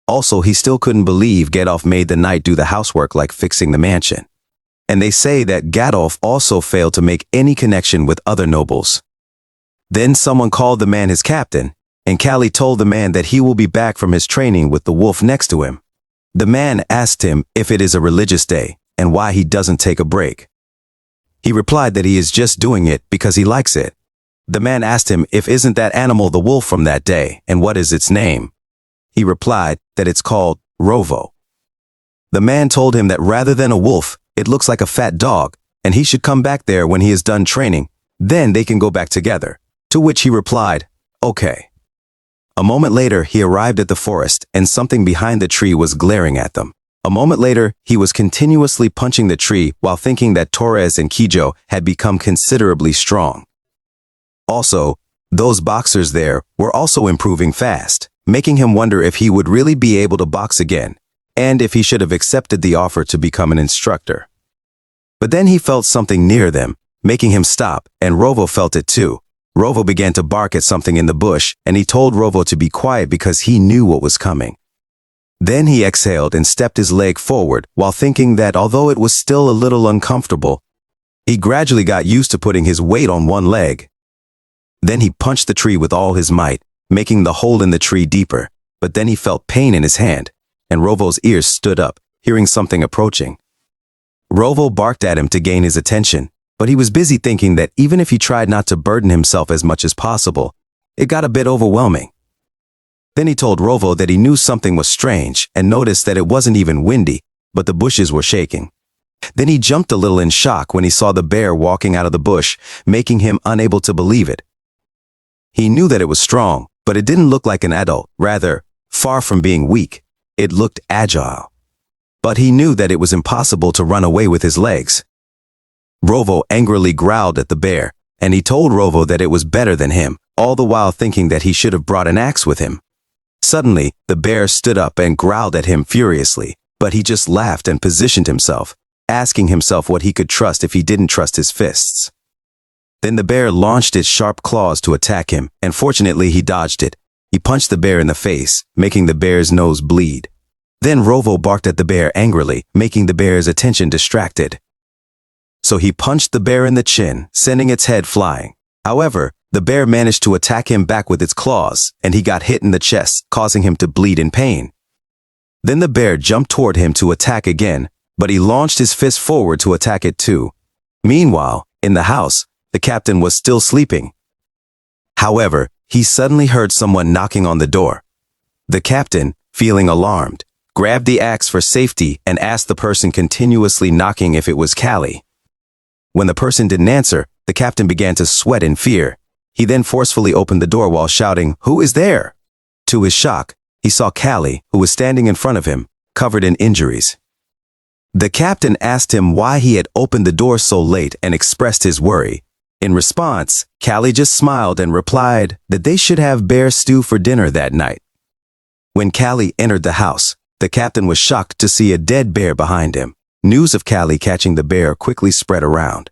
Also, he still couldn't believe Gedolf made the knight do the housework like fixing the mansion. And they say that Gedolf also failed to make any connection with other nobles. Then someone called the man his captain, and Callie told the man that he will be back from his training with the wolf next to him. The man asked him if it is a religious day and why he doesn't take a break. He replied that he is just doing it because he likes it. The man asked him if isn't that animal the wolf from that day and what is its name. He replied that it's called Rovo. The man told him that rather than a wolf, it looks like a fat dog, and he should come back there when he is done training. Then they can go back together. To which he replied, okay. A moment later, he arrived at the forest, and something behind the tree was glaring at them. A moment later, he was continuously punching the tree while thinking that Torres and Kijo had become considerably strong. Also, those boxers there were also improving fast, making him wonder if he would really be able to box again, and if he should have accepted the offer to become an instructor. But then he felt something near them, making him stop, and Rovo felt it too. Rovo began to bark at something in the bush, and he told Rovo to be quiet because he knew what was coming. Then he exhaled and stepped his leg forward while thinking that although it was still a little uncomfortable, he gradually got used to putting his weight on one leg. Then he punched the tree with all his might, making the hole in the tree deeper, but then he felt pain in his hand, and Rovo's ears stood up, hearing something approaching. Rovo barked at him to gain his attention, but he was busy thinking that even if he tried not to burden himself as much as possible, it got a bit overwhelming. Then he told Rovo that he knew something was strange and noticed that it wasn't even windy, but the bushes were shaking. Then he jumped a little in shock when he saw the bear walking out of the bush, making him unable to believe it. He knew that it was strong, but it didn't look like an adult. Rather, far from being weak, it looked agile. But he knew that it was impossible to run away with his legs. Rovo angrily growled at the bear, and he told Rovo that it was better than him, all the while thinking that he should have brought an axe with him. Suddenly, the bear stood up and growled at him furiously, but he just laughed and positioned himself, asking himself what he could trust if he didn't trust his fists. Then the bear launched its sharp claws to attack him, and fortunately he dodged it. He punched the bear in the face, making the bear's nose bleed. Then Rovo barked at the bear angrily, making the bear's attention distracted. So he punched the bear in the chin, sending its head flying. However, the bear managed to attack him back with its claws, and he got hit in the chest, causing him to bleed in pain. Then the bear jumped toward him to attack again, but he launched his fist forward to attack it too. Meanwhile, in the house, the captain was still sleeping. However, he suddenly heard someone knocking on the door. The captain, feeling alarmed, grabbed the axe for safety and asked the person continuously knocking if it was Callie. When the person didn't answer, the captain began to sweat in fear. He then forcefully opened the door while shouting, "Who is there?" To his shock, he saw Callie, who was standing in front of him, covered in injuries. The captain asked him why he had opened the door so late and expressed his worry. In response, Callie just smiled and replied that they should have bear stew for dinner that night. When Callie entered the house, the captain was shocked to see a dead bear behind him. News of Callie catching the bear quickly spread around.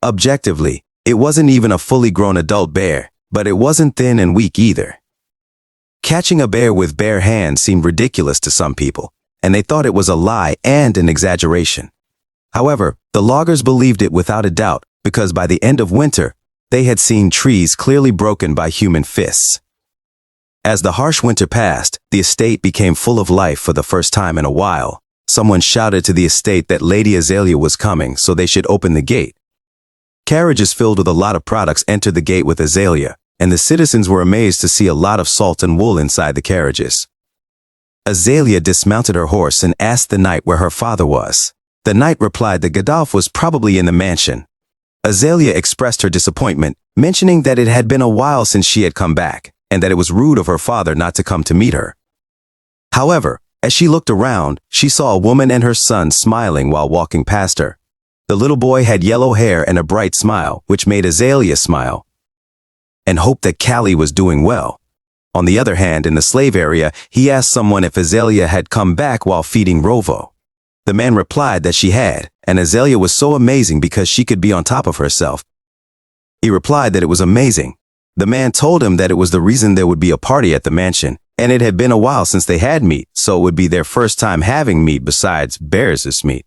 Objectively, it wasn't even a fully grown adult bear, but it wasn't thin and weak either. Catching a bear with bare hands seemed ridiculous to some people, and they thought it was a lie and an exaggeration. However, the loggers believed it without a doubt because by the end of winter, they had seen trees clearly broken by human fists. As the harsh winter passed, the estate became full of life for the first time in a while. Someone shouted to the estate that Lady Azalea was coming, so they should open the gate. Carriages filled with a lot of products entered the gate with Azalea, and the citizens were amazed to see a lot of salt and wool inside the carriages. Azalea dismounted her horse and asked the knight where her father was. The knight replied that Gadolf was probably in the mansion. Azalea expressed her disappointment, mentioning that it had been a while since she had come back, and that it was rude of her father not to come to meet her. However, as she looked around, she saw a woman and her son smiling while walking past her. The little boy had yellow hair and a bright smile, which made Azalea smile and hoped that Callie was doing well. On the other hand, in the slave area, he asked someone if Azalea had come back while feeding Rovo. The man replied that she had, and Azalea was so amazing because she could be on top of herself. He replied that it was amazing. The man told him that it was the reason there would be a party at the mansion, and it had been a while since they had meat, so it would be their first time having meat besides bears' meat.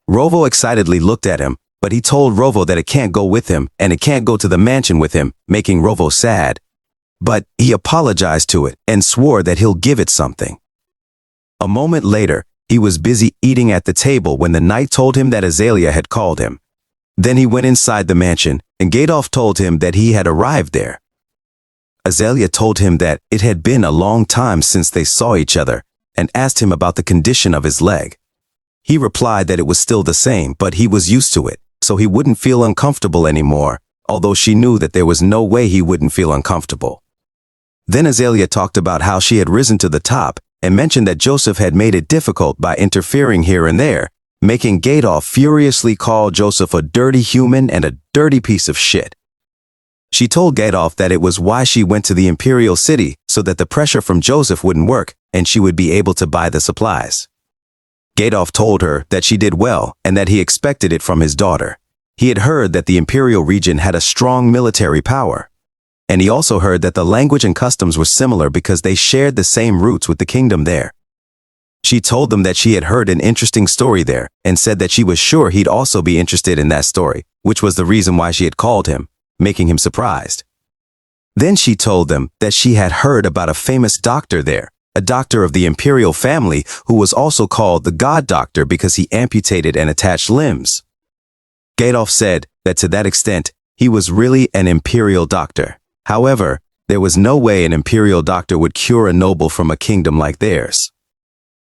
Rovo excitedly looked at him, but he told Rovo that it can't go with him, and it can't go to the mansion with him, making Rovo sad. But he apologized to it and swore that he'll give it something. A moment later, he was busy eating at the table when the knight told him that Azalea had called him. Then he went inside the mansion, and Gadolf told him that he had arrived there. Azalea told him that it had been a long time since they saw each other, and asked him about the condition of his leg. He replied that it was still the same, but he was used to it, so he wouldn't feel uncomfortable anymore, although she knew that there was no way he wouldn't feel uncomfortable. Then Azalea talked about how she had risen to the top and mentioned that Joseph had made it difficult by interfering here and there, making Gadolf furiously call Joseph a dirty human and a dirty piece of shit. She told Gadolf that it was why she went to the Imperial City so that the pressure from Joseph wouldn't work and she would be able to buy the supplies. Gadolf told her that she did well and that he expected it from his daughter. He had heard that the Imperial region had a strong military power. And he also heard that the language and customs were similar because they shared the same roots with the kingdom there. She told them that she had heard an interesting story there and said that she was sure he'd also be interested in that story, which was the reason why she had called him, making him surprised. Then she told them that she had heard about a famous doctor there, a doctor of the imperial family who was also called the God Doctor because he amputated and attached limbs. Gadolf said that to that extent, he was really an imperial doctor. However, there was no way an imperial doctor would cure a noble from a kingdom like theirs.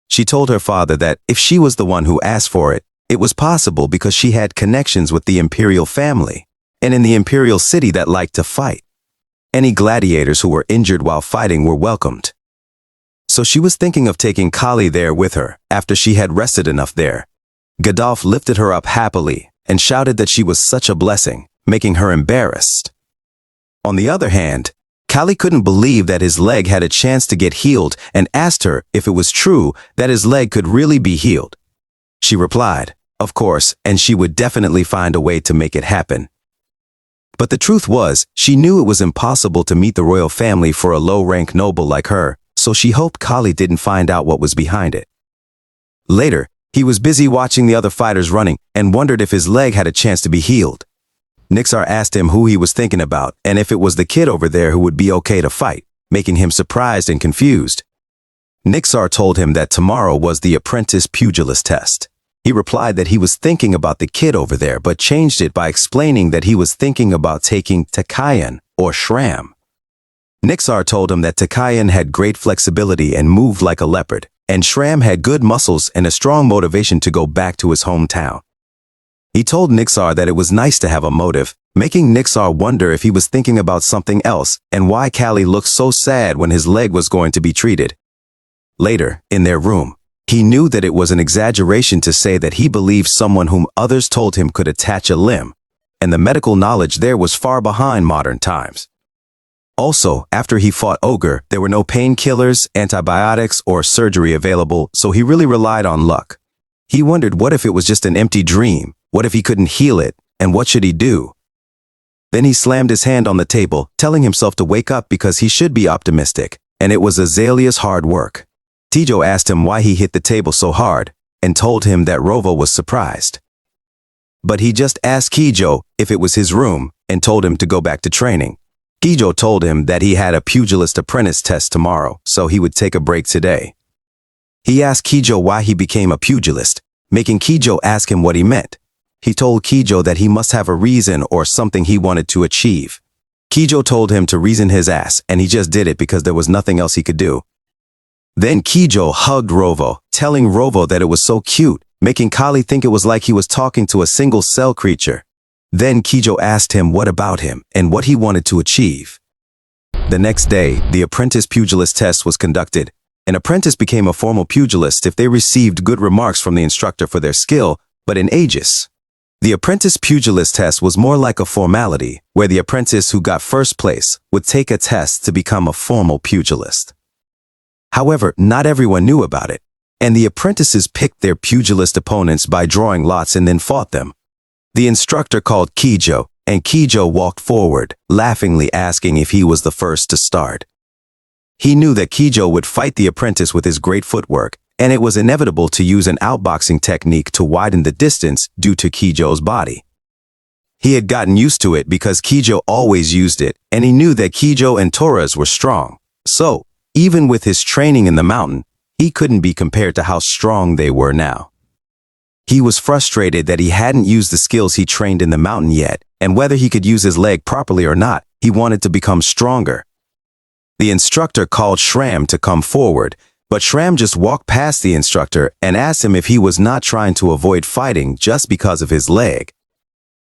She told her father that if she was the one who asked for it, it was possible because she had connections with the imperial family and in the imperial city that liked to fight. Any gladiators who were injured while fighting were welcomed. So she was thinking of taking Kali there with her after she had rested enough there. Gadolf lifted her up happily and shouted that she was such a blessing, making her embarrassed. On the other hand, Kali couldn't believe that his leg had a chance to get healed and asked her if it was true that his leg could really be healed. She replied, of course, and she would definitely find a way to make it happen. But the truth was, she knew it was impossible to meet the royal family for a low-rank noble like her, so she hoped Kali didn't find out what was behind it. Later, he was busy watching the other fighters running and wondered if his leg had a chance to be healed. Nixar asked him who he was thinking about and if it was the kid over there who would be okay to fight, making him surprised and confused. Nixar told him that tomorrow was the apprentice pugilist test. He replied that he was thinking about the kid over there but changed it by explaining that he was thinking about taking Takayan or Shram. Nixar told him that Takayan had great flexibility and moved like a leopard, and Shram had good muscles and a strong motivation to go back to his hometown. He told Nixar that it was nice to have a motive, making Nixar wonder if he was thinking about something else and why Kali looked so sad when his leg was going to be treated. Later, in their room, he knew that it was an exaggeration to say that he believed someone whom others told him could attach a limb, and the medical knowledge there was far behind modern times. Also, after he fought Ogre, there were no painkillers, antibiotics, or surgery available, so he really relied on luck. He wondered what if it was just an empty dream, what if he couldn't heal it, and what should he do? Then he slammed his hand on the table, telling himself to wake up because he should be optimistic, and it was Azalea's hard work. Tijo asked him why he hit the table so hard, and told him that Rovo was surprised. But he just asked Kijo if it was his room, and told him to go back to training. Kijo told him that he had a pugilist apprentice test tomorrow, so he would take a break today. He asked Kijo why he became a pugilist, making Kijo ask him what he meant. He told Kijo that he must have a reason or something he wanted to achieve. Kijo told him to reason his ass, and he just did it because there was nothing else he could do. Then Kijo hugged Rovo, telling Rovo that it was so cute, making Kali think it was like he was talking to a single-cell creature. Then Kijo asked him what about him and what he wanted to achieve. The next day, the apprentice pugilist test was conducted. An apprentice became a formal pugilist if they received good remarks from the instructor for their skill, but in Aegis. The apprentice pugilist test was more like a formality, where the apprentice who got first place would take a test to become a formal pugilist. However, not everyone knew about it, and the apprentices picked their pugilist opponents by drawing lots and then fought them. The instructor called Kijo, and Kijo walked forward, laughingly asking if he was the first to start. He knew that Kijo would fight the apprentice with his great footwork, and it was inevitable to use an outboxing technique to widen the distance due to Kijo's body. He had gotten used to it because Kijo always used it, and he knew that Kijo and Torres were strong. So, even with his training in the mountain, he couldn't be compared to how strong they were now. He was frustrated that he hadn't used the skills he trained in the mountain yet, and whether he could use his leg properly or not, he wanted to become stronger. The instructor called Shram to come forward, but Shram just walked past the instructor and asked him if he was not trying to avoid fighting just because of his leg.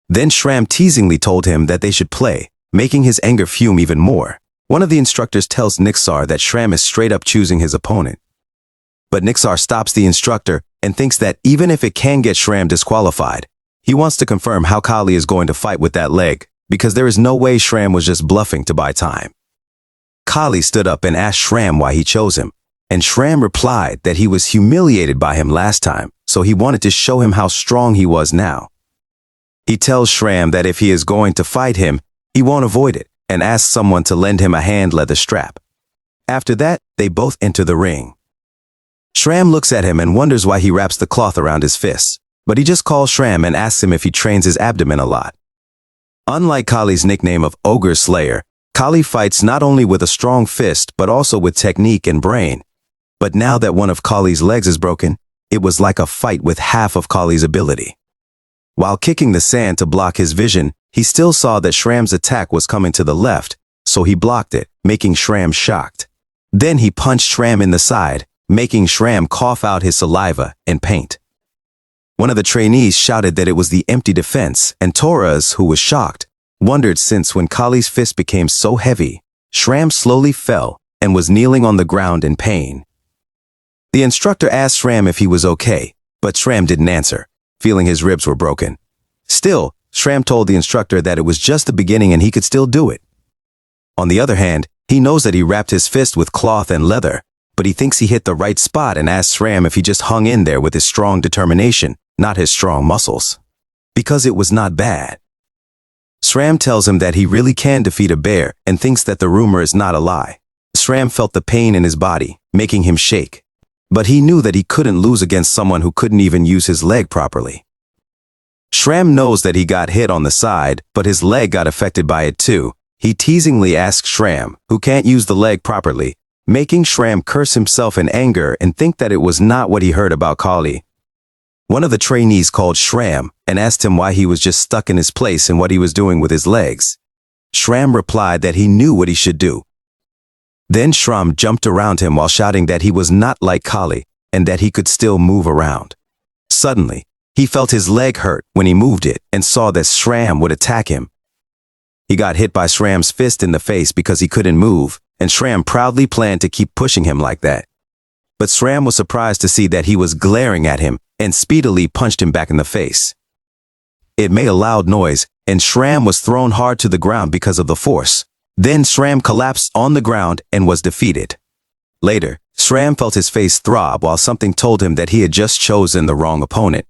Then Shram teasingly told him that they should play, making his anger fume even more. One of the instructors tells Nixar that Shram is straight up choosing his opponent. But Nixar stops the instructor and thinks that even if it can get Shram disqualified, he wants to confirm how Kali is going to fight with that leg, because there is no way Shram was just bluffing to buy time. Kali stood up and asked Shram why he chose him, and Shram replied that he was humiliated by him last time, so he wanted to show him how strong he was now. He tells Shram that if he is going to fight him, he won't avoid it, and asks someone to lend him a hand leather strap. After that, they both enter the ring. Shram looks at him and wonders why he wraps the cloth around his fists, but he just calls Shram and asks him if he trains his abdomen a lot. Unlike Kali's nickname of Ogre Slayer, Kali fights not only with a strong fist but also with technique and brain. But now that one of Kali's legs is broken, it was like a fight with half of Kali's ability. While kicking the sand to block his vision, he still saw that Shram's attack was coming to the left, so he blocked it, making Shram shocked. Then he punched Shram in the side, making Shram cough out his saliva and paint. One of the trainees shouted that it was the empty defense, and Torres, who was shocked, wondered since when Kali's fist became so heavy, Shram slowly fell and was kneeling on the ground in pain. The instructor asked Shram if he was okay, but Shram didn't answer, feeling his ribs were broken. Still, Shram told the instructor that it was just the beginning and he could still do it. On the other hand, he knows that he wrapped his fist with cloth and leather, but he thinks he hit the right spot and asks Shram if he just hung in there with his strong determination, not his strong muscles. Because it was not bad. Shram tells him that he really can defeat a bear and thinks that the rumor is not a lie. Shram felt the pain in his body, making him shake. But he knew that he couldn't lose against someone who couldn't even use his leg properly. Shram knows that he got hit on the side, but his leg got affected by it too. He teasingly asks Shram, who can't use the leg properly, making Shram curse himself in anger and think that it was not what he heard about Kali. One of the trainees called Shram and asked him why he was just stuck in his place and what he was doing with his legs. Shram replied that he knew what he should do. Then Shram jumped around him while shouting that he was not like Kali and that he could still move around. Suddenly, he felt his leg hurt when he moved it and saw that Shram would attack him. He got hit by Shram's fist in the face because he couldn't move, and Shram proudly planned to keep pushing him like that. But Shram was surprised to see that he was glaring at him and speedily punched him back in the face. It made a loud noise, and Shram was thrown hard to the ground because of the force. Then Shram collapsed on the ground and was defeated. Later, Shram felt his face throb while something told him that he had just chosen the wrong opponent.